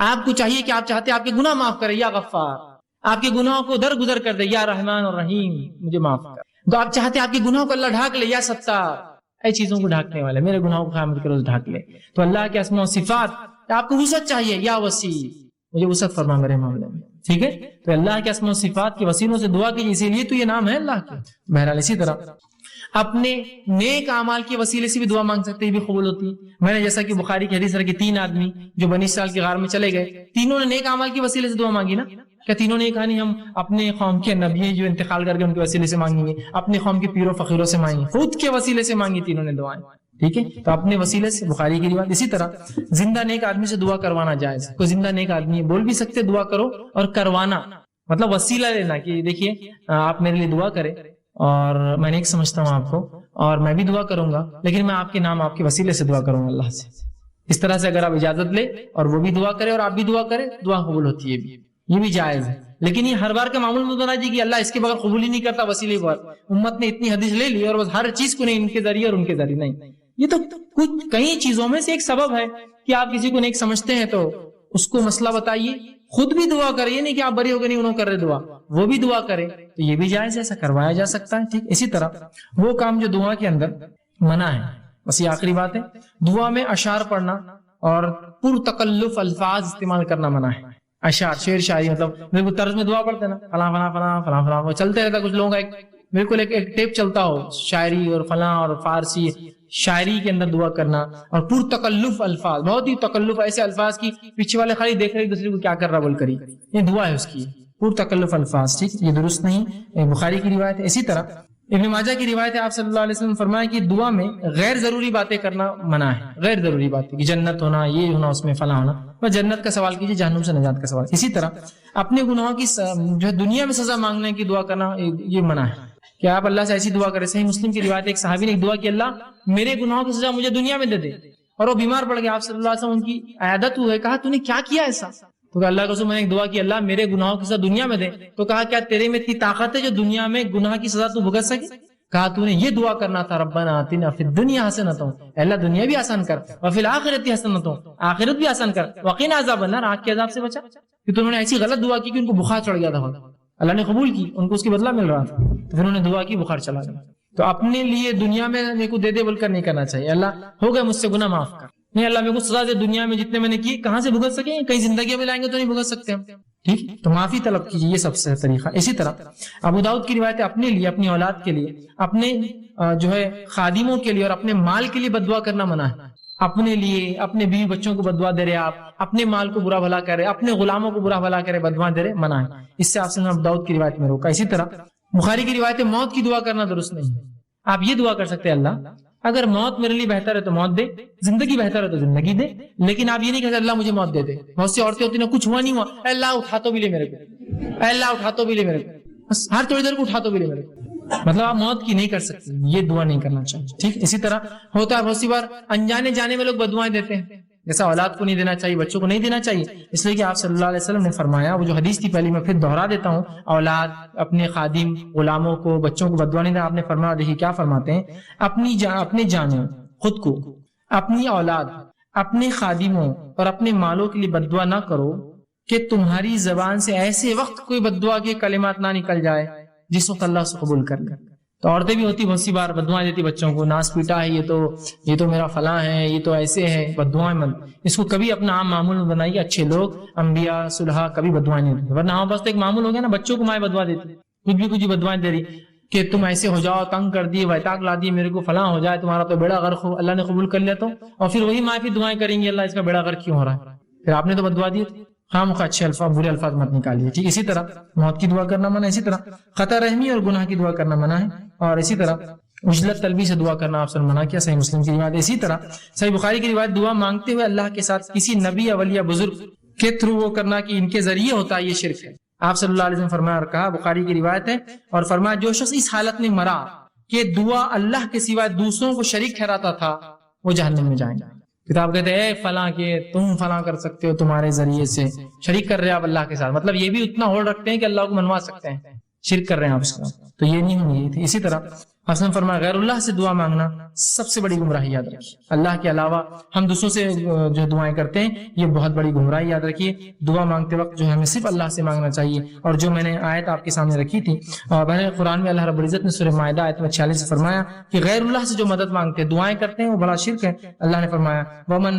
آپ کو چاہیے کہ آپ چاہتے آپ کے گناہ معاف کرے یا غفار, آپ کے گناہوں کو درگزر کر دے یا رحمان اور رحیم مجھے معاف کر. تو آپ چاہتے آپ کے گناہوں کو اللہ ڈھانک لے یا ستار, اے چیزوں کو ڈھانکنے والے میرے گناہوں کو قیامت کے روز ڈھانک لے. تو اللہ کے اسماء و صفات. آپ کو وسعت چاہیے یا وسیع مجھے وسعت فرما میرے معاملے میں. ٹھیک ہے, تو اللہ کے اسماء و صفات کے وسیلوں سے دعا کیجیے, اسی لیے تو یہ نام ہے اللہ کے. بہرحال اسی طرح اپنے نیک اعمال کے وسیلے سے بھی دعا مانگ سکتے, یہ بھی قبول ہوتی ہے. میں نے جیسا کہ بخاری کی حدیث ہے کہ 3 آدمی جو بنی اسرائیل کے غار میں چلے گئے, تینوں نے نیک اعمال کے وسیلے سے دعا مانگی نا. کیا تینوں نے یہ کہا نہیں ہم اپنے قوم کے نبی جو انتقال کر کے ان کے وسیلے سے مانگیں گے, اپنے قوم کے پیروں فقیروں سے مانگیں گے, خود کے وسیلے سے مانگی تینوں نے دعائیں. ٹھیک ہے, تو اپنے وسیلے سے, بخاری کی روایت. اسی طرح زندہ نیک آدمی سے دعا کروانا جائز. کوئی زندہ نیک آدمی بول بھی سکتے دعا کرو, اور کروانا مطلب وسیلہ لینا کہ دیکھیے آپ میرے لیے دعا کریں اور میں نیک سمجھتا ہوں آپ کو اور میں بھی دعا کروں گا, لیکن میں آپ کے نام آپ کے وسیلے سے دعا کروں گا اللہ سے. اس طرح سے اگر آپ اجازت لے اور وہ بھی دعا کرے اور آپ بھی دعا کرے, دعا قبول ہوتی ہے, یہ بھی جائز ہے. لیکن یہ ہر بار کا معمول مت بنا جی کہ اللہ اس کے بغیر قبول ہی نہیں کرتا وسیلے پر. امت نے اتنی حدیث لے لی اور بس ہر چیز کو نہیں ان کے ذریعے اور ان کے ذریعے نہیں. یہ تو کچھ کئی چیزوں میں سے ایک سبب ہے کہ آپ کسی کو نیک سمجھتے ہیں تو اس کو مسئلہ بتائیے, خود بھی دعا کرے, یہ نہیں کہ آپ بری ہو گئے نہیں انہوں کر رہے دعا, وہ بھی دعا کرے, تو یہ بھی جائز ہے, ایسا کروایا جا سکتا ہے. ٹھیک, اسی طرح وہ کام جو دعا کے اندر منع ہے, بس یہ آخری بات ہے, دعا میں اشعار پڑھنا اور پر تکلف الفاظ استعمال کرنا منع ہے. اشعار شعر شاعری مطلب بالکل طرز میں دعا پڑھتے نا, فلاں فلاں فلاں فلاں فلاں, وہ چلتے رہتا. کچھ لوگوں کا ایک بالکل ایک ٹیپ چلتا ہو شاعری اور فلاں اور فارسی شاعری کے اندر دعا کرنا, اور پر تکلف الفاظ, بہت ہی تکلف ایسے الفاظ کی پیچھے والے خالی دیکھ رہے ایک دوسرے کو کیا کر رہا بول کری, یہ دعا ہے اس کی, پر تکلف الفاظ. ٹھیک, یہ درست نہیں, بخاری کی روایت ہے. اسی طرح ابن ماجہ کی روایت ہے, آپ صلی اللہ علیہ وسلم فرمایا کہ دعا میں غیر ضروری باتیں کرنا منع ہے. غیر ضروری باتیں کہ جنت ہونا, یہ ہونا, اس میں فلاں ہونا, بس جنت کا سوال کیجیے, جہنم سے نجات کا سوال. اسی طرح اپنے گناہوں کی جو ہے دنیا میں سزا مانگنے کی دعا کرنا یہ منع ہے کہ آپ اللہ سے ایسی دعا کریں. صحیح مسلم کی روایت, ایک صحابی نے ایک دعا کی, اللہ میرے گناہوں کی سزا مجھے دنیا میں دے دے, اور وہ بیمار پڑ گیا. آپ صلی اللہ علیہ وسلم ان کی عیادت ہوئے, کہا تو نے کیا کیا ایسا؟ تو کہ اللہ کے رسول میں نے ایک دعا کی, اللہ میرے گناہوں کی سزا دنیا میں دے. تو کہا کیا تیرے میں اتنی طاقت ہے جو دنیا میں گناہ کی سزا تو بھگت سکے؟ کہا تو نے یہ دعا کرنا تھا, ربنا آتنا فی الدنیا حسنۃ, اللہ دنیا بھی آسان کر, وفی الآخرۃ حسنۃ, آخرت بھی آسان کر, وقنا عذاب النار, آگ کے عذاب سے بچا. کہ انہوں نے ایسی غلط دعا کی کہ ان کو بخار چڑھ گیا تھا, اللہ نے قبول کی, ان کو اس کی بدلہ مل رہا تھا, تو پھر انہوں نے دعا کی, بخار چلا گیا. تو اپنے لیے دنیا میں میرے کو دے دے بول کر نہیں کرنا چاہیے, اللہ ہو گئے مجھ سے گناہ معاف کر, نہیں اللہ میرے کو سزا دے دنیا میں جتنے میں نے کیے, کہاں سے بھگت سکیں, کئی زندگیوں میں لائیں گے تو نہیں بھگت سکتے ہم. ٹھیک, تو معافی طلب کیجیے, یہ سب سے طریقہ. اسی طرح ابو داؤد کی روایت ہے, اپنے لیے, اپنی اولاد کے لیے, اپنے جو ہے خادموں کے لیے اور اپنے مال کے لیے بددعا کرنا منع ہے. اپنے لیے, اپنے بیوی بچوں کو بددعا دے رہے, آپ اپنے مال کو برا بھلا کرے, اپنے غلاموں کو برا بھلا کرے, بددعا دے رہے, منع ہے. اس سے آپ نے ابو داؤد کی روایت میں روکا. اسی طرح بخاری کی روایت ہے, موت کی دعا کرنا درست نہیں ہے. آپ یہ دعا کر سکتے ہیں, اللہ اگر موت میرے لیے بہتر ہے تو موت دے, زندگی بہتر ہے تو زندگی دے, لیکن آپ یہ نہیں کہتے اللہ مجھے موت دے دے. بہت سی عورتیں ہوتی ہیں, کچھ ہوا نہیں ہوا, اے اللہ اٹھا تو بھی لے میرے کو, اے اللہ اٹھا تو بھی لے میرے کو, بس ہر تھوڑی دیر کو اٹھا تو بھی لے میرے کو. مطلب آپ موت کی نہیں کر سکتے, یہ دعا نہیں کرنا چاہیے. ٹھیک, اسی طرح ہوتا ہے بہت سی بار انجانے جانے میں لوگ بددعائیں دیتے ہیں, جیسا اولاد کو نہیں دینا چاہیے, بچوں کو نہیں دینا چاہیے, اس لیے کہ آپ صلی اللہ علیہ وسلم نے فرمایا, وہ جو حدیث تھی پہلی میں پھر دوہرا دیتا ہوں, اولاد, اپنے خادم, غلاموں کو, بچوں کو بددعا نہیں دینا. آپ نے فرمایا, دیکھیے کیا فرماتے ہیں, اپنی جانیں, خود کو, اپنی اولاد, اپنے خادموں اور اپنے مالوں کے لیے بددعا نہ کرو کہ تمہاری زبان سے ایسے وقت کوئی بددعا کے کلمات نہ نکل جائے جس وقت اللہ اسے قبول کر لے. تو عورتیں بھی ہوتی بہت سی بار بددعائیں دیتی بچوں کو، ناس پیٹا ہے، یہ تو میرا فلاں ہے، یہ تو ایسے ہے، بددعائیں مت. اس کو کبھی اپنا عام معمول میں بنائیے. اچھے لوگ انبیاء صلحاء کبھی بددعائیں نہیں دیتے، ورنہ ہمارے پاس تو ایک معمول ہو گیا نا، بچوں کو مائیں بددعا دیتی، کچھ بھی بددعائیں دے رہی کہ تم ایسے ہو جاؤ، تنگ کر دیے، ویتاق لا دیے میرے کو، فلاں ہو جائے، تمہارا تو بیڑا غرق ہو، اللہ نے قبول کر لیا تو. اور پھر وہی مائیں پھر دعائیں کریں گی، اللہ اس کا بیڑا غرق کیوں ہو رہا ہے، پھر آپ نے تو بددعا دی تھی. خام خواہ اچھے الفاظ برے الفاظ مت نکالیے. ٹھیک اسی طرح موت کی دعا کرنا منع، اسی طرح خطا رحمی اور گناہ کی دعا کرنا منع ہے، اور اسی طرح عجلت طلبی سے دعا کرنا آپ سے منع کیا. صحیح مسلم کی روایت. اسی طرح صحیح بخاری کی روایت، دعا مانگتے ہوئے اللہ کے ساتھ کسی نبی یا ولی یا بزرگ کے تھرو وہ کرنا کہ ان کے ذریعے ہوتا ہے، یہ شرک ہے. آپ صلی اللہ علیہ وسلم فرمایا اور کہا، بخاری کی روایت ہے، اور فرمایا جو شخص اس حالت میں مرا کہ دعا اللہ کے سوا دوسروں کو شریک ٹھہراتا تھا وہ جہنم میں جائیں گے. کتاب کہتے ہیں اے فلاں کہ تم فلاں کر سکتے ہو، تمہارے ذریعے سے شریک کر رہے ہیں آپ اللہ کے ساتھ، مطلب یہ بھی اتنا ہولڈ رکھتے ہیں کہ اللہ کو منوا سکتے ہیں، شرک کر رہے ہیں آپ اس کا، تو یہ نہیں ہونی تھی. اسی طرح حسن فرمایا غیر اللہ سے دعا مانگنا سب سے بڑی گمراہی، یاد رکھیے. اللہ کے علاوہ ہم دوسروں سے جو دعائیں کرتے ہیں یہ بہت بڑی گمراہی، یاد رکھیے. دعا مانگتے وقت جو ہمیں صرف اللہ سے مانگنا چاہیے. اور جو میں نے آیت آپ کے سامنے رکھی تھی، بہر قرآن میں اللہ رب العزت نے سورہ مائدہ آیت 46 سے فرمایا کہ غیر اللہ سے جو مدد مانگتے ہیں، دعائیں کرتے ہیں، وہ بڑا شرک ہے. اللہ نے فرمایا ومن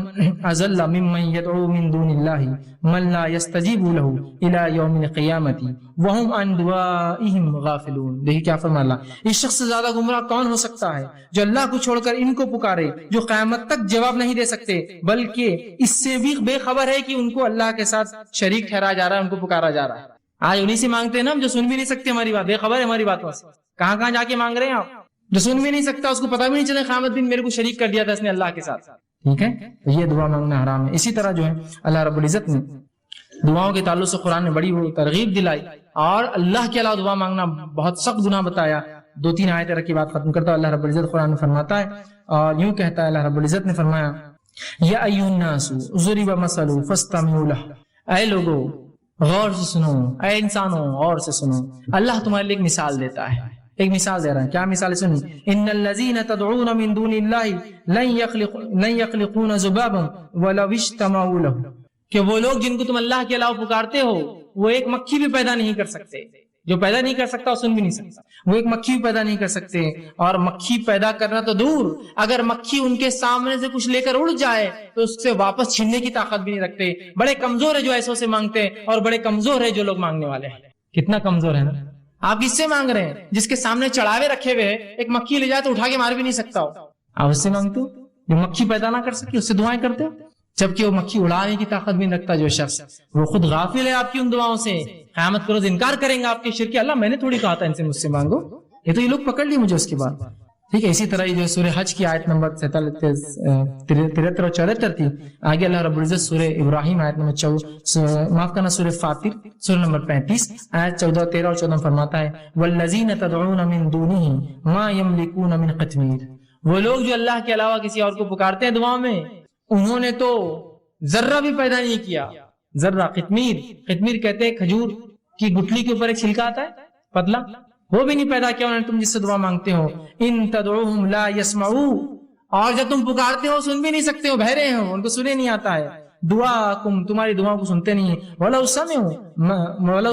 اضل ممن يدعو من دون الله من لا يستجيب له الى يوم القيامه وهم عن دعائهم غافلون. دیکھیے کیا فرمایا اللہ، اس شخص سے زیادہ گمراہ کون ہو سکتا ہے جو اللہ کو چھوڑ کر ان کو پکارے جو قیامت تک جواب نہیں دے سکتے، بلکہ اس سے بھی بے خبر ہے کہ ان کو اللہ کے ساتھ شریک ٹھہرایا جا رہا ہے، ان کو پکارا جا رہا ہے. آج انہیں سے مانگتے ہیں نا جو سن بھی نہیں سکتے ہماری بات، بے خبر ہے ہماری باتوں سے. کہاں جا کے مانگ رہے ہیں آپ، جو سن بھی نہیں سکتا، اس کو پتا بھی نہیں چلے قیامت دن میرے کو شریک کر دیا تھا اس نے اللہ کے ساتھ. ٹھیک ہے، تو یہ دعا مانگنا حرام ہے. اسی طرح جو ہے اللہ رب العزت نے دعاؤں کے تعلق سے قرآن نے بڑی ترغیب دلائی، اور اللہ کے علاوہ دعا مانگنا بہت سخت گناہ بتایا. 2-3 آیتیں رکھ کے بات ختم کرتا ہے. اللہ رب العزت قرآن میں فرماتا ہے اور یوں کہتا ہے، اللہ رب العزت نے فرمایا یا ایھا الناس ضرب مثل فاستمعوا له، اے لوگو غور سے سنو، اے انسانوں غور سے سنو. اللہ تمہارے لیے ایک مثال دیتا ہے، ایک مثال دے رہا ہے. کیا مثال سنی؟ ان الذين تدعون من دون الله لن يخلقون ذبابا ولو اجتمعوا له، کہ وہ لوگ جن کو تم اللہ کے علاوہ پکارتے ہو وہ ایک مکھی بھی پیدا نہیں کر سکتے. جو پیدا نہیں کر سکتا وہ سن بھی نہیں سکتا. وہ ایک مکھی بھی پیدا نہیں کر سکتے، اور مکھی پیدا کرنا تو دور، اگر مکھی ان کے سامنے سے کچھ لے کر اڑ جائے تو اس سے واپس چھیننے کی طاقت بھی نہیں رکھتے. بڑے کمزور ہے جو ایسوں سے مانگتے ہیں، اور بڑے کمزور ہے جو لوگ مانگنے والے ہیں. کتنا کمزور ہے نا. آپ کس سے مانگ رہے ہیں؟ جس کے سامنے چڑھاوے رکھے ہوئے ایک مکھی لے جائے تو اٹھا کے مار بھی نہیں سکتا ہو، آپ اس سے مانگتے ہو. جو مکھی پیدا نہ کر سکی اس سے دعائیں کرتے ہو، جبکہ وہ مکھی اڑانے کی طاقت بھی نہیں رکھتا. جو شخص وہ خود غافل ہے آپ کی ان دعاؤں سے، قیامت کو روز انکار کریں گا آپ کے شرک. اللہ میں نے تھوڑی کہا تھا ان سے مجھ سے مانگو، یہ تو یہ لوگ پکڑ لی مجھے اس کے بعد. ٹھیک ہے، اسی طرح یہ جو سورہ حج کی آیت نمبر 73 اور 74 تھی. آگے اللہ رب العزت سورہ ابراہیم آیت نمبر معاف کرنا سورہ فاطر سورہ نمبر 35 آیت 14، 13 اور 14 فرماتا ہے والذین تدعون من دونه ما یملکون من قطمیر. وہ لوگ جو اللہ کے علاوہ کسی اور کو پکارتے ہیں دعاؤں میں، انہوں نے تو ذرہ بھی پیدا نہیں کیا. ذرہ قطمیر کہتے ہیں کھجور کی گٹلی کے اوپر ایک چھلکا آتا ہے پتلا، وہ بھی نہیں پیدا کیا انہوں نے تم جس سے دعا مانگتے ہو. ان تدعوہم لا یسمعوا، اور جب تم پکارتے ہو سن بھی نہیں سکتے ہو، بہرے ہیں ان کو سنے نہیں آتا ہے. دعاکم، تمہاری دعاؤں کو سنتے نہیں. ولو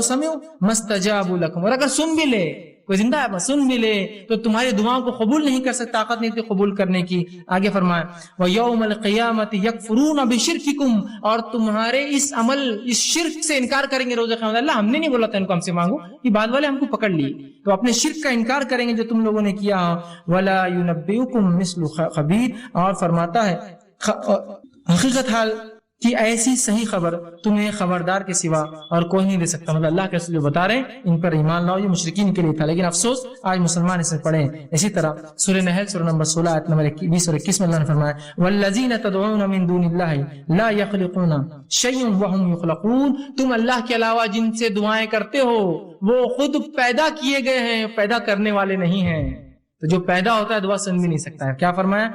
سمعوا ما استجابوا لکم، اور اگر سن بھی لے، کوئی زندہ ہے سن بھی لے تو تمہاری دعاؤں کو قبول نہیں کر سکتا، طاقت نہیں تھی قبول کرنے کی. آگے فرمایا وَيَوْمَ الْقِيَامَةِ يَكْفُرُونَ بِشِرْكِكُمْ، اور تمہارے اس عمل اس شرک سے انکار کریں گے روز قیامت. اللہ ہم نے نہیں بولا تھا ان کو ہم سے مانگو، یہ بعد والے ہم کو پکڑ لیے، تو اپنے شرک کا انکار کریں گے جو تم لوگوں نے کیا. وَلَا يُنَبِّئُكُمْ مِثْلُ خَبِيرٍ، اور فرماتا ہے حقیقت حال کہ ایسی صحیح خبر تمہیں خبردار کے سوا اور کوئی نہیں دے سکتا. مطلب اللہ کے رسول جو بتا رہے ہیں ان پر ایمان لاؤ، یہ مشرکین کے لیے تھا، لیکن افسوس آج مسلمان اسے پڑھیں. اسی طرح سورہ نحل سورہ نمبر 16 آیت نمبر 20 اور 21 میں اللہ نے فرمایا والذین تدعون من دون اللہ لا یخلقون شیئا وهم یخلقون. تم اللہ کے علاوہ جن سے دعائیں کرتے ہو وہ خود پیدا کیے گئے ہیں، پیدا کرنے والے نہیں ہیں. تو جو پیدا ہوتا ہے دعا سن بھی نہیں سکتا ہے. کیا فرمایا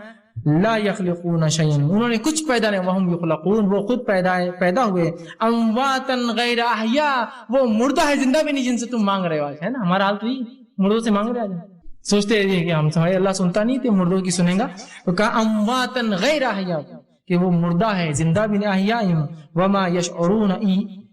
لا یخلقون شیئا، انہوں نے کچھ پیدا نہیں، وهم یخلقون، وہ خود پیدا ہوئے. امواتا غیر احیاء، وہ مردہ ہے زندہ بھی نہیں جن سے تم مانگ رہے ہو. ہے نا ہمارا حال تو یہ مردوں سے مانگ رہے ہیں، سوچتے ہیں کہ ہم سمجھے اللہ سنتا نہیں تھے مردوں کی سنیں گا. تو کہا امواتا غیر احیاء، کہ وہ مردہ ہے زندہ بھی نہیں. احیاء وما یشعرون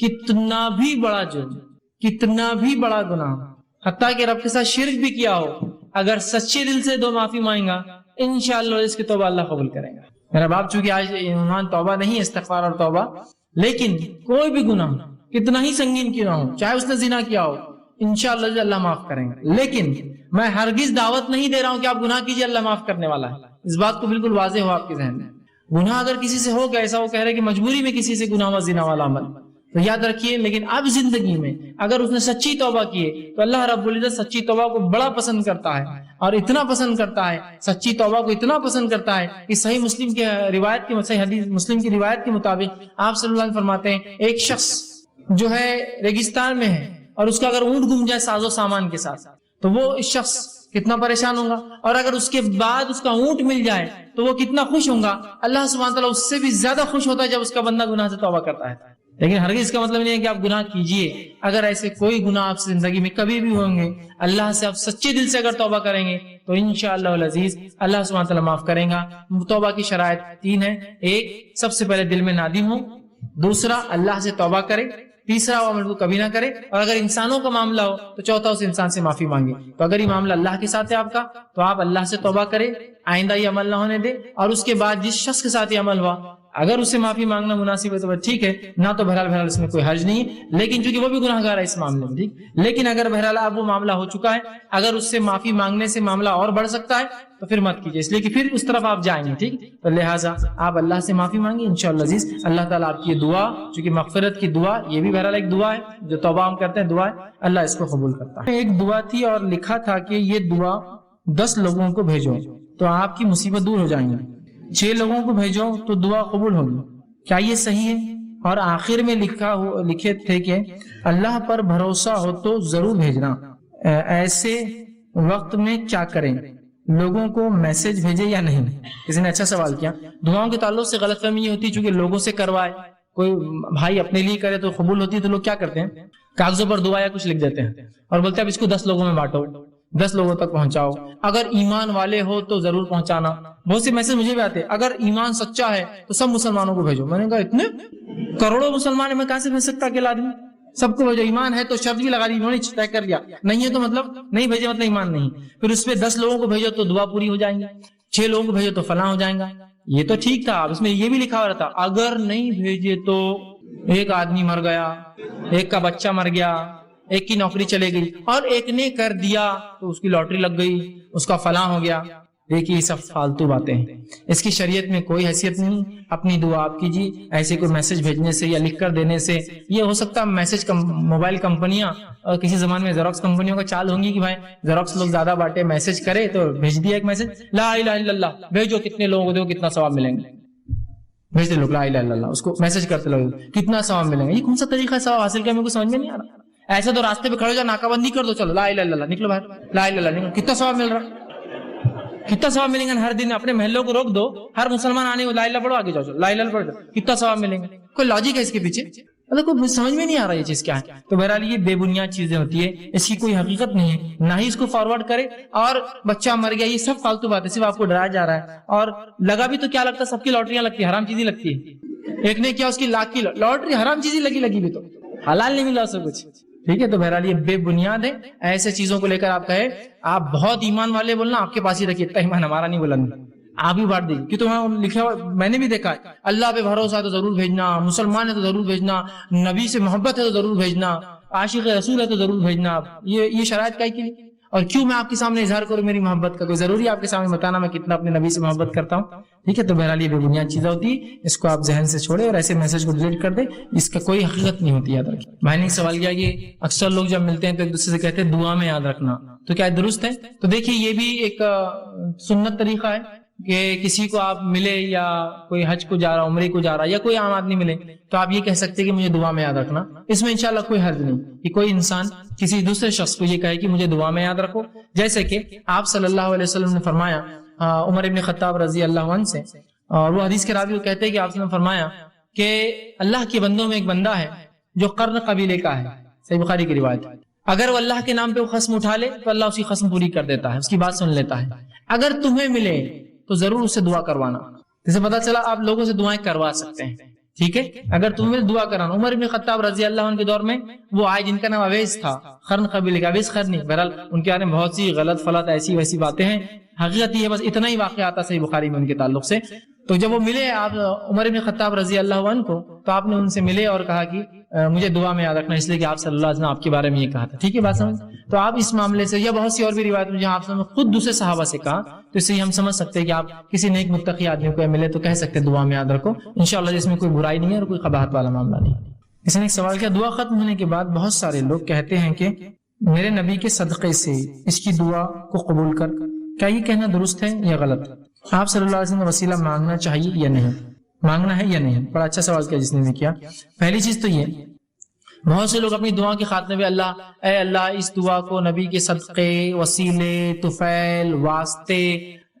کتنا بھی بڑا جرم، کتنا بھی بڑا گناہ، حتیٰ کہ رب کے ساتھ شرک بھی کیا ہو، اگر سچے دل سے دو معافی مانگے گا انشاءاللہ اس کی توبہ اللہ قبول کرے گا۔ میرا باپ چونکہ آج عنوان توبہ نہیں ہے، استغفار اور توبہ، لیکن کوئی بھی گناہ کتنا ہی سنگین کیوں نہ ہو، چاہے اس نے زنا کیا ہو، انشاءاللہ اللہ معاف کریں گے۔ لیکن میں ہرگز دعوت نہیں دے رہا ہوں کہ آپ گناہ کیجئے، اللہ معاف کرنے والا ہے، اس بات کو بالکل واضح ہو آپ کے ذہن میں۔ گناہ اگر کسی سے ہو گیا، ایسا وہ کہہ رہے کہ مجبوری میں کسی سے گناہ و زنا والا عمل، تو یاد رکھیے، لیکن اب زندگی میں اگر اس نے سچی توبہ کی ہے تو اللہ رب العزت سچی توبہ کو بڑا پسند کرتا ہے، اور اتنا پسند کرتا ہے، سچی توبہ کو اتنا پسند کرتا ہے کہ صحیح مسلم کی روایت کی، صحیح حدیث مسلم کی روایت کے مطابق آپ صلی اللہ علیہ وسلم فرماتے ہیں ایک شخص جو ہے ریگستان میں ہے اور اس کا اگر اونٹ گم جائے ساز و سامان کے ساتھ تو وہ اس شخص کتنا پریشان ہوگا، اور اگر اس کے بعد اس کا اونٹ مل جائے تو وہ کتنا خوش ہوگا۔ اللہ سبحانہ تعالیٰ اس سے بھی زیادہ خوش ہوتا ہے جب اس کا بندہ گناہ سے توبہ کرتا ہے۔ لیکن ہرگز اس کا مطلب نہیں ہے کہ آپ گناہ کیجئے، اگر ایسے کوئی گناہ آپ سے زندگی میں کبھی بھی ہوں گے، اللہ سے آپ سچے دل سے اگر توبہ کریں گے تو انشاءاللہ العزیز اللہ سبحانہ تعالیٰ معاف کریں گا۔ توبہ کی شرائط 3 ہیں، ایک سب سے پہلے دل میں نادم ہو، دوسرا اللہ سے توبہ کرے، تیسرا وہ عمل کو کبھی نہ کرے، اور اگر انسانوں کا معاملہ ہو تو چوتھا اس انسان سے معافی مانگے۔ تو اگر یہ معاملہ اللہ کے ساتھ ہے آپ کا تو آپ اللہ سے توبہ کریں، آئندہ یہ عمل نہ ہونے دے، اور اس کے بعد جس شخص کے ساتھ یہ عمل ہوا اگر اس سے معافی مانگنا مناسب ہے تو ٹھیک ہے، نہ تو بہرحال اس میں کوئی حرج نہیں ہے، لیکن چونکہ وہ بھی گناہ گار ہے اس معاملے میں، ٹھیک۔ لیکن اگر بہرحال اب وہ معاملہ ہو چکا ہے، اگر اس سے معافی مانگنے سے معاملہ اور بڑھ سکتا ہے تو پھر مت کیجیے، اس لیے کہ پھر اس طرف آپ جائیں گے، ٹھیک۔ تو لہٰذا آپ اللہ سے معافی مانگیں انشاءاللہ عزیز، اللہ تعالیٰ آپ کی یہ دعا، چونکہ مغفرت کی دعا یہ بھی بہرحال ایک دعا ہے، جو توبہ ہم کرتے ہیں دعا ہے، اللہ اس کو قبول کرتا ہے۔ ایک دعا تھی اور لکھا تھا کہ یہ دعا 10 لوگوں کو بھیجو تو آپ کی مصیبت دور ہو جائیں گی، 6 لوگوں کو بھیجو تو دعا قبول ہوگی، کیا یہ صحیح ہے؟ اور آخر میں لکھے تھے کہ اللہ پر بھروسہ ہو تو ضرور بھیجنا، ایسے وقت میں کیا کریں، لوگوں کو میسج بھیجے یا نہیں؟ کسی نے اچھا سوال کیا۔ دعاؤں کے تعلق سے غلط فہمی یہ ہوتی ہے چونکہ لوگوں سے کروائے، کوئی بھائی اپنے لیے کرے تو قبول ہوتی ہے، تو لوگ کیا کرتے ہیں کاغذوں پر دعا یا کچھ لکھ دیتے ہیں اور بولتے ہیں اب اس کو 10 لوگوں میں بانٹو، 10 لوگوں تک پہنچاؤ، اگر ایمان والے ہو تو ضرور پہنچانا۔ بہت سے میسج مجھے بھی آتے ہیں اگر ایمان سچا ہے تو سب مسلمانوں کو بھیجو۔ میں نے کہا اتنے کروڑوں مسلمان میں کہاں سے بھیج سکتا اکیلا آدمی؟ سب کو بھیجو، ایمان ہے تو شرط بھی لگا دی انہوں نے، طے کر لیا، نہیں ہے تو مطلب نہیں بھیجے مطلب ایمان نہیں، پھر اس پہ 10 لوگوں کو بھیجو تو دعا پوری ہو جائیں گی، 6 لوگوں کو بھیجو تو فلاں ہو جائیں گا۔ یہ تو ٹھیک تھا، اب اس میں یہ بھی لکھا ہوا تھا اگر نہیں بھیجے تو ایک آدمی مر گیا، ایک کا بچہ مر گیا، ایک کی نوکری چلے گئی، اور ایک نے کر دیا تو اس کی لاٹری لگ گئی، اس کا فلاں ہو گیا۔ دیکھیے یہ سب فالتو باتیں ہیں، اس کی شریعت میں کوئی حیثیت نہیں۔ اپنی دعا آپ کیجیے، ایسے کوئی میسج بھیجنے سے یا لکھ کر دینے سے یہ ہو سکتا ہے میسج موبائل کمپنیاں اور کسی زمانے میں زیروکس کمپنیوں کا چال ہوں گی کہ بھائی زیروکس لوگ زیادہ بانٹے، میسج کرے تو بھیج دیا ایک میسج لا الہ الا اللہ، بھیجو کتنے لوگوں کو دیکھو کتنا ثواب ملیں گے، بھیجتے لوگ لا الہ الا اللہ، اس کو میسج کرتے لوگ کتنا ثواب ملیں گے۔ یہ کون سا طریقہ ہے ثواب حاصل کرنے کو سمجھ میں نہیں آ رہا۔ ایسا تو راستے پہ کھڑے ہو جاؤ، ناکہ بندی کر دو، چلو لا الہ الا اللہ، نکلو باہر، لا الہ الا اللہ نکلو، کتنا ثواب مل رہا، کتنا ثواب ملیں گے۔ ہر دن اپنے محلوں کو روک دو، ہر مسلمان آنے کو لا الہ پڑھو، آگے جاؤ لا الہ پڑھ دو، کتنا ثواب ملیں گے۔ کوئی لاجک ہے اس کے پیچھے؟ مطلب کوئی سمجھ میں نہیں آ رہا یہ چیز کیا ہے۔ تو بہرحال یہ بے بنیاد چیزیں ہوتی ہے، اس کی کوئی حقیقت نہیں ہے، نہ ہی اس کو فارورڈ کرے۔ اور بچہ مر گیا، یہ سب فالتو بات ہے، صرف آپ کو ڈرایا جا رہا ہے، اور لگا بھی تو کیا لگتا ہے، سب کی لاٹریاں لگتی ہے، حرام چیزیں لگتی ہے۔ ایک نے کیا اس کی لاکھ کی لاٹری، حرام چیزیں لگی بھی تو حلال نہیں ملا اسے کچھ، ٹھیک ہے۔ تو بہرحال یہ بے بنیاد ہے، ایسے چیزوں کو لے کر آپ کہے آپ بہت ایمان والے بولنا، آپ کے پاس ہی رکھیے، اتنا ایمان ہمارا نہیں بولنا، آپ ہی بانٹ دیجیے، کہ تمہیں لکھا ہوا میں نے بھی دیکھا ہے، اللہ پہ بھروسہ ہے تو ضرور بھیجنا، مسلمان ہے تو ضرور بھیجنا، نبی سے محبت ہے تو ضرور بھیجنا، عاشق رسول ہے تو ضرور بھیجنا۔ یہ شرائط کیا کی؟ اور کیوں میں آپ کے سامنے اظہار کروں میری محبت کا؟ کوئی ضروری ہے آپ کے سامنے بتانا میں کتنا اپنے نبی سے محبت کرتا ہوں؟ ٹھیک ہے، تو بہرحال یہ بے بنیاد چیزیں ہوتی ہے، اس کو آپ ذہن سے چھوڑے اور ایسے میسج کو ڈیلیٹ کر دیں، اس کا کوئی حقیقت نہیں ہوتی، یاد رکھیں۔ میں نے سوال کیا کہ اکثر لوگ جب ملتے ہیں تو ایک دوسرے سے کہتے ہیں دعا میں یاد رکھنا، تو کیا درست ہے؟ تو دیکھیے یہ بھی ایک سنت طریقہ ہے کہ کسی کو آپ ملے یا کوئی حج کو جا رہا، عمرے کو جا رہا، یا کوئی عام آدمی ملے تو آپ یہ کہہ سکتے کہ مجھے دعا میں یاد رکھنا، اس میں انشاءاللہ کوئی حرج نہیں کہ کوئی انسان کسی دوسرے شخص کو یہ کہے کہ مجھے دعا میں یاد رکھو۔ جیسے کہ آپ صلی اللہ علیہ وسلم نے فرمایا عمر ابن خطاب رضی اللہ عنہ سے، اور وہ حدیث کے راوی وہ کہتے ہیں کہ آپ نے فرمایا کہ اللہ کے بندوں میں ایک بندہ ہے جو قرن قبیلے کا ہے، صحیح بخاری کی روایت، اگر وہ اللہ کے نام پہ وہ قسم اٹھا لے تو اللہ اس کی قسم پوری کر دیتا ہے، اس کی بات سن لیتا ہے۔ اگر تمہیں ملے تو ضرور اس سے دعا کروانا۔ جیسے پتا چلا آپ لوگوں سے دعائیں کروا سکتے ہیں، ٹھیک ہے. اگر تمہیں دعا کرانا. عمر بن خطاب رضی اللہ عنہ کے دور میں وہ آئے جن کا نام اویس تھا, خرن قبیلے کا, اویس خرنی. بہرحال ان کے بارے میں بہت سی غلط فلط ایسی ویسی باتیں ہیں. حقیقت یہ بس اتنا ہی واقعہ آتا صحیح بخاری میں ان کے تعلق سے. تو جب وہ ملے آپ عمر بن خطاب رضی اللہ عنہ کو, تو آپ نے ان سے ملے اور کہا کہ مجھے دعا میں یاد رکھنا, اس لیے کہ آپ صلی اللہ علیہ وسلم آپ کے بارے میں یہ کہا تھا. ٹھیک ہے بات سمجھ. تو آپ اس معاملے سے یا بہت سی اور بھی روایت میں جہاں آپ نے خود دوسرے صحابہ سے کہا, تو اس سے ہم سمجھ سکتے ہیں کہ آپ کسی نیک متقی آدمی کو ملے تو کہہ سکتے دعا میں یاد رکھو انشاءاللہ, جس میں کوئی برائی نہیں ہے اور کوئی قباحت والا معاملہ نہیں. اس نے ایک سوال کیا, دعا ختم ہونے کے بعد بہت سارے لوگ کہتے ہیں کہ میرے نبی کے صدقے سے اس کی دعا کو قبول کر, کیا یہ کہنا درست ہے یا غلط؟ آپ صلی اللہ علیہ وسلم وسیلہ مانگنا چاہیے یا نہیں, مانگنا ہے یا نہیں؟ بڑا اچھا سوال کیا جس نے کیا. پہلی چیز تو یہ, بہت سے لوگ اپنی دعا کے خاتمے میں اے اللہ اس دعا کو نبی کے صدقے, وسیلے, طفیل, واسطے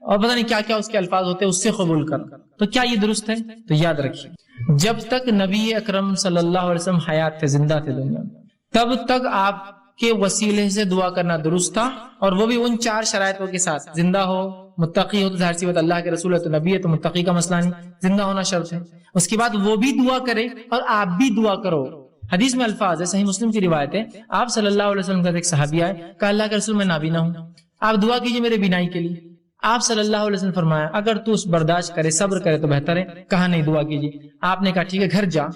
اور پتہ نہیں کیا کیا اس کے الفاظ ہوتے ہیں اس سے قبول کر. تو کیا یہ درست ہے؟ تو یاد رکھیے, جب تک نبی اکرم صلی اللہ علیہ وسلم حیات تھے, زندہ تھے دنیا میں, تب تک آپ کے وسیلے سے دعا کرنا درست تھا, اور وہ بھی ان 4 شرائطوں کے ساتھ. زندہ ہو, متقی ہو تو ظاہر سی بات اللہ کے رسول ہے تو نبی ہے تو متقی کا مسئلہ نہیں, زندہ ہونا شرط ہے. اس کے بعد وہ بھی دعا کرے اور آپ بھی دعا کرو. حدیث میں الفاظ ہے, صحیح مسلم کی روایت ہے, آپ صلی اللہ علیہ وسلم کا ایک صحابی آئے, کہا اللہ کے رسول میں نابینا ہوں, آپ دعا کیجئے میرے بینائی کے لیے. آپ صلی اللہ علیہ وسلم فرمایا اگر تو اس برداشت کرے, صبر کرے تو بہتر ہے. کہا نہیں, دعا کیجئے. آپ نے کہا ٹھیک ہے, گھر جا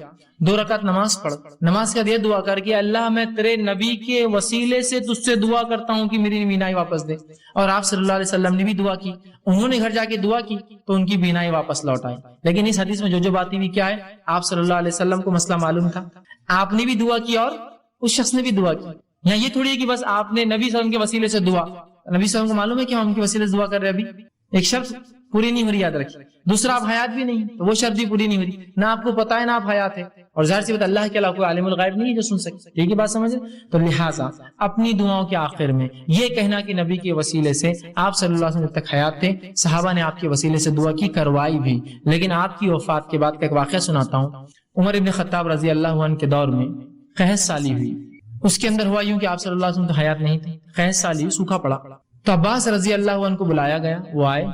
2 رکعت نماز پڑھ, نماز کا دیا دعا کر کے اللہ میں تیرے نبی کے وسیلے سے تجھ سے دعا کرتا ہوں کہ میری بینائی واپس دے. اور آپ صلی اللہ علیہ وسلم نے بھی دعا کی, انہوں نے گھر جا کے دعا کی تو ان کی بینائی واپس لوٹ آئی. لیکن اس حدیث میں جو باتیں بھی کیا ہے, آپ صلی اللہ علیہ وسلم کو مسئلہ معلوم تھا, آپ نے بھی دعا کی اور اس شخص نے بھی دعا کی. یہاں یہ تھوڑی ہے کہ بس آپ نے نبی صلی اللہ علیہ وسلم کے وسیلے سے دعا, نبی صلی اللہ علیہ وسلم کو معلوم ہے کہ ہم ان کے وسیلے سے دعا کر رہے ہیں, ابھی ایک شرط پوری نہیں ہو رہی, یاد رکھیے. دوسرا آپ حیات بھی نہیں, تو وہ شرط بھی پوری نہیں ہو رہی, نہ آپ کو پتا ہے نہ آپ حیات ہے, اور ظاہر سی بات اللہ کے علاوہ کوئی عالم الغیب نہیں ہے جو سن سکے. ٹھیک ہے بات سمجھے. تو لہٰذا اپنی دعاؤں کے آخر میں یہ کہنا کہ نبی کے وسیلے سے, آپ صلی اللہ علیہ وسلم جب تک حیات تھے صحابہ نے آپ کے وسیلے سے دعا کی, کروائی بھی. لیکن آپ کی وفات کے بعد کا ایک واقعہ سناتا ہوں. عمر ابن خطاب رضی اللہ عنہ کے دور میں قحط سالی ہوئی. اس کے اندر ہوا یوں کہ آپ صلی اللہ علیہ وسلم تو حیات نہیں تھے, قحط سالی سوکھا پڑا. تو عباس رضی اللہ عنہ کو بلایا گیا, وہ آئے.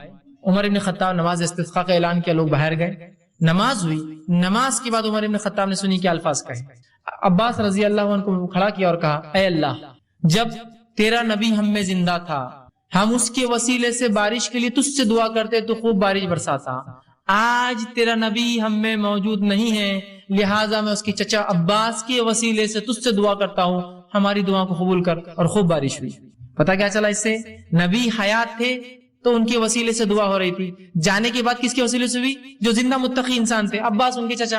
عمر ابن خطاب نماز استسقاء کا اعلان کیا, لوگ باہر گئے, نماز ہوئی. نماز کے بعد عمر ابن خطاب نے سنی کیا الفاظ کہے. عباس رضی اللہ عنہ کو کھڑا کیا اور کہا اے اللہ, جب تیرا نبی ہم میں زندہ تھا ہم اس کے وسیلے سے بارش کے لیے تجھ سے دعا کرتے تو خوب بارش برساتا. آج تیرا نبی ہم میں موجود نہیں ہے, لہٰذا میں اس کے چچا عباس کے وسیلے سے تجھ سے دعا کرتا ہوں, ہماری دعا کو قبول کر. اور خوب بارش ہوئی. پتا کیا چلا اس سے, نبی حیات تھے تو ان کے وسیلے سے دعا ہو رہی تھی, جانے کے بعد کس کے وسیلے سے ہوئی, جو زندہ متقی انسان تھے, عباس ان کے چچا.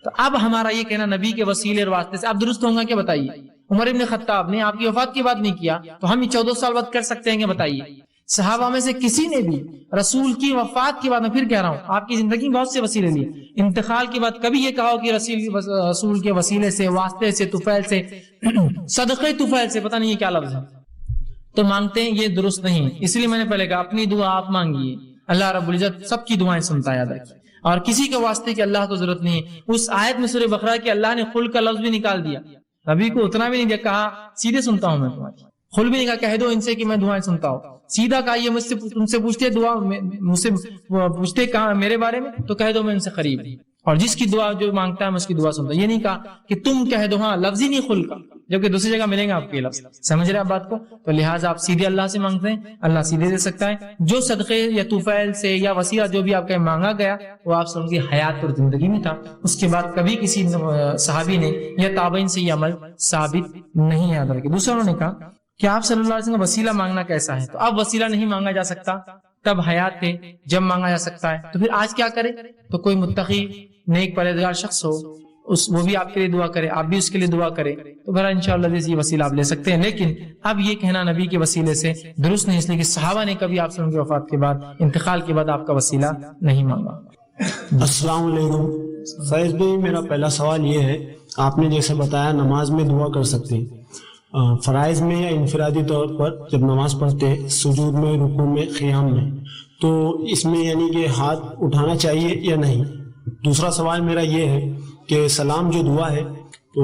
تو اب ہمارا یہ کہنا نبی کے وسیلے اور واسطے سے اب درست ہوگا کیا بتائیے. عمر ابن خطاب نے آپ کی وفات کے بعد نہیں کیا تو ہم 14 سال بعد کر سکتے ہیں کہ بتائیے. صحابہ میں سے کسی نے بھی رسول کی وفات کے بعد, میں پھر کہہ رہا ہوں آپ کی زندگی میں بہت سے وسیلے لیے, انتقال کے بعد کبھی یہ کہا ہو کہ رسول کے وسیلے سے, واسطے سے, طفیل سے, صدقے طفیل سے, پتہ نہیں یہ کیا لفظ ہے, تو مانگتے ہیں یہ درست نہیں. اس لیے میں نے پہلے کہا اپنی دعا آپ مانگیے, اللہ رب العزت سب کی دعائیں سنتا ہے, یاد رکھیے. اور کسی کے واسطے کہ اللہ کو ضرورت نہیں ہے. اس آیت میں سورہ بقرہ کہ اللہ نے خل کا لفظ بھی نکال دیا, نبی کو اتنا بھی نہیں دیا, کہا سیدھے سنتا ہوں میں تمہاری, خل بھی نہیں کہا کہہ دو ان سے کہ میں دعائیں سنتا ہوں, سیدھا کہا یہ مجھ سے تم سے پوچھتے دعا, مجھ سے پوچھتے کہاں میرے بارے میں تو کہہ دو میں ان سے قریب ہوں, اور جس کی دعا جو مانگتا ہے میں اس کی دعا سنتا. یہ نہیں کہا کہ تم کہہ دو, ہاں لفظ ہی نہیں خل کا, جبکہ دوسری جگہ ملیں گا آپ کے لفظ. سمجھ رہے آپ بات کو. تو لہٰذا آپ سیدھے اللہ سے مانگتے ہیں, اللہ سیدھے دے سکتا ہے. جو صدقے یا طفیل سے یا وسیلہ جو بھی آپ کا مانگا گیا وہ آپ سب کی حیات اور زندگی میں تھا, اس کے بعد کبھی کسی صحابی نے یا تابعین سے یہ عمل ثابت نہیں ہے. یاد رکھیں. دوسرا انہوں نے کہا کہ آپ صلی اللہ علیہ وسلم کا وسیلہ مانگنا کیسا ہے, تو اب وسیلہ نہیں مانگا جا سکتا, تب حیات تھے جب مانگا جا سکتا ہے, تو پھر آج کیا کرے. تو کوئی متقی نیک پرہیزگار شخص ہو, وہ بھی آپ کے لیے دعا کرے, آپ بھی اس کے لیے دعا کرے, تو بھرا انشاءاللہ یہ وسیلہ آپ لے سکتے ہیں. لیکن اب یہ کہنا نبی کے وسیلے سے درست نہیں, اس لیے کہ صحابہ نے کبھی آپ کی وفات کے بعد, انتقال کے بعد آپ کا وسیلہ نہیں مانگا. السلام علیکم. فیض بھائی, میرا پہلا سوال یہ ہے, آپ نے جیسے بتایا نماز میں دعا کر سکتے ہیں, فرائض میں یا انفرادی طور پر جب نماز پڑھتے ہیں, سجود میں, رکوع میں, قیام میں, تو اس میں یعنی کہ ہاتھ اٹھانا چاہیے یا نہیں. دوسرا سوال میرا یہ ہے کہ سلام جو دعا ہے, تو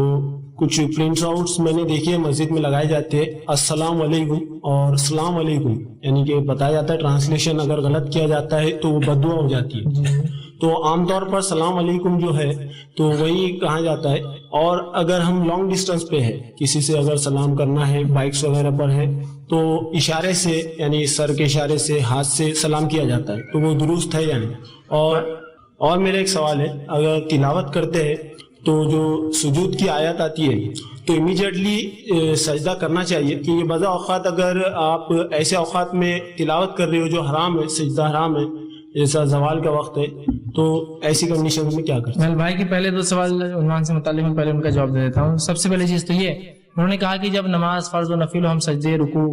کچھ پرنٹ آؤٹس میں نے دیکھی ہے مسجد میں لگائے جاتے ہیں, السلام علیکم اور السلام علیکم, یعنی کہ بتایا جاتا ہے ٹرانسلیشن اگر غلط کیا جاتا ہے تو وہ بد دعا ہو جاتی ہے. تو عام طور پر سلام علیکم جو ہے تو وہی کہا جاتا ہے، اور اگر ہم لانگ ڈسٹینس پہ ہے، کسی سے اگر سلام کرنا ہے، بائکس وغیرہ پر ہے، تو اشارے سے یعنی سر کے اشارے سے ہاتھ سے سلام کیا جاتا ہے، تو وہ درست ہے یا نہیں؟ اور میرا ایک سوال ہے، اگر تلاوت کرتے ہیں تو جو سجود کی آیت آتی ہے تو امیجیٹلی سجدہ کرنا چاہیے، کیونکہ بعض اوقات اگر آپ ایسے اوقات میں تلاوت کر رہے ہو جو حرام ہے، سجدہ حرام ہے، جیسا زوال کا وقت ہے، تو ایسی کنڈیشن میں کیا کرتے ہیں؟ میں بھائی کے پہلے دو سوال عنوان سے متعلق میں پہلے ان کا جواب دے دیتا ہوں. سب سے پہلے چیز تو یہ انہوں نے کہا کہ جب نماز فرض و نفل ہو، ہم سجدے رکوع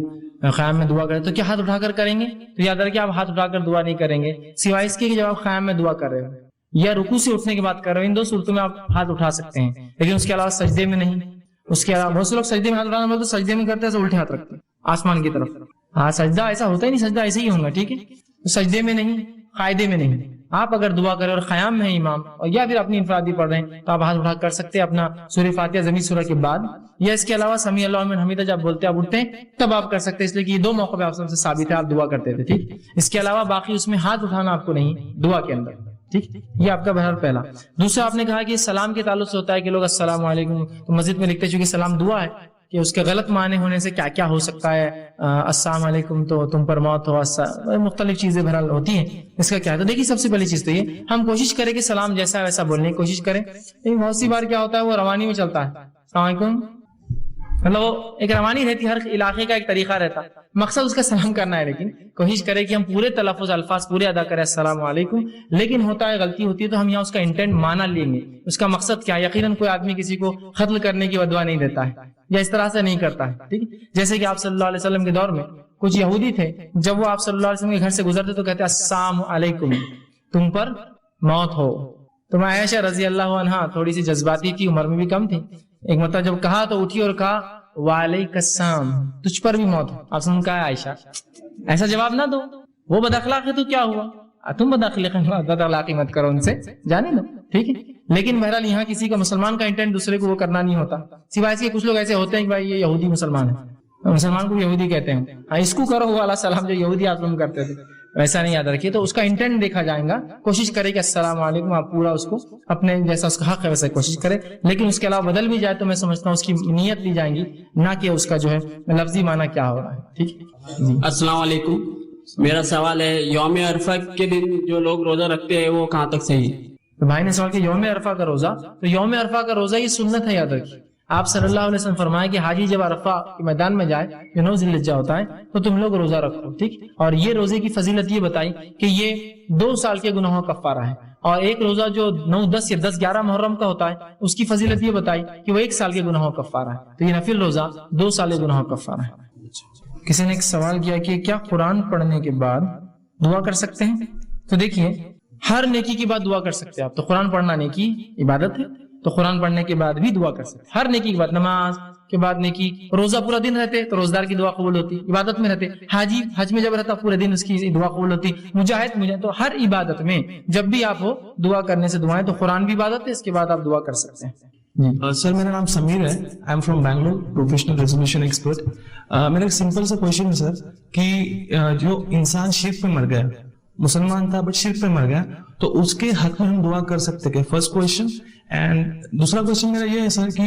قیام میں دعا کریں تو کیا ہاتھ اٹھا کر کریں گے؟ تو یاد رکھیں آپ ہاتھ اٹھا کر دعا نہیں کریں گے، سوائے اس کے کہ جب آپ قیام میں دعا کر رہے ہو یا رکوع سے اٹھنے کے بعد کر رہے ہو. ان دو صورتوں میں آپ ہاتھ اٹھا سکتے ہیں، لیکن اس کے علاوہ سجدے میں نہیں. اس کے علاوہ بہت سے لوگ سجدے میں ہاتھ اٹھانا بولتے سجدے میں کرتے ہیں تو الٹے ہاتھ رکھتے ہیں آسمان کی طرف. ہاں سجدہ ایسا ہوتا ہی نہیں، سجدہ ایسے ہی ہوگا، ٹھیک ہے؟ سجدے میں نہیں، قاعدے میں نہیں. آپ اگر دعا کریں اور قیام میں امام اور یا پھر اپنی انفرادی پڑھ رہے ہیں تو آپ ہاتھ اٹھا کر سکتے ہیں اپنا سورہ فاتحہ ضمیع سورہ کے بعد، یا اس کے علاوہ سمیع اللہ لمن حمیدہ جب بولتے ہیں آپ اٹھتے ہیں تب آپ کر سکتے ہیں، اس لیے کہ یہ دو موقع پہ آپ سب سے ثابت ہے آپ دعا کرتے تھے، ٹھیک؟ اس کے علاوہ باقی اس میں ہاتھ اٹھانا آپ کو نہیں دعا کے اندر، ٹھیک؟ یہ آپ کا بہرحال پہلا. دوسرا آپ نے کہا کہ سلام کے تعلق سے ہوتا ہے کہ لوگ السلام علیکم تو مسجد میں لکھتے ہیں، چونکہ سلام دعا ہے کہ اس کے غلط معنی ہونے سے کیا کیا ہو سکتا ہے، السلام علیکم تو تم پر موت ہو، مختلف چیزیں بہرحال ہوتی ہیں، اس کا کیا ہے؟ تو دیکھیے سب سے پہلی چیز تو یہ ہم کوشش کریں کہ سلام جیسا ویسا بولنے کی کوشش کریں. لیکن بہت سی بار کیا ہوتا ہے وہ روانی میں چلتا ہے، السلام علیکم، مطلب وہ ایک روانی رہتی، ہر علاقے کا ایک طریقہ رہتا ہے، مقصد اس کا سلام کرنا ہے، لیکن کوشش کرے کہ ہم پورے تلفظ الفاظ پورے ادا کریں السلام علیکم. لیکن ہوتا ہے غلطی ہوتی ہے تو ہم یہاں اس کا انٹینٹ مانا لیں گے، اس کا مقصد کیا. یقیناً کوئی آدمی کسی کو قتل کرنے کی بدعا نہیں دیتا ہے یا اس طرح سے نہیں کرتا ہے، ٹھیک؟ جیسے کہ آپ صلی اللہ علیہ وسلم کے دور میں کچھ یہودی تھے، جب وہ آپ صلی اللہ علیہ وسلم کے گھر سے گزرتے تو کہتے السلام علیکم تم پر موت ہو. تو میں عائشہ رضی اللہ عنہا تھوڑی سی جذباتی تھی، عمر میں بھی کم تھی، ایک مرتبہ جب کہا تو اٹھی اور کہا وعلیک السلام تجھ پر بھی موت ہو. آپ نے کہا عائشہ ایسا جواب نہ دو، وہ بد اخلاق ہے تو کیا ہوا، تم بد اخلاقی مت کرو ان سے، جانے دو، ٹھیک ہے؟ لیکن بہرحال یہاں کسی کا مسلمان کا انٹینٹ دوسرے کو وہ کرنا نہیں ہوتا، سوائے اس کے کچھ لوگ ایسے ہوتے ہیں کہ بھائی یہ یہودی مسلمان ہے، مسلمان کو یہودی کہتے ہیں، اس کو کرو والا سلام جو یہودی آپ لوگ کرتے تھے ویسا نہیں یاد رکھیے. تو اس کا انٹینٹ دیکھا جائے گا، کوشش کرے کہ السلام علیکم آپ پورا اس کو اپنے جیسا اس کا حق ہے ویسا کوشش کرے. لیکن اس کے علاوہ بدل بھی جائے تو میں سمجھتا ہوں اس کی نیت لی جائیں گی، نہ کہ اس کا جو ہے لفظی معنی کیا ہو رہا ہے، ٹھیک ہے؟ السلام علیکم، میرا سوال ہے یوم عرفہ کے دن جو لوگ روزہ رکھتے ہیں وہ کہاں تک صحیح ہے؟ تو بھائی نے سوال کہ یوم عرفہ کا روزہ، تو یوم عرفہ کا روزہ یہ سنت ہے، یاد رکھیے. آپ صلی اللہ علیہ وسلم فرمائے کہ حاجی جب عرفہ کے میدان میں جائے، یہ 9 ذی الحجہ ہوتا ہے، تو تم لوگ روزہ رکھو، ٹھیک؟ اور یہ روزے کی فضیلت یہ بتائی کہ یہ 2 سال کے گناہوں کا کفارہ ہے، اور ایک روزہ جو 9، 10 یا 10، 11 محرم کا ہوتا ہے اس کی فضیلت یہ بتائی کہ وہ 1 سال کے گناہوں کا کفارہ ہے. تو یہ نفل روزہ 2 سال کے گناہوں کا کفارہ ہے. کسی نے ایک سوال کیا کہ کیا قرآن پڑھنے کے بعد دعا کر سکتے ہیں؟ تو دیکھیے ہر نیکی کے بعد دعا کر سکتے ہیں آپ. تو قرآن پڑھنا نیکی عبادت ہے، تو قرآن پڑھنے کے بعد بھی دعا کر سکتے ہیں، ہر نیکی کے بعد. نماز کے بعد نیکی، روزہ پورا دن رہتے تو روزدار کی دعا قبول ہوتی، عبادت میں رہتے، حاجی حج میں جب رہتا پورے دن اس کی دعا قبول ہوتی، مجاہد تو ہر عبادت میں جب بھی آپ ہو دعا کرنے سے دعائیں. تو قرآن بھی عبادت ہے، اس کے بعد آپ دعا کر سکتے ہیں. سر میرا نام سمیر ہے، I am from Bangalore, professional resolution expert. میرا ایک سمپل سا کوشچن ہے سر کہ جو انسان شرک پہ مر گیا، مسلمان تھا بٹ شرک پہ مر گیا، تو اس کے حق میں ہم دعا کر سکتے کیا؟ First question. اینڈ دوسرا کوشچن میرا یہ ہے سر کہ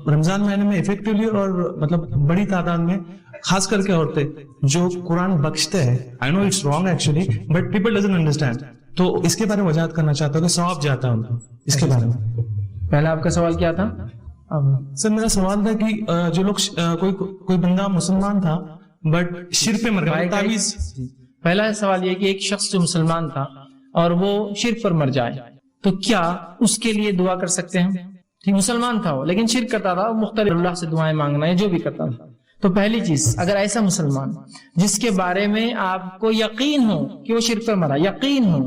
رمضان مہینے میں افیکٹولی اور مطلب بڑی تعداد میں خاص کر کے عورتیں جو قرآن بخشتے ہیں، I know it's wrong actually but people doesn't understand, تو اس کے بارے میں وضاحت کرنا چاہتا ہوں کہ ثواب جاتا ہے ان کو، اس کے بارے میں. پہلا آپ کا سوال کیا تھا؟ سر میرا سوال تھا کہ جو لوگ کوئی بندہ مسلمان تھا بٹ شرک پہ مر گیا، تعویذ. پہلا سوال یہ کہ ایک شخص جو مسلمان تھا اور وہ شرک پر مر جائے تو کیا اس کے لیے دعا کر سکتے ہیں؟ ٹھیک، مسلمان تھا وہ لیکن شرک کرتا تھا، مختلف اللہ سے دعائیں مانگنا ہے جو بھی کرتا تھا. تو پہلی چیز اگر ایسا مسلمان جس کے بارے میں آپ کو یقین ہو کہ وہ شرک پر مرا، یقین ہو،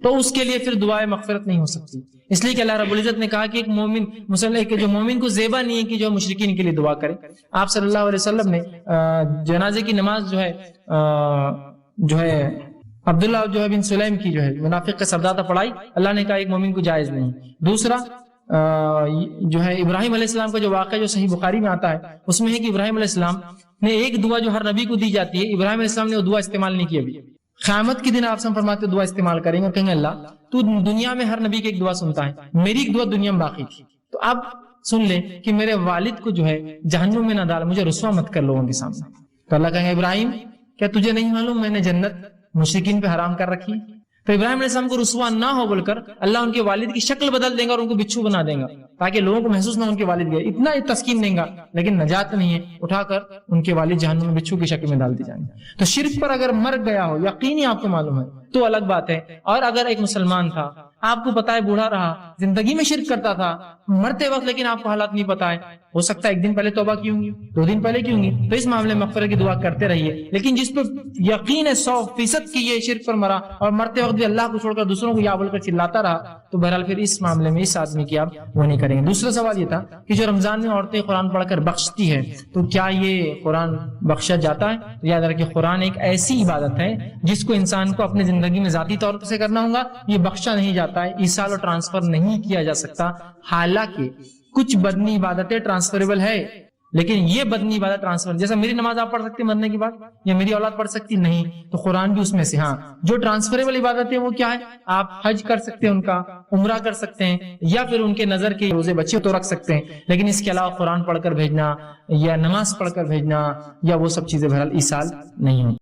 تو اس کے لیے پھر دعائیں مغفرت نہیں ہو سکتی. اس لیے کہ اللہ رب العزت نے کہا کہ ایک مومن مسلمان کہ جو مومن کو زیبا نہیں ہے کہ جو مشرکین کے لیے دعا کرے. آپ صلی اللہ علیہ وسلم نے جنازے کی نماز جو ہے عبداللہ جو ہے بن سلیم کی جو ہے منافق کا سردار پڑھائی، اللہ نے کہا ایک مومن کو جائز نہیں. دوسرا جو ہے ابراہیم علیہ السلام کا جو واقعہ جو صحیح بخاری میں آتا ہے اس میں ہے کہ ابراہیم علیہ السلام نے ایک دعا جو ہر نبی کو دی جاتی ہے، ابراہیم علیہ السلام نے وہ دعا استعمال نہیں کی. ابھی قیامت کے دن آپ سے فرماتے دعا استعمال کریں گے، کہیں گے اللہ تو دنیا میں ہر نبی کی ایک دعا سنتا ہے، میری ایک دعا دنیا میں باقی تھی، تو اب سن لے کہ میرے والد کو جو ہے جہنم میں نہ ڈال، مجھے رسوا مت کر لوگوں کے سامنے۔ تو اللہ کہیں گے ابراہیم کیا تجھے نہیں معلوم میں نے جنت مشرکین پہ حرام کر رکھی؟ تو ابراہیم علیہ السلام کو رسوا نہ ہو بول کر اللہ ان کے والد کی شکل بدل دیں گا اور ان کو بچھو بنا دیں گا تاکہ لوگوں کو محسوس نہ ان کے والد گئے، اتنا تسکین دیں گا، لیکن نجات نہیں ہے، اٹھا کر ان کے والد جہنم میں بچھو کی شکل میں ڈال دی جائیں گے۔ تو شرک پر اگر مر گیا ہو یقینی آپ کو معلوم ہے تو الگ بات ہے، اور اگر ایک مسلمان تھا آپ کو پتا ہے بوڑھا رہا زندگی میں شرک کرتا تھا مرتے وقت، لیکن آپ کو حالات نہیں پتا ہے، ہو سکتا ہے ایک دن پہلے توبہ کی ہوں گی، 2 دن پہلے کی ہوں گی، تو اس معاملے میں مغفرت کی دعا کرتے رہیے۔ لیکن جس پہ یقین ہے 100% کہ یہ شرک پر مرا اور مرتے وقت بھی اللہ کو چھوڑ کر دوسروں کو یا بول کر چلاتا رہا، تو بہرحال پھر اس معاملے میں اس آدمی کی آپ وہ نہیں کریں گے۔ دوسرا سوال یہ تھا کہ جو رمضان میں عورتیں قرآن پڑھ کر بخشتی ہے تو کیا یہ قرآن بخشا جاتا ہے؟ تو یاد رکھیں قرآن ایک ایسی عبادت ہے جس کو انسان کو اپنی زندگی میں ذاتی طور سے کرنا ہوگا، یہ بخشا نہیں جاتا ہے، ایصال اور ٹرانسفر نہیں کیا جا سکتا۔ حالانکہ کچھ بدنی عبادتیں ٹرانسفریبل ہے، لیکن یہ بدنی عبادت ٹرانسفر، جیسا میری نماز آپ پڑھ سکتے ہیں مرنے کے بعد یا میری اولاد پڑھ سکتی نہیں، تو قرآن بھی اس میں سے۔ ہاں جو ٹرانسفریبل عبادت ہے وہ کیا ہے؟ آپ حج کر سکتے ہیں، ان کا عمرہ کر سکتے ہیں، یا پھر ان کے نظر کے روزے بچے تو رکھ سکتے ہیں، لیکن اس کے علاوہ قرآن پڑھ کر بھیجنا یا نماز پڑھ کر بھیجنا یا وہ سب چیزیں بہرحال ایصال نہیں ہوں۔